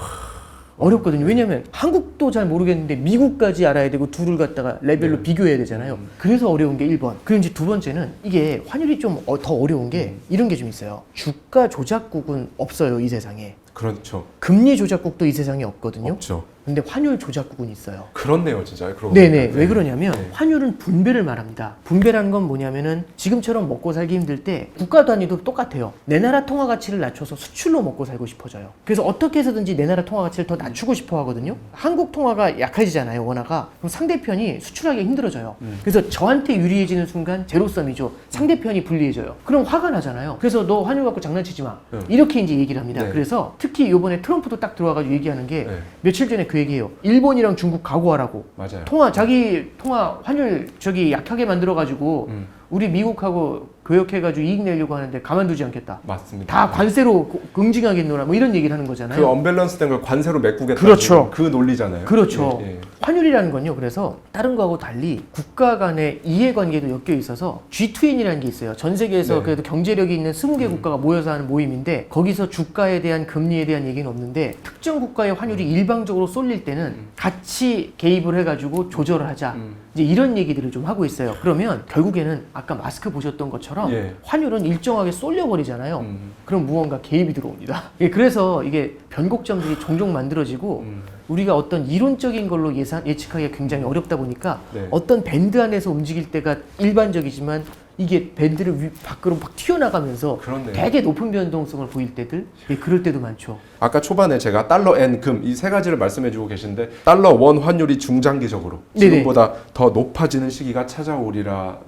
어렵거든요. 왜냐면 한국도 잘 모르겠는데 미국까지 알아야 되고 둘을 갖다가 레벨로 비교해야 되잖아요. 그래서 어려운 게 1번. 그리고 이제 두 번째는 이게 환율이 좀 더 어려운 게 이런 게 좀 있어요. 주가 조작국은 없어요, 이 세상에. 그렇죠. 금리 조작국도 이 세상에 없거든요. 없죠. 근데 환율 조작국은 있어요. 그렇네요, 진짜. 그러고 네네. 보니까. 왜 그러냐면 네. 환율은 분배를 말합니다. 분배라는 건 뭐냐면은 지금처럼 먹고 살기 힘들 때 국가 단위도 똑같아요. 내 나라 통화 가치를 낮춰서 수출로 먹고 살고 싶어져요. 그래서 어떻게 해서든지 내 나라 통화 가치를 더 낮추고 싶어 하거든요. 한국 통화가 약해지잖아요, 원화가. 그럼 상대편이 수출하기 힘들어져요. 그래서 저한테 유리해지는 순간 제로섬이죠. 상대편이 불리해져요. 그럼 화가 나잖아요. 그래서 너 환율 갖고 장난치지 마. 이렇게 이제 얘기를 합니다. 네. 그래서 특히 이번에 트럼프도 딱 들어와가지고 얘기하는 게 네. 며칠 전에 그 얘기해요. 일본이랑 중국 각오하라고. 맞아요. 자기 통화 환율 약하게 만들어가지고 우리 미국하고 교역해가지고 이익 내려고 하는데 가만두지 않겠다. 맞습니다. 다 관세로 응징하겠노라 뭐 이런 얘기를 하는 거잖아요. 그 언밸런스 된 걸 관세로 메꾸겠다. 그렇죠. 그 논리잖아요. 그렇죠. 예, 예. 환율이라는 건요. 그래서 다른 거하고 달리 국가 간의 이해관계도 엮여 있어서 G2N이라는 게 있어요. 전 세계에서 네. 그래도 경제력이 있는 20개 국가가 모여서 하는 모임인데 거기서 주가에 대한 금리에 대한 얘기는 없는데 특정 국가의 환율이 일방적으로 쏠릴 때는 같이 개입을 해가지고 조절을 하자. 이제 이런 얘기들을 좀 하고 있어요. 그러면 결국에는 아까 마스크 보셨던 것처럼 예. 환율은 일정하게 쏠려버리잖아요. 그럼 무언가 개입이 들어옵니다. 예, 그래서 이게 변곡점들이 종종 만들어지고 우리가 어떤 이론적인 걸로 예측하기가 굉장히 어렵다 보니까 네. 어떤 밴드 안에서 움직일 때가 일반적이지만 이게 밴드를 밖으로 막 튀어나가면서 그렇네요. 되게 높은 변동성을 보일 때들 그럴 때도 많죠. 아까 초반에 제가 달러 엔 금 이 세 가지를 말씀해주고 계신데 달러 원 환율이 중장기적으로 네네. 지금보다 더 높아지는 시기가 찾아오리라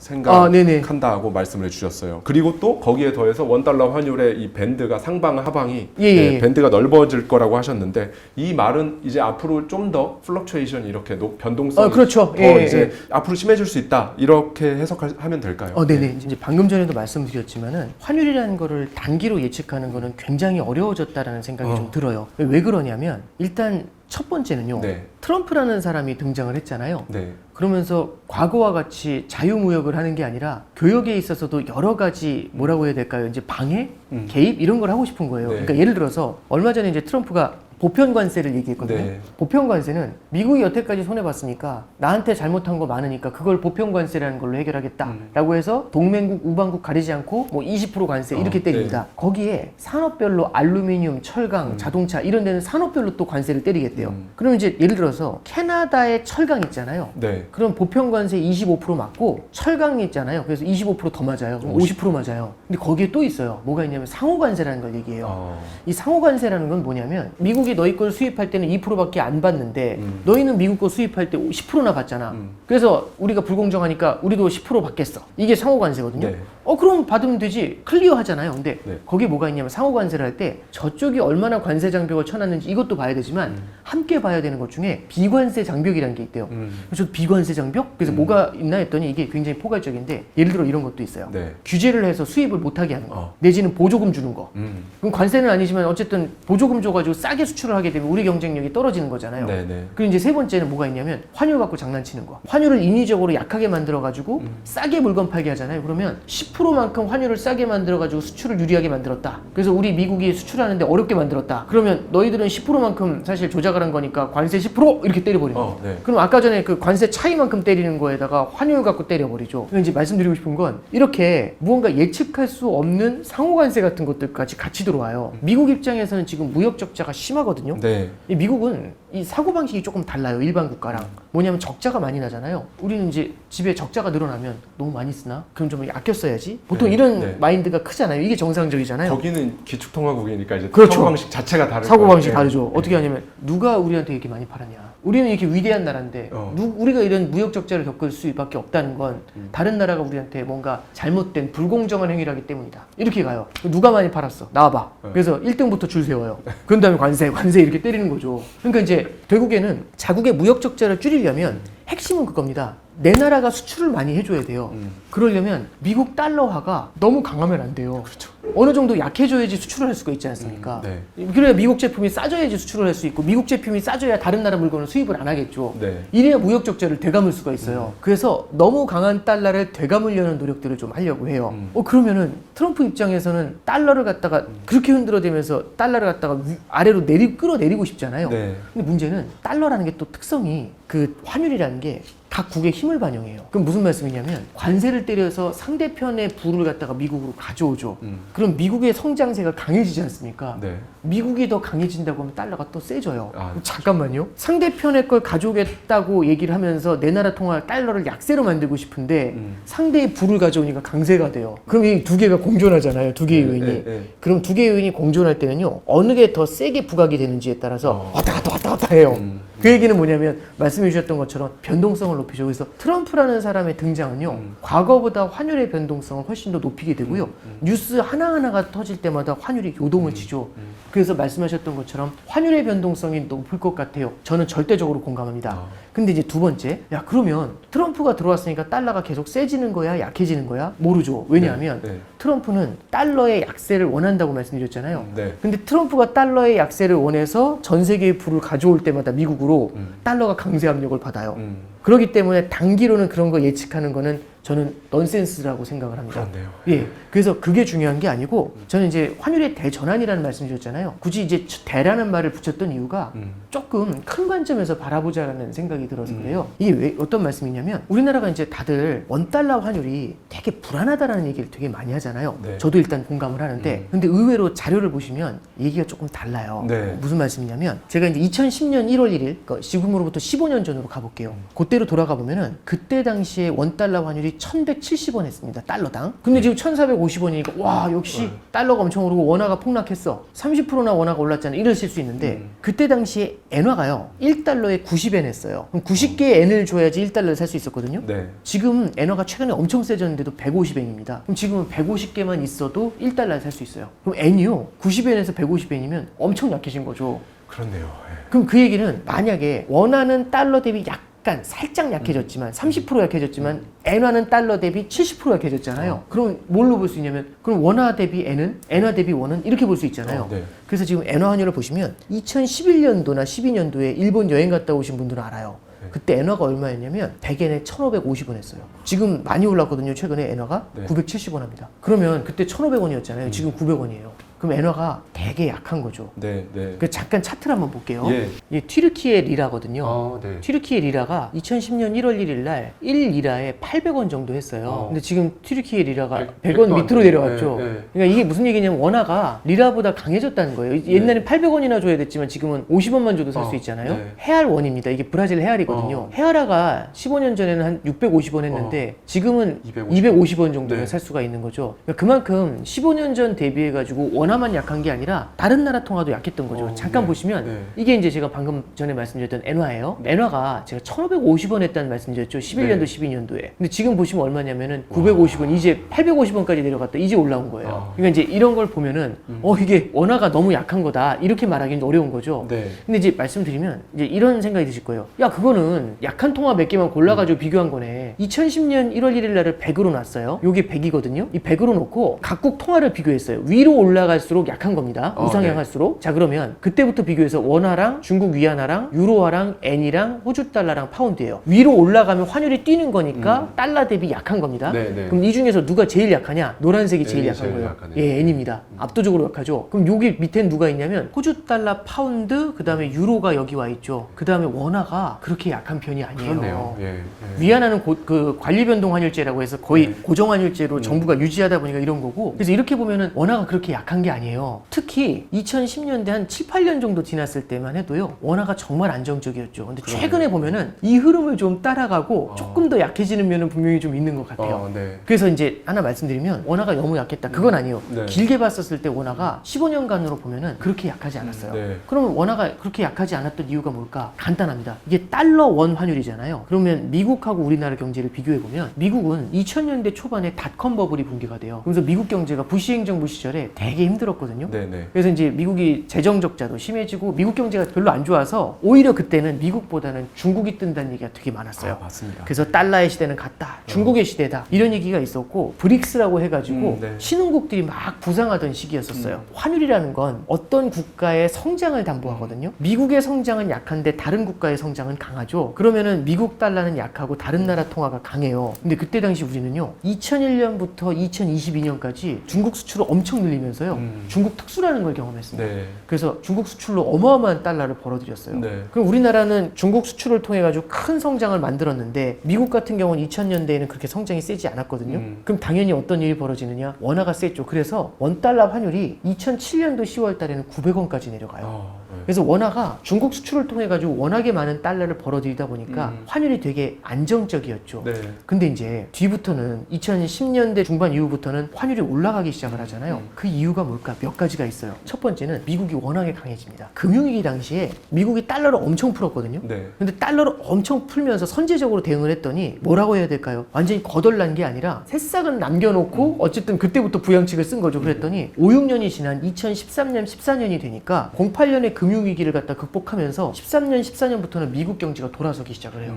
네네. 생각한다고 말씀을 해주셨어요. 그리고 또 거기에 더해서 원 달러 환율의 이 밴드가 상방 하방이 예. 밴드가 넓어질 거라고 하셨는데 이 말은 이제 앞으로 좀 더 플럭추에이션 이렇게 변동성이 그렇죠. 더 이제 앞으로 심해질 수 있다 이렇게 해석하면 될까요? 네네. 네네. 이제 방금 전에도 말씀드렸지만은 환율이라는 거를 단기로 예측하는 거는 굉장히 어려워졌다라는 생각이 좀 들어요. 왜 그러냐면 일단 첫 번째는요. 네. 트럼프라는 사람이 등장을 했잖아요. 네. 그러면서 과거와 같이 자유무역을 하는 게 아니라 교역에 있어서도 여러 가지 뭐라고 해야 될까요? 이제 방해, 개입 이런 걸 하고 싶은 거예요. 네. 그러니까 예를 들어서 얼마 전에 이제 트럼프가 보편 관세를 얘기했거든요. 네. 보편 관세는 미국이 여태까지 손해 봤으니까 나한테 잘못한 거 많으니까 그걸 보편 관세라는 걸로 해결하겠다라고 해서 동맹국, 우방국 가리지 않고 뭐 20% 관세 이렇게 때립니다. 거기에 산업별로 알루미늄, 철강, 자동차 이런 데는 산업별로 또 관세를 때리겠대요. 그럼 이제 예를 들어서 캐나다의 철강 있잖아요. 네. 그럼 보편 관세 25% 맞고 철강이 있잖아요. 그래서 25% 더 맞아요. 그럼 50% 맞아요. 근데 거기에 또 있어요. 뭐가 있냐면 상호 관세라는 걸 얘기해요. 이 상호 관세라는 건 뭐냐면 미국이 너희 걸 수입할 때는 2%밖에 안 받는데 너희는 미국 거 수입할 때 10%나 받잖아. 그래서 우리가 불공정하니까 우리도 10% 받겠어. 이게 상호 관세거든요. 네. 그럼 받으면 되지. 클리어 하잖아요. 근데 네. 거기에 뭐가 있냐면 상호 관세를 할 때 저쪽이 얼마나 관세 장벽을 쳐놨는지 이것도 봐야 되지만 함께 봐야 되는 것 중에 비관세 장벽이라는 게 있대요. 그래서 비관세 장벽? 그래서 뭐가 있나 했더니 이게 굉장히 포괄적인데 예를 들어 이런 것도 있어요. 네. 규제를 해서 수입을 못하게 하는 거. 내지는 보조금 주는 거. 그럼 관세는 아니지만 어쨌든 보조금 줘가지고 싸게 수출을 하게 되면 우리 경쟁력이 떨어지는 거잖아요. 네네. 그리고 이제 세 번째는 뭐가 있냐면 환율 갖고 장난치는 거. 환율을 인위적으로 약하게 만들어가지고 싸게 물건 팔게 하잖아요. 그러면 10%만큼 환율을 싸게 만들어가지고 수출을 유리하게 만들었다. 그래서 우리 미국이 수출하는데 어렵게 만들었다. 그러면 너희들은 10%만큼 사실 조작을 한 거니까 관세 10% 이렇게 때려버리는 거예요. 네. 그럼 아까 전에 그 관세 차이만큼 때리는 거에다가 환율 갖고 때려버리죠. 그러니까 이제 말씀드리고 싶은 건 이렇게 무언가 예측할 수 없는 상호관세 같은 것들까지 같이 들어와요. 미국 입장에서는 지금 무역 적자가 심하거든요. 네. 이 미국은 이 사고방식이 조금 달라요. 일반 국가랑. 뭐냐면 적자가 많이 나잖아요. 우리는 이제 집에 적자가 늘어나면 너무 많이 쓰나? 그럼 좀 아껴 써야지. 보통 네, 이런 네. 마인드가 크잖아요. 이게 정상적이잖아요. 거기는 기축통화국이니까 이제 그렇죠. 사고방식 자체가 다르고 사고방식이 다르죠. 어떻게 하냐면 누가 우리한테 이렇게 많이 팔았냐. 우리는 이렇게 위대한 나라인데 우리가 이런 무역 적자를 겪을 수밖에 없다는 건 다른 나라가 우리한테 뭔가 잘못된 불공정한 행위를 하기 때문이다. 이렇게 가요. 누가 많이 팔았어? 나와봐. 그래서 1등부터 줄 세워요. 그런 다음에 관세 이렇게 때리는 거죠. 그러니까 이제 결국에는 자국의 무역 적자를 줄이려면 핵심은 그겁니다. 내 나라가 수출을 많이 해줘야 돼요. 그러려면 미국 달러화가 너무 강하면 안 돼요. 그렇죠. 어느 정도 약해져야지 수출을 할 수가 있지 않습니까? 네. 그래야 미국 제품이 싸져야지 수출을 할 수 있고 미국 제품이 싸져야 다른 나라 물건을 수입을 안 하겠죠. 네. 이래야 무역 적자를 되감을 수가 있어요. 그래서 너무 강한 달러를 되감으려는 노력들을 좀 하려고 해요. 그러면은 트럼프 입장에서는 달러를 갖다가 그렇게 흔들어대면서 달러를 갖다가 아래로 끌어내리고 싶잖아요. 네. 근데 문제는 달러라는 게 또 특성이 그 환율이라는 게 각 국의 힘을 반영해요. 그럼 무슨 말씀이냐면 관세를 때려서 상대편의 부를 갖다가 미국으로 가져오죠. 그럼 미국의 성장세가 강해지지 않습니까? 네. 미국이 더 강해진다고 하면 달러가 또 세져요. 아, 그럼 잠깐만요. 상대편의 걸 가져오겠다고 얘기를 하면서 내 나라 통화 달러를 약세로 만들고 싶은데 상대의 부를 가져오니까 강세가 돼요. 그럼 이 두 개가 공존하잖아요. 두 개의 요인이. 그럼 두 개의 요인이 공존할 때는요. 어느 게 더 세게 부각이 되는지에 따라서 왔다 갔다 해요. 그 얘기는 뭐냐면 말씀해 주셨던 것처럼 변동성을 높이죠. 그래서 트럼프라는 사람의 등장은요. 과거보다 환율의 변동성을 훨씬 더 높이게 되고요. 뉴스 하나하나가 터질 때마다 환율이 요동을 치죠. 그래서 말씀하셨던 것처럼 환율의 변동성이 높을 것 같아요. 저는 절대적으로 공감합니다. 근데 이제 두 번째, 야 그러면 트럼프가 들어왔으니까 달러가 계속 세지는 거야, 약해지는 거야? 모르죠. 왜냐하면 트럼프는 달러의 약세를 원한다고 말씀드렸잖아요. 근데 트럼프가 달러의 약세를 원해서 전 세계의 부를 가져올 때마다 미국으로 달러가 강세 압력을 받아요. 그렇기 때문에 단기로는 그런 거 예측하는 거는 저는 넌센스라고 생각을 합니다. 그렇네요. 예. 그래서 그게 중요한 게 아니고 저는 이제 환율의 대전환이라는 말씀을 드렸잖아요. 굳이 이제 대라는 말을 붙였던 이유가 조금 큰 관점에서 바라보자라는 생각이 들어서 그래요. 이게 왜 어떤 말씀이냐면 우리나라가 이제 다들 원달러 환율이 되게 불안하다라는 얘기를 되게 많이 하잖아요. 네. 저도 일단 공감을 하는데 근데 의외로 자료를 보시면 얘기가 조금 달라요. 네. 무슨 말씀이냐면 제가 이제 2010년 1월 1일 그러니까 지금으로부터 15년 전으로 가볼게요. 그때로 돌아가 보면은 그때 당시에 원달러 환율이 1170원 했습니다. 달러당. 근데 지금 1450원이니까 와 역시 달러가 엄청 오르고 원화가 폭락했어. 30%나 원화가 올랐잖아요. 이러실 수 있는데 그때 당시에 엔화가요. 1달러에 90엔 했어요. 그럼 90개의 엔을 줘야지 1달러를 살 수 있었거든요. 네. 지금 엔화가 최근에 엄청 세졌는데도 150엔입니다. 그럼 지금은 150개만 있어도 1달러를 살 수 있어요. 그럼 엔이요. 90엔에서 150엔이면 엄청 약해진 거죠. 그렇네요. 그럼 그 얘기는 만약에 원화는 달러 대비 약간 약간 살짝 약해졌지만 30% 약해졌지만 엔화는 달러 대비 70% 약해졌잖아요. 그럼 뭘로 볼 수 있냐면 그럼 원화 대비 엔은 엔화 대비 원은 이렇게 볼 수 있잖아요. 네. 그래서 지금 엔화 환율을 보시면 2011년도나 12년도에 일본 여행 갔다 오신 분들은 알아요. 그때 엔화가 얼마였냐면 100엔에 1,550원 했어요. 지금 많이 올랐거든요. 최근에 엔화가 네. 970원 합니다. 그러면 그때 1,500원이었잖아요. 지금 900원이에요. 그럼 엔화가 되게 약한 거죠. 네, 네. 그 잠깐 차트를 한번 볼게요. 예. 이게 튀르키예 리라거든요. 네. 튀르키예 리라가 2010년 1월 1일 날 1리라에 800원 정도 했어요. 근데 지금 튀르키예 리라가 100원 밑으로 내려왔죠. 그러니까 이게 무슨 얘기냐면 원화가 리라보다 강해졌다는 거예요. 옛날엔 800원이나 줘야 됐지만 지금은 50원만 줘도 살 수 있잖아요. 네. 헤알원입니다. 이게 브라질 헤알이거든요. 헤아라가 15년 전에는 한 650원 했는데 지금은 250원 정도면 네. 살 수가 있는 거죠. 그러니까 그만큼 15년 전 대비해가지고 원화만 약한 게 아니라 다른 나라 통화도 약했던 거죠. 잠깐 보시면 이게 이제 제가 방금 전에 말씀드렸던 엔화예요. 엔화가 제가 1,550원 했다는 말씀드렸죠. 11년도, 12년도에. 근데 지금 보시면 얼마냐면은 950원, 이제 850원까지 내려갔다. 이제 올라온 거예요. 그러니까 이제 이런 걸 보면은 이게 원화가 너무 약한 거다. 이렇게 말하기는 어려운 거죠. 네. 근데 이제 말씀드리면 이제 이런 생각이 드실 거예요. 야, 그거는 약한 통화 몇 개만 골라가지고 비교한 거네. 2010년 1월 1일 날을 100으로 놨어요. 요게 100이거든요. 이 100으로 놓고 각국 통화를 비교했어요. 위로 올라갈수록 약한 겁니다. 우상향할수록. 자, 그러면 그때부터 비교해서 원화랑 중국 위안화랑 유로화랑 엔이랑 호주 달러랑 파운드예요. 위로 올라가면 환율이 뛰는 거니까 달러 대비 약한 겁니다. 그럼 이 중에서 누가 제일 약하냐? 노란색이 제일 엔이 약한 제일 거예요. 약하네요. 예, 엔입니다. 압도적으로 약하죠. 그럼 여기 밑엔 누가 있냐면 호주 달러, 파운드, 그 다음에 유로가 여기 와 있죠. 그 다음에 원화가 그렇게 약한 편이 아니에요. 그렇네요. 예. 위안화는 그 관리변동 환율제라고 해서 거의 고정 환율제로 정부가 유지하다 보니까 이런 거고. 그래서 이렇게 보면은 원화가 그렇게 약한 게 아니에요. 특히 2010년대 한 7, 8년 정도 지났을 때만 해도요. 원화가 정말 안정적이었죠. 근데 최근에 보면은 이 흐름을 좀 따라가고 조금 더 약해지는 면은 분명히 좀 있는 것 같아요. 그래서 이제 하나 말씀드리면 원화가 너무 약했다. 그건 아니에요. 길게 봤었을 때 원화가 15년간으로 보면은 그렇게 약하지 않았어요. 그러면 원화가 그렇게 약하지 않았던 이유가 뭘까? 간단합니다. 이게 달러 원 환율이잖아요. 그러면 미국하고 우리나라 경제를 비교해 보면 미국은 2000년대 초반에 닷컴 버블이 붕괴가 돼요. 그래서 미국 경제가 부시 행정부 시절에 되게 힘들었거든요. 그래서 이제 미국이 재정 적자도 심해지고 미국 경제가 별로 안 좋아서 오히려 그때는 미국보다는 중국이 뜬다는 얘기가 되게 많았어요. 맞습니다. 그래서 달러의 시대는 갔다. 중국의 시대다. 이런 얘기가 있었고 브릭스라고 해가지고 신흥국들이 막 부상하던 시기였었어요. 환율이라는 건 어떤 국가의 성장을 담보하거든요. 미국의 성장은 약한데 다른 국가의 성장은 강하죠. 그러면은 미국 달러는 약하고 다른 나라 통화가 강해요. 근데 그때 당시 우리는요. 2001년부터 2022년까지 중국 수출을 엄청 늘리면서요. 중국 특수라는 걸 경험했습니다. 그래서 중국 수출로 어마어마한 달러를 벌어들였어요. 그럼 우리나라는 중국 수출을 통해 가지고 큰 성장을 만들었는데 미국 같은 경우는 2000년대에는 그렇게 성장이 세지 않았거든요. 그럼 당연히 어떤 일이 벌어지느냐? 원화가 셌죠. 그래서 원달러 환율이 2007년도 10월 달에는 900원까지 내려가요. 그래서 원화가 중국 수출을 통해 가지고 워낙에 많은 달러를 벌어들이다 보니까 환율이 되게 안정적이었죠. 근데 이제 뒤부터는 2010년대 중반 이후부터는 환율이 올라가기 시작을 하잖아요. 그 이유가 뭘까? 몇 가지가 있어요. 첫 번째는 미국이 워낙에 강해집니다. 금융위기 당시에 미국이 달러를 엄청 풀었거든요. 근데 달러를 엄청 풀면서 선제적으로 대응을 했더니 뭐라고 해야 될까요? 완전히 거덜난 게 아니라 새싹은 남겨놓고 어쨌든 그때부터 부양책을 쓴 거죠. 그랬더니 5, 6년이 지난 2013년, 14년이 되니까 08년의 금융위기를 갖다 극복하면서 13년, 14년부터는 미국 경제가 돌아서기 시작을 해요.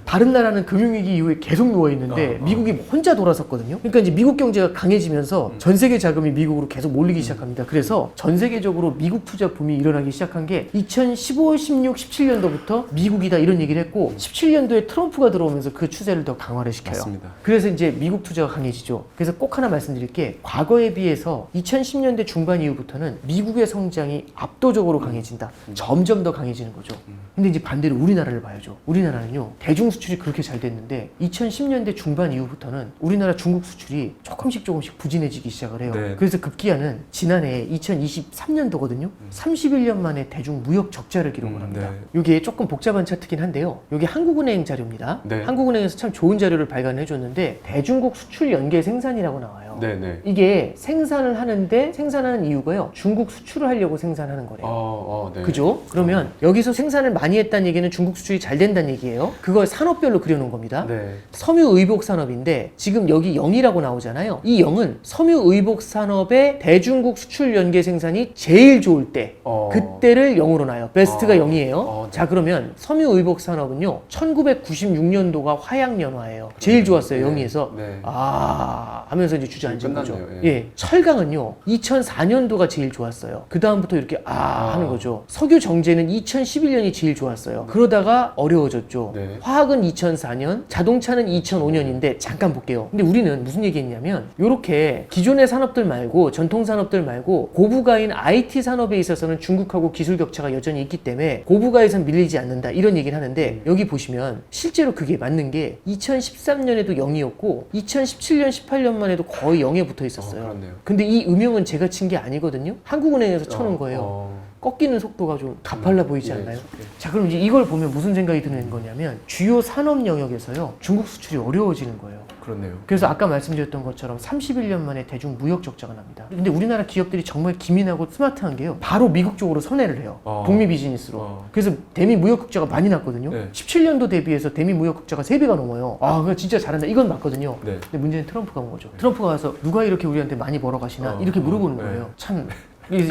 다른 나라는 금융위기 이후에 계속 누워있는데 미국이 혼자 돌아섰거든요. 그러니까 이제 미국 경제가 강해지면서 전 세계 자금이 미국으로 계속 몰리기 시작합니다. 그래서 전 세계적으로 미국 투자 붐이 일어나기 시작한 게 2015, 16, 17년도부터 미국이다 이런 얘기를 했고 17년도에 트럼프가 들어오면서 그 추세를 더 강화를 시켜요. 맞습니다. 그래서 이제 미국 투자가 강해지죠. 그래서 꼭 하나 말씀드릴 게 과거에 비해서 2010년대 중반 이후부터는 미국의 성장이 압도적으로 강해진다. 점점 더 강해지는 거죠. 근데 이제 반대로 우리나라를 봐야죠. 우리나라는요. 대중 수출이 그렇게 잘 됐는데 2010년대 중반 이후부터는 우리나라 중국 수출이 조금씩 부진해지기 시작을 해요. 그래서 급기야는 지난해 2023년도거든요. 31년 만에 대중 무역 적자를 기록을 합니다. 이게 조금 복잡한 차트긴 한데요. 이게 한국은행 자료입니다. 한국은행에서 참 좋은 자료를 발간해 줬는데 대중국 수출 연계 생산이라고 나와요. 있어요. 네네. 이게 생산을 하는데 생산하는 이유가요. 중국 수출을 하려고 생산하는 거래요. 네. 그죠? 그러면 여기서 생산을 많이 했다는 얘기는 중국 수출이 잘 된다는 얘기예요. 그걸 산업별로 그려놓은 겁니다. 네. 섬유의복 산업인데 지금 여기 0이라고 나오잖아요. 이 0은 섬유의복 산업의 대중국 수출 연계 생산이 제일 좋을 때 그때를 0으로 놔요. 베스트가 0이에요. 자, 그러면 섬유의복 산업은요 1996년도가 화양연화예요. 제일 좋았어요. 0위에서 네. 하면서 이제 주저앉은 거죠. 끝났네요. 예. 철강은요 2004년도가 제일 좋았어요. 그 다음부터 이렇게 하는 거죠. 석유 정제는 2011년이 제일 좋았어요. 그러다가 어려워졌죠. 네. 화학은 2004년, 자동차는 2005년인데 잠깐 볼게요. 근데 우리는 무슨 얘기했냐면 이렇게 기존의 산업들 말고 전통 산업들 말고 고부가인 IT 산업에 있어서는 중국하고 기술 격차가 여전히 있기 때문에 고부가에선 밀리지 않는다 이런 얘기를 하는데 여기 보시면 실제로 그게 맞는 게 2013년에도 0이었고 2017년, 18년만 해도 거의 0에 붙어 있었어요. 그렇네요. 근데 이 음영은 제가 친 게 아니거든요. 한국은행에서 쳐놓은 거예요. 꺾이는 속도가 좀 가팔라 보이지 않나요? 자, 그럼 이제 이걸 보면 무슨 생각이 드는 거냐면 주요 산업 영역에서요 중국 수출이 어려워지는 거예요. 그렇네요. 그래서 아까 말씀드렸던 것처럼 31년 만에 대중 무역 적자가 납니다. 근데 우리나라 기업들이 정말 기민하고 스마트한 게요. 바로 미국 쪽으로 선회를 해요. 북미 비즈니스로. 그래서 대미 무역 적자가 많이 났거든요. 네. 17년도 대비해서 대미 무역 적자가 3배가 넘어요. 그거 진짜 잘한다. 이건 맞거든요. 네. 근데 문제는 트럼프가 온 거죠. 트럼프가 와서 누가 이렇게 우리한테 많이 벌어가시나 이렇게 물어보는 네. 거예요. 참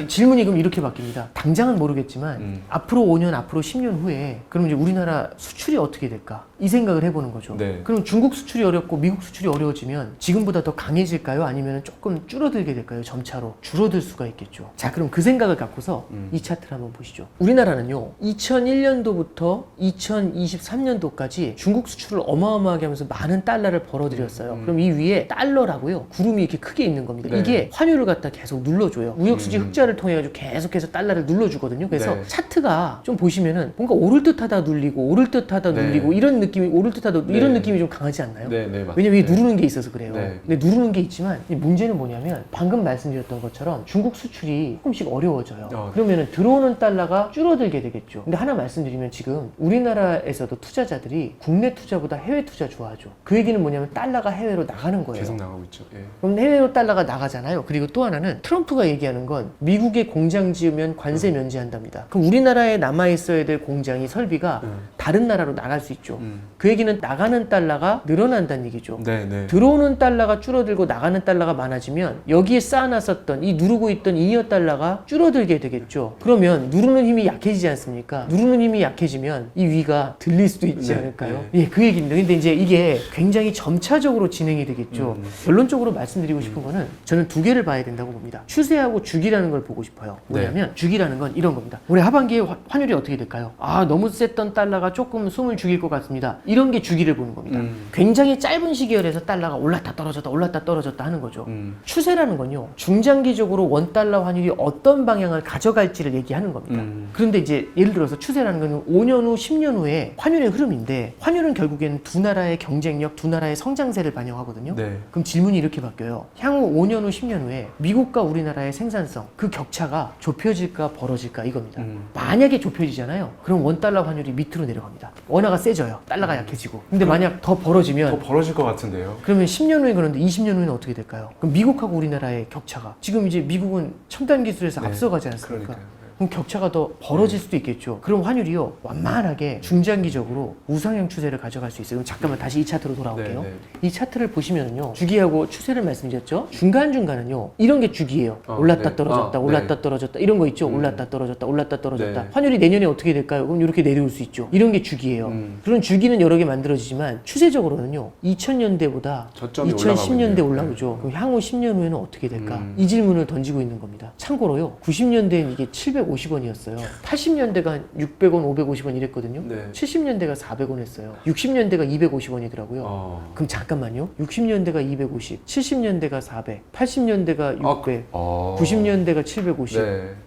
질문이 그럼 이렇게 바뀝니다. 당장은 모르겠지만 앞으로 5년, 앞으로 10년 후에 그럼 이제 우리나라 수출이 어떻게 될까? 이 생각을 해보는 거죠. 네. 그럼 중국 수출이 어렵고 미국 수출이 어려워지면 지금보다 더 강해질까요? 아니면 조금 줄어들게 될까요? 점차로 줄어들 수가 있겠죠. 자, 그럼 그 생각을 갖고서 이 차트를 한번 보시죠. 우리나라는요 2001년도부터 2023년도까지 중국 수출을 어마어마하게 하면서 많은 달러를 벌어들였어요. 그럼 이 위에 달러라고요 구름이 이렇게 크게 있는 겁니다. 네. 이게 환율을 갖다 계속 눌러줘요. 무역수지 흑자를 통해 가지고 계속해서 달러를 눌러주거든요. 그래서 네. 차트가 좀 보시면은 뭔가 오를 듯하다 눌리고 오를 듯하다 네. 눌리고 이런 느낌이 오를 듯하다 네. 이런 느낌이 좀 강하지 않나요? 네, 맞습니다. 왜냐면 이게 누르는 게 있어서 그래요. 네. 근데 누르는 게 있지만 이 문제는 뭐냐면 방금 말씀드렸던 것처럼 중국 수출이 조금씩 어려워져요. 그러면은 들어오는 달러가 줄어들게 되겠죠. 근데 하나 말씀드리면 지금 우리나라에서도 투자자들이 국내 투자보다 해외 투자 좋아하죠. 그 얘기는 뭐냐면 달러가 해외로 나가는 거예요. 계속 나가고 있죠. 예. 그럼 해외로 달러가 나가잖아요. 그리고 또 하나는 트럼프가 얘기하는 건 미국에 공장 지으면 관세 면제한답니다. 그럼 우리나라에 남아있어야 될 공장이 설비가 다른 나라로 나갈 수 있죠. 그 얘기는 나가는 달러가 늘어난다는 얘기죠. 네. 들어오는 달러가 줄어들고 나가는 달러가 많아지면 여기에 쌓아놨었던 이 누르고 있던 잉여 달러가 줄어들게 되겠죠. 그러면 누르는 힘이 약해지지 않습니까? 누르는 힘이 약해지면 이 위가 들릴 수도 있지 네, 않을까요? 예, 그 얘기입니다. 근데 이제 이게 굉장히 점차적으로 진행이 되겠죠. 결론적으로 말씀드리고 싶은 거는 저는 두 개를 봐야 된다고 봅니다. 추세하고 주기라는 걸 보고 싶어요. 뭐냐면 주기라는 건 이런 겁니다. 올해 하반기에 환율이 어떻게 될까요? 너무 셌던 달러가 조금 숨을 죽일 것 같습니다. 이런 게 주기를 보는 겁니다. 굉장히 짧은 시기열에서 달러가 올랐다 떨어졌다 하는 거죠. 추세라는 건요. 중장기적으로 원달러 환율이 어떤 방향을 가져갈지를 얘기하는 겁니다. 그런데 이제 예를 들어서 추세라는 건 5년 후, 10년 후에 환율의 흐름인데 환율은 결국에는 두 나라의 경쟁력, 두 나라의 성장세를 반영하거든요. 네. 그럼 질문이 이렇게 바뀌어요. 향후 5년 후, 10년 후에 미국과 우리나라의 생산성, 그 격차가 좁혀질까 벌어질까 이겁니다. 만약에 좁혀지잖아요. 그럼 원달러 환율이 밑으로 내려갑니다. 원화가 세져요. 달러가 약해지고. 근데 만약 더 벌어지면 더 벌어질 것 같은데요. 그러면 10년 후에 그런데 20년 후에는 어떻게 될까요? 그럼 미국하고 우리나라의 격차가 지금 이제 미국은 첨단 기술에서 앞서가지 않습니까? 그러니까요. 그럼 격차가 더 벌어질 수도 있겠죠. 그럼 환율이요 완만하게 중장기적으로 우상향 추세를 가져갈 수 있어요. 그럼 잠깐만 다시 이 차트로 돌아올게요. 이 차트를 보시면요 주기하고 추세를 말씀드렸죠. 중간중간은요 이런 게 주기예요. 올랐다 떨어졌다 올랐다 떨어졌다 이런 거 있죠. 올랐다 떨어졌다 올랐다 떨어졌다. 환율이 내년에 어떻게 될까요? 그럼 이렇게 내려올 수 있죠. 이런 게 주기예요. 그런 주기는 여러 개 만들어지지만 추세적으로는요 2000년대보다 저점이 2010년대 올라오죠. 그럼 향후 10년 후에는 어떻게 될까? 이 질문을 던지고 있는 겁니다. 참고로요 90년대엔 이게 750원이었어요. 80년대가 600원, 550원 이랬거든요. 70년대가 400원 했어요. 60년대가 250원이더라고요. 그럼 잠깐만요. 60년대가 250, 70년대가 400, 80년대가 600, 90년대가 750,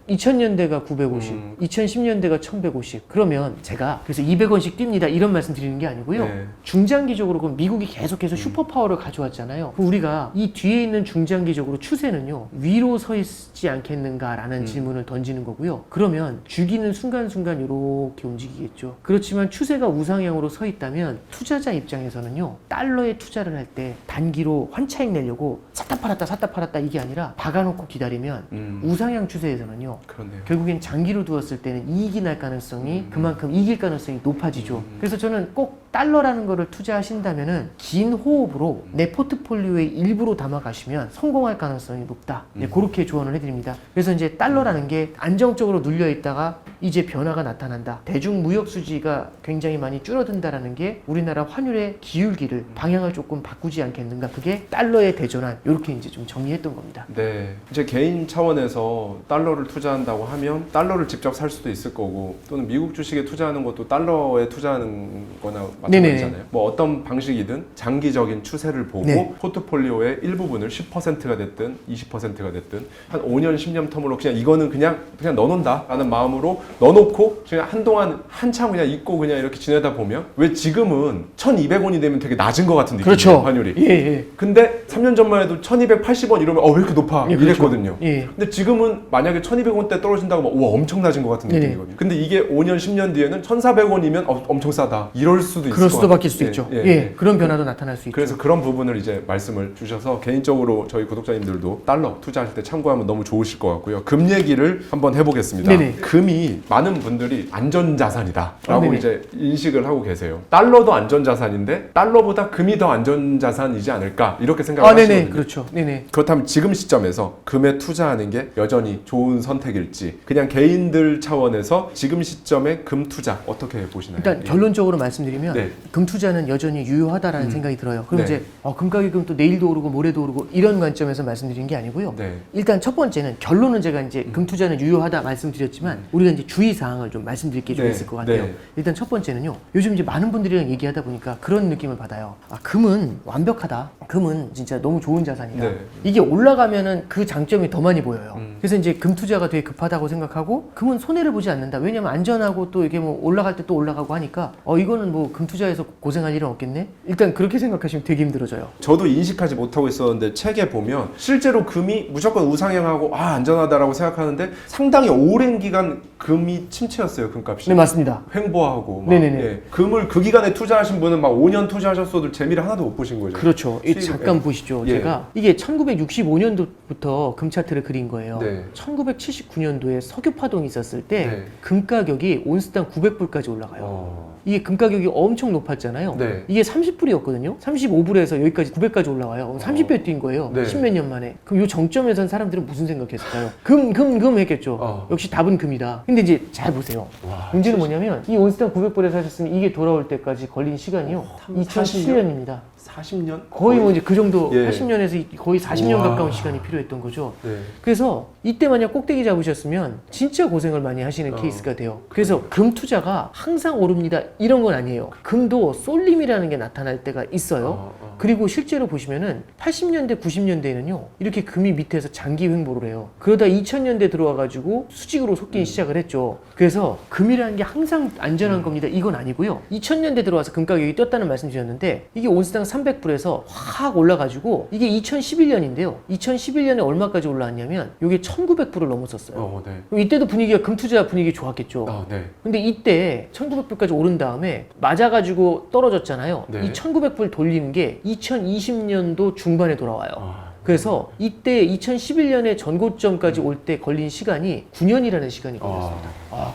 2000년대가 950, 2010년대가 1150. 그러면 제가 그래서 200원씩 뜁니다. 이런 말씀 드리는 게 아니고요. 중장기적으로 그럼 미국이 계속해서 슈퍼파워를 가져왔잖아요. 그럼 우리가 이 뒤에 있는 중장기적으로 추세는요. 위로 서 있지 않겠는가라는 질문을 던지는 거고요. 하죠. 그러면 죽이는 순간순간 이렇게 움직이겠죠. 그렇지만 추세가 우상향으로 서 있다면 투자자 입장에서는요, 달러에 투자를 할 때 단기로 환차익 내려고 샀다 팔았다 이게 아니라 박아놓고 기다리면 우상향 추세에서는요, 그렇네요. 결국엔 장기로 두었을 때는 이익이 날 가능성이 그만큼 이길 가능성이 높아지죠. 그래서 저는 꼭 달러라는 거를 투자하신다면은 긴 호흡으로 내 포트폴리오의 일부로 담아가시면 성공할 가능성이 높다. 네, 그렇게 조언을 해드립니다. 그래서 이제 달러라는 게 안정적으로 눌려 있다가 이제 변화가 나타난다. 대중 무역 수지가 굉장히 많이 줄어든다라는 게 우리나라 환율의 기울기를 방향을 조금 바꾸지 않겠는가. 그게 달러의 대전환. 이렇게 이제 좀 정리했던 겁니다. 네, 이제 개인 차원에서 달러를 투자한다고 하면 달러를 직접 살 수도 있을 거고 또는 미국 주식에 투자하는 것도 달러에 투자하는 거나 마찬가지잖아요. 뭐 어떤 방식이든 장기적인 추세를 보고 네. 포트폴리오의 일부분을 10%가 됐든 20%가 됐든 한 5년, 10년 텀으로 그냥 이거는 그냥 넣어놓는다 라는 마음으로 넣어놓고 그냥 한동안 한참 그냥 잊고 그냥 이렇게 지내다 보면 왜 지금은 1200원이 되면 되게 낮은 것 같은 느낌이에요. 그렇죠. 환율이. 예. 근데 3년 전만 해도 1280원 이러면 왜 이렇게 높아? 예, 이랬거든요. 그렇죠. 예. 근데 지금은 만약에 1200원대 떨어진다고 하면 우와 엄청 낮은 것 같은 네. 느낌이거든요. 근데 이게 5년, 10년 뒤에는 1400원이면 엄청 싸다. 이럴 수도 있을 그럴 것 수도 같아요. 바뀔 수 있죠. 예. 그런 변화도 나타날 수 있죠. 그래서 그런 부분을 이제 말씀을 주셔서 개인적으로 저희 구독자님들도 달러 투자하실 때 참고하면 너무 좋으실 것 같고요. 금 얘기를 한번 해보겠습니다. 네네. 금이 많은 분들이 안전자산이다라고 네네. 이제 인식을 하고 계세요. 달러도 안전자산인데 달러보다 금이 더 안전자산이지 않을까 이렇게 생각을 하시거든요. 네네. 그렇죠. 네네. 그렇다면 지금 시점에서 금에 투자하는 게 여전히 좋은 선택일지 그냥 개인들 차원에서 지금 시점에 금 투자 어떻게 보시나요? 일단 결론적으로 말씀드리면 네. 금 투자는 여전히 유효하다라는 생각이 들어요. 그럼 네. 이제 금 가격이 그럼 또 내일도 오르고 모레도 오르고 이런 관점에서 말씀드린 게 아니고요. 네. 일단 첫 번째는 결론은 제가 이제 금 투자는 유효하다 말씀드렸지만 우리가 이제 주의 사항을 좀 말씀드릴 게 좀 네. 있을 것 같아요. 네. 일단 첫 번째는요. 요즘 이제 많은 분들이랑 얘기하다 보니까 그런 느낌을 받아요. 금은 완벽하다. 금은 진짜 너무 좋은 자산이다. 네. 이게 올라가면은 그 장점이 더 많이 보여요. 그래서 이제 금 투자가 되게 급하다고 생각하고 금은 손해를 보지 않는다. 왜냐면 안전하고 또 이게 뭐 올라갈 때 또 올라가고 하니까 이거는 뭐 금 투자해서 고생할 일은 없겠네. 일단 그렇게 생각하시면 되게 힘들어져요. 저도 인식하지 못하고 있었는데 책에 보면 실제로 금이 무조건 우상향하고 안전하다라고 생각하는데 상당히 오랜 기간 금이 침체였어요. 금값이. 네, 맞습니다. 횡보하고 막, 네네네. 예. 금을 그 기간에 투자하신 분은 막 5년 투자하셨어도 재미를 하나도 못 보신 거죠. 그렇죠. 수익을, 잠깐 예. 보시죠. 예. 제가 이게 1965년도부터 금 차트를 그린 거예요. 네. 1979년도에 석유 파동이 있었을 때 네. 금 가격이 온스당 900불까지 올라가요. 이게 금 가격이 엄청 높았잖아요. 네. 이게 30불이었거든요. 35불에서 여기까지 900까지 올라와요. 30배 뛴 거예요. 네. 10몇 년 만에. 그럼 이 정점에선 사람들은 무슨 생각했을까요? 금 했겠죠. 역시 답은 금이다. 근데 이제 잘 보세요. 와, 문제는 뭐냐면 이 온스당 900불에 사셨으면 이게 돌아올 때까지 걸린 시간이요. 2007년입니다. 40년? 거의 뭐 이제 그 정도 예. 80년에서 거의 40년 우와. 가까운 시간이 필요했던 거죠. 네. 그래서 이때 만약 꼭대기 잡으셨으면 진짜 고생을 많이 하시는 케이스가 돼요. 그래서 금 투자가 항상 오릅니다 이런 건 아니에요. 금도 쏠림이라는 게 나타날 때가 있어요. 그리고 실제로 보시면은 80년대 90년대에는요 이렇게 금이 밑에서 장기 횡보를 해요. 그러다 2000년대 들어와가지고 수직으로 솟기 시작을 했죠. 그래서 금이라는 게 항상 안전한 겁니다 이건 아니고요. 2000년대 들어와서 금 가격이 뛰었다는 말씀 드렸는데 이게 온스당 300불에서 확 올라가지고 이게 2011년인데요 2011년에 얼마까지 올라왔냐면 이게 1900불을 넘었었어요. 네. 그럼 이때도 분위기가 금 투자 분위기 좋았겠죠. 네. 근데 이때 1900불까지 오른 다음에 맞아가지고 떨어졌잖아요. 네. 이 1900불 돌리는 게 2020년도 중반에 돌아와요. 그래서 이때 2011년에 전고점까지 올 때 걸린 시간이 9년이라는 시간이 걸렸습니다.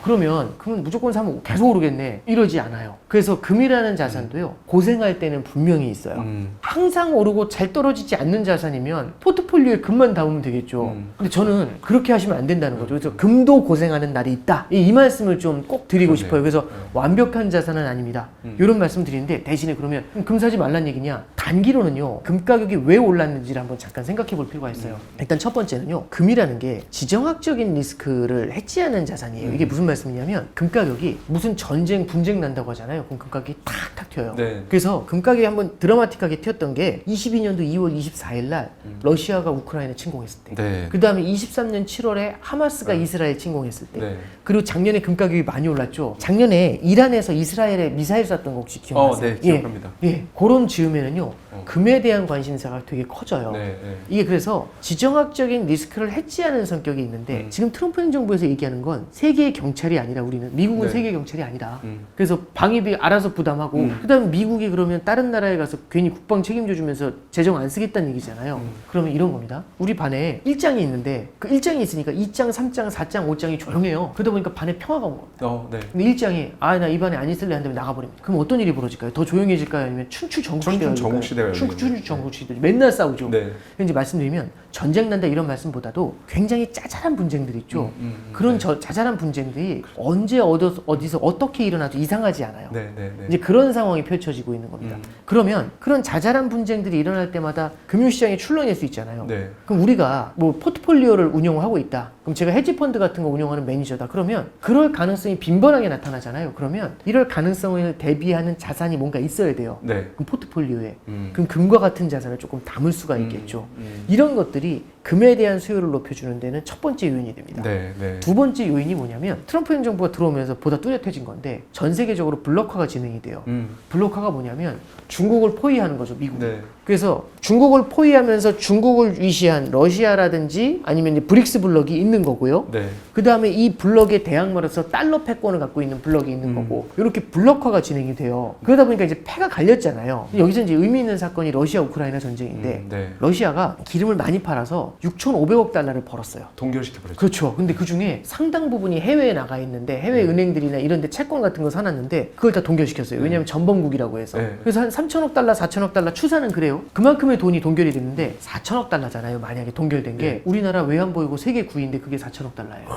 그러면 금은 무조건 사면 계속 오르겠네 이러지 않아요. 그래서 금이라는 자산도요 고생할 때는 분명히 있어요. 항상 오르고 잘 떨어지지 않는 자산이면 포트폴리오에 금만 담으면 되겠죠. 근데 저는 그렇게 하시면 안 된다는 거죠. 그래서 금도 고생하는 날이 있다 이 말씀을 좀 꼭 드리고 그러네요. 싶어요. 그래서 완벽한 자산은 아닙니다. 이런 말씀 드리는데 대신에 그러면 금 사지 말란 얘기냐, 단기로는요 금 가격이 왜 올랐는지를 한번 잠깐 생각해 볼 필요가 있어요. 일단 첫 번째는요 금이라는 게 지정학적인 리스크를 해지하는 자산이에요. 이게 무슨 말씀이냐면 금 가격이 무슨 전쟁 분쟁 난다고 하잖아요. 그럼 금 가격이 탁탁 튀어요. 네. 그래서 금 가격이 한번 드라마틱하게 튀었던 게 22년도 2월 24일 날 러시아가 우크라이나 침공했을 때. 네. 그 다음에 23년 7월에 하마스가 이스라엘 침공했을 때. 네. 그리고 작년에 금 가격이 많이 올랐죠. 작년에 이란에서 이스라엘에 미사일 쐈던 거 혹시 기억나세요? 네, 기억합니다. 예, 그런 즈음에는요. 금에 대한 관심사가 되게 커져요. 네, 네. 이게 그래서 지정학적인 리스크를 해지하는 성격이 있는데 지금 트럼프 행정부에서 얘기하는 건 세계의 경찰이 아니라 우리는 미국은 네. 세계의 경찰이 아니라 그래서 방위비 알아서 부담하고 그다음에 미국이 그러면 다른 나라에 가서 괜히 국방 책임져 주면서 재정 안 쓰겠다는 얘기잖아요. 그러면 이런 겁니다. 우리 반에 1장이 있는데 그 1장이 있으니까 2장, 3장, 4장, 5장이 조용해요. 그러다 보니까 반에 평화가 온 겁니다. 네. 근데 1장이 나 이 반에 안 있을래 한다면 나가버립니다. 그럼 어떤 일이 벌어질까요? 더 조용해질까요? 아니면 춘추 전국시대가 전국시대가 춘추 전국시대 맨날 싸우죠. 네. 이제 말씀드리면 전쟁 난다 이런 말씀보다도 굉장히 짜잘한 분쟁들이 있죠. 그런 자잘한 분쟁들이 언제 어디서 어떻게 일어나도 이상하지 않아요. 네, 네, 네. 이제 그런 상황이 펼쳐지고 있는 겁니다. 그러면 그런 자잘한 분쟁들이 일어날 때마다 금융시장이 출렁일 수 있잖아요. 네. 그럼 우리가 뭐 포트폴리오를 운영하고 있다. 그럼 제가 헤지펀드 같은 거 운영하는 매니저다. 그러면 그럴 가능성이 빈번하게 나타나잖아요. 그러면 이럴 가능성을 대비하는 자산이 뭔가 있어야 돼요. 네. 그럼 포트폴리오에 그럼 금과 같은 자산을 조금 담을 수가 있겠죠. 이런 것들이 금에 대한 수요를 높여주는 데는 첫 번째 요인이 됩니다. 네, 네. 두 번째 요인이 뭐냐면 트럼프 행정부가 들어오면서 보다 뚜렷해진 건데 전 세계적으로 블록화가 진행이 돼요. 블록화가 뭐냐면 중국을 포위하는 거죠, 미국이. 네. 그래서 중국을 포위하면서 중국을 위시한 러시아라든지 아니면 이제 브릭스 블록이 있는 거고요. 네. 그 다음에 이 블록의 대항마로서 달러 패권을 갖고 있는 블록이 있는 거고 이렇게 블록화가 진행이 돼요. 그러다 보니까 이제 패가 갈렸잖아요. 여기서 이제 의미 있는 사건이 러시아 우크라이나 전쟁인데 네. 러시아가 기름을 많이 팔아서 6,500억 달러를 벌었어요. 동결시켜버렸죠. 그렇죠. 근데 그 중에 상당 부분이 해외에 나가 있는데 해외 은행들이나 이런 데 채권 같은 거 사놨는데 그걸 다 동결시켰어요. 왜냐하면 전범국이라고 해서. 네. 그래서 한 3천억 달러, 4천억 달러 추산은 그래요. 그만큼의 돈이 동결이 됐는데 4천억 달러잖아요. 만약에 동결된 게 우리나라 외환보유고 세계 9위인데 그게 4천억 달러예요.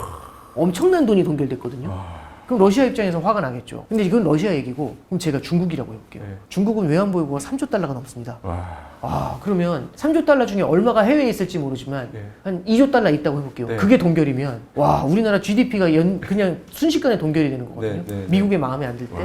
엄청난 돈이 동결됐거든요. 그럼 러시아 입장에서 화가 나겠죠. 근데 이건 러시아 얘기고 그럼 제가 중국이라고 해볼게요. 네. 중국은 외환보유고가 3조 달러가 넘습니다. 와. 그러면 3조 달러 중에 얼마가 해외에 있을지 모르지만 네. 한 2조 달러 있다고 해볼게요. 네. 그게 동결이면 와 우리나라 GDP가 그냥 순식간에 동결이 되는 거거든요. 네, 네, 네. 미국의 마음에 안 들 때.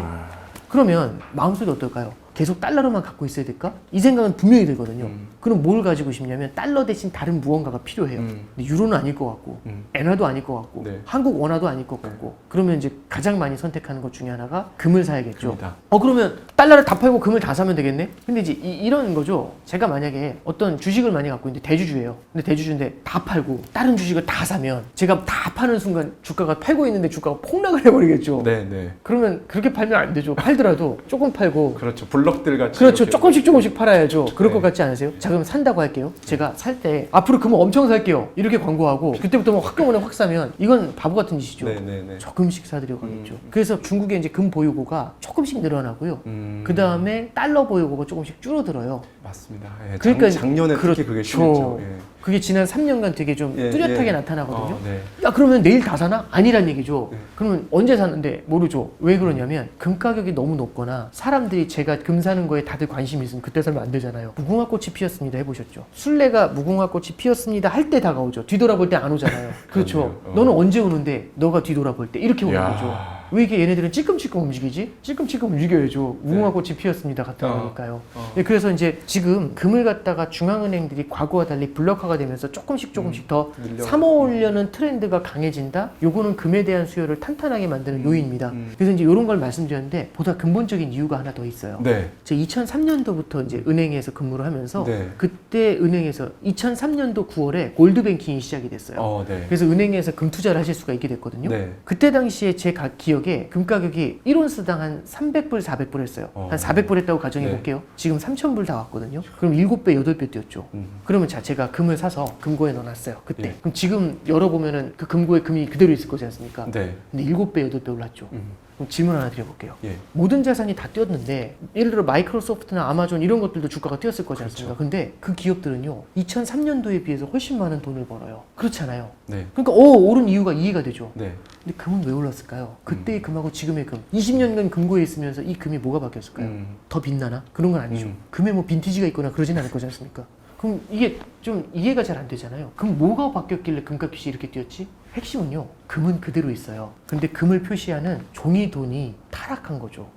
그러면 마음속이 어떨까요? 계속 달러로만 갖고 있어야 될까? 이 생각은 분명히 들거든요. 그럼 뭘 가지고 싶냐면 달러 대신 다른 무언가가 필요해요. 근데 유로는 아닐 것 같고 엔화도 아닐 것 같고 네. 한국 원화도 아닐 것 같고 그러면 이제 가장 많이 선택하는 것 중에 하나가 금을 사야겠죠. 금이다. 그러면 달러를 다 팔고 금을 다 사면 되겠네? 근데 이제 이런 거죠. 제가 만약에 어떤 주식을 많이 갖고 있는데 대주주예요. 근데 대주주인데 다 팔고 다른 주식을 다 사면 제가 다 파는 순간 주가가 팔고 있는데 주가가 폭락을 해버리겠죠. 네, 네. 그러면 그렇게 팔면 안 되죠. 팔더라도 조금 팔고 그렇죠. 블럭들 같이. 그렇죠. 이렇게. 조금씩 팔아야죠. 그럴 네. 것 같지 않으세요? 자, 그럼 산다고 할게요. 제가 살 때 앞으로 금을 엄청 살게요. 이렇게 광고하고 그때부터 뭐 확금원에 확 사면 이건 바보 같은 짓이죠. 네, 네, 네. 조금씩 사들여 가겠죠. 그래서 중국의 이제 금 보유고가 조금씩 늘어나고요. 그 다음에 달러 보유고가 조금씩 줄어들어요. 맞습니다. 예, 그러니까 작년에 특히 그게 심했죠. 예. 그게 지난 3년간 되게 좀 예, 뚜렷하게 예. 나타나거든요. 네. 야 그러면 내일 다 사나? 아니란 얘기죠. 그러면 언제 사는데 모르죠. 왜 그러냐면 금 가격이 너무 높거나 사람들이 제가 금 사는 거에 다들 관심이 있으면 그때 사면 안 되잖아요. 무궁화꽃이 피었습니다 해보셨죠? 순례가 무궁화꽃이 피었습니다 할 때 다가오죠. 뒤돌아볼 때 안 오잖아요. 그렇죠. 그럼요. 너는 언제 오는데 너가 뒤돌아볼 때 이렇게 오는 야. 거죠. 왜 이게 얘네들은 찔끔찔끔 움직이지? 찔끔찔끔 움직여야죠. 무궁화꽃이 피었습니다 같은 거니까요. 예, 그래서 이제 지금 금을 갖다가 중앙은행들이 과거와 달리 블록화가 되면서 조금씩 더 삼아오려는 트렌드가 강해진다? 요거는 금에 대한 수요를 탄탄하게 만드는 요인입니다. 그래서 이제 이런 걸 말씀드렸는데 보다 근본적인 이유가 하나 더 있어요. 네. 제가 2003년도부터 이제 은행에서 근무를 하면서 네. 그때 은행에서 2003년도 9월에 골드뱅킹이 시작이 됐어요. 네. 그래서 은행에서 금 투자를 하실 수가 있게 됐거든요. 네. 그때 당시에 제 기억에 금 가격이 1온스당 한 300불, 400불 했어요. 한 400불 했다고 가정해 네. 볼게요. 지금 3,000불 다 왔거든요. 그럼 7배, 8배 뛰었죠. 그러면 자, 제가 금을 사서 금고에 넣어놨어요. 그때. 예. 그럼 지금 열어보면은 그 금고에 금이 그대로 있을 거지 않습니까? 네. 근데 7배, 8배 올랐죠. 그럼 질문 하나 드려볼게요. 예. 모든 자산이 다 뛰었는데 예를 들어 마이크로소프트나 아마존 이런 것들도 주가가 뛰었을 거지 않습니까? 근데 그 기업들은요 2003년도에 비해서 훨씬 많은 돈을 벌어요. 그렇잖아요. 네. 그러니까 오른 이유가 이해가 되죠. 네. 근데 금은 왜 올랐을까요? 그때의 금하고 지금의 금 20년간 금고에 있으면서 이 금이 뭐가 바뀌었을까요? 더 빛나나? 그런 건 아니죠. 금에 뭐 빈티지가 있거나 그러진 않을 거지 않습니까? 그럼 이게 좀 이해가 잘 안 되잖아요. 그럼 뭐가 바뀌었길래 금값이 이렇게 뛰었지? 핵심은요, 금은 그대로 있어요. 근데 금을 표시하는 종이 돈이 타락한 거죠.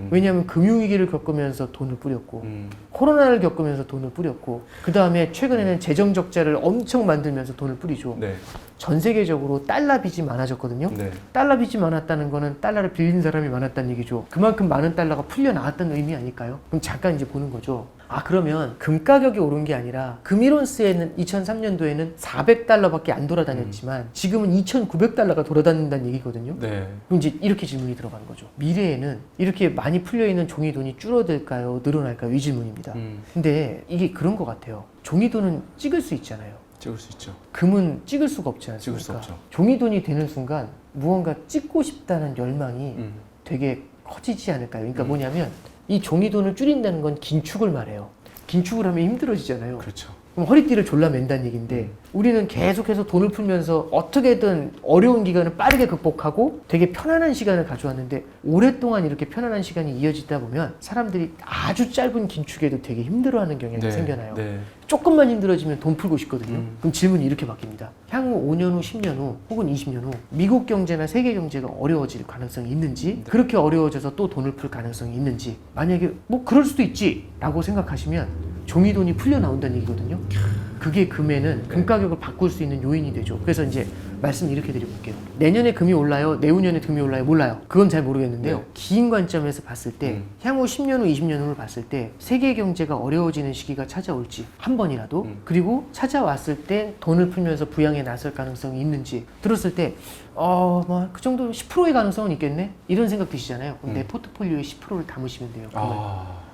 왜냐하면 금융위기를 겪으면서 돈을 뿌렸고, 코로나를 겪으면서 돈을 뿌렸고, 그 다음에 최근에는 재정적자를 엄청 만들면서 돈을 뿌리죠. 네. 전 세계적으로 달러 빚이 많아졌거든요. 네. 달러 빚이 많았다는 거는 달러를 빌린 사람이 많았다는 얘기죠. 그만큼 많은 달러가 풀려 나왔다는 의미 아닐까요? 그럼 잠깐 이제 보는 거죠. 아, 그러면 금 가격이 오른 게 아니라 금이론스에는 2003년도에는 400달러밖에 안 돌아다녔지만 지금은 2,900달러가 돌아다닌다는 얘기거든요. 네. 그럼 이제 이렇게 질문이 들어가는 거죠. 미래에는 이렇게 많이 풀려있는 종이돈이 줄어들까요? 늘어날까요? 이 질문입니다. 근데 이게 그런 것 같아요. 종이돈은 찍을 수 있잖아요. 찍을 수 있죠. 금은 찍을 수가 없지 않습니까? 찍을 수 없죠. 종이돈이 되는 순간 무언가 찍고 싶다는 열망이 되게 커지지 않을까요? 그러니까 뭐냐면 이 종이돈을 줄인다는 건 긴축을 말해요. 긴축을 하면 힘들어지잖아요. 그렇죠. 그럼 허리띠를 졸라 맨다는 얘기인데 우리는 계속해서 돈을 풀면서 어떻게든 어려운 기간을 빠르게 극복하고 되게 편안한 시간을 가져왔는데 오랫동안 이렇게 편안한 시간이 이어지다 보면 사람들이 아주 짧은 긴축에도 되게 힘들어하는 경향이 생겨나요. 네. 조금만 힘들어지면 돈 풀고 싶거든요. 그럼 질문이 이렇게 바뀝니다. 향후 5년 후, 10년 후, 혹은 20년 후 미국 경제나 세계 경제가 어려워질 가능성이 있는지, 그렇게 어려워져서 또 돈을 풀 가능성이 있는지, 만약에 뭐 그럴 수도 있지 라고 생각하시면 종이돈이 풀려 나온다는 얘기거든요. 그게 금에는 금 가격을 바꿀 수 있는 요인이 되죠. 그래서 이제 말씀 이렇게 드려볼게요. 내년에 금이 올라요? 내후년에 금이 올라요? 몰라요. 그건 잘 모르겠는데요. 긴 관점에서 봤을 때 향후 10년 후, 20년 후를 봤을 때 세계 경제가 어려워지는 시기가 찾아올지 한 번이라도, 그리고 찾아왔을 때 돈을 풀면서 부양에 나설 가능성이 있는지 들었을 때 뭐 그 정도 10%의 가능성은 있겠네? 이런 생각 드시잖아요. 그럼 내 포트폴리오의 10%를 담으시면 돼요.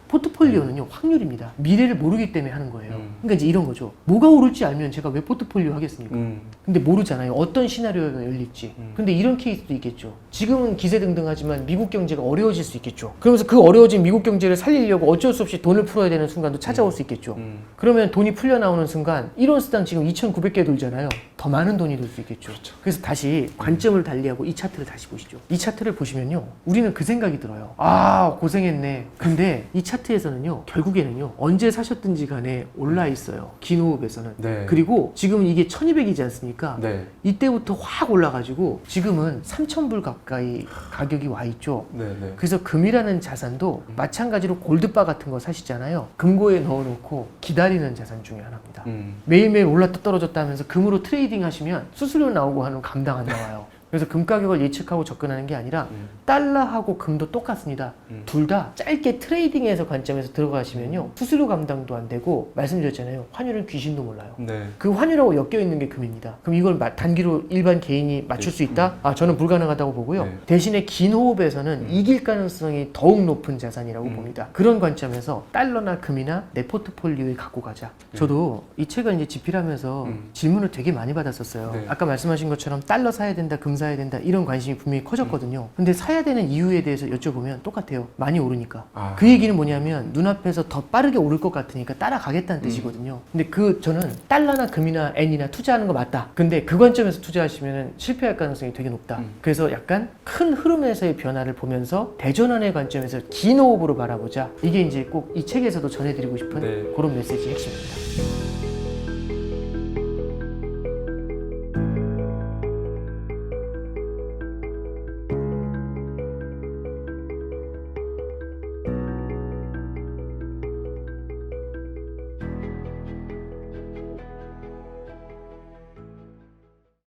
포트폴리오는요, 확률입니다. 미래를 모르기 때문에 하는 거예요. 그러니까 이제 이런 거죠. 뭐가 오를지 알면 제가 왜 포트폴리오 하겠습니까? 근데 모르잖아요. 어떤 시나리오가 열릴지. 근데 이런 케이스도 있겠죠. 지금은 기세등등하지만 미국 경제가 어려워질 수 있겠죠. 그러면서 그 어려워진 미국 경제를 살리려고 어쩔 수 없이 돈을 풀어야 되는 순간도 찾아올 수 있겠죠. 그러면 돈이 풀려 나오는 순간 1원수당 지금 2,900개 돌잖아요. 더 많은 돈이 들 수 있겠죠. 그래서 다시 관점을 달리하고 이 차트를 다시 보시죠. 이 차트를 보시면요, 우리는 그 생각이 들어요. 아, 고생했네. 근데 이 차트에서는요, 결국에는요, 언제 사셨든지 간에 올라 있어요. 긴 호흡에서는. 네. 그리고 지금 이게 1200이지 않습니까? 네. 이때부터 확 올라가지고 지금은 3000불 가까이 가격이 와 있죠. 네. 그래서 금이라는 자산도 마찬가지로 골드바 같은 거 사시잖아요. 금고에 넣어놓고 기다리는 자산 중에 하나입니다. 매일매일 올랐다 떨어졌다 하면서 금으로 트레이딩 하시면 수수료 나오고 하는 감당 안 나와요. 그래서 금 가격을 예측하고 접근하는 게 아니라 달러하고 금도 똑같습니다. 둘 다 짧게 트레이딩에서 관점에서 들어가시면요, 수수료 감당도 안 되고, 말씀드렸잖아요, 환율은 귀신도 몰라요. 네. 그 환율하고 엮여 있는 게 금입니다. 그럼 이걸 단기로 일반 개인이 맞출 수 있다? 아, 저는 불가능하다고 보고요. 네. 대신에 긴 호흡에서는 이길 가능성이 더욱 높은 자산이라고 봅니다. 그런 관점에서 달러나 금이나 내 포트폴리오에 갖고 가자. 저도 이 책을 이제 집필하면서 질문을 되게 많이 받았었어요. 네. 아까 말씀하신 것처럼 달러 사야 된다, 금 사야 된다, 이런 관심이 분명히 커졌거든요. 근데 사야 되는 이유에 대해서 여쭤보면 똑같아요. 많이 오르니까. 그 얘기는 뭐냐면 눈앞에서 더 빠르게 오를 것 같으니까 따라가겠다는 뜻이거든요. 근데 저는 달러나 금이나 엔이나 투자하는 거 맞다. 근데 그 관점에서 투자하시면 실패할 가능성이 되게 높다. 그래서 약간 큰 흐름에서의 변화를 보면서 대전환의 관점에서 긴 호흡으로 바라보자. 이게 이제 꼭 이 책에서도 전해드리고 싶은 그런 메시지 핵심입니다.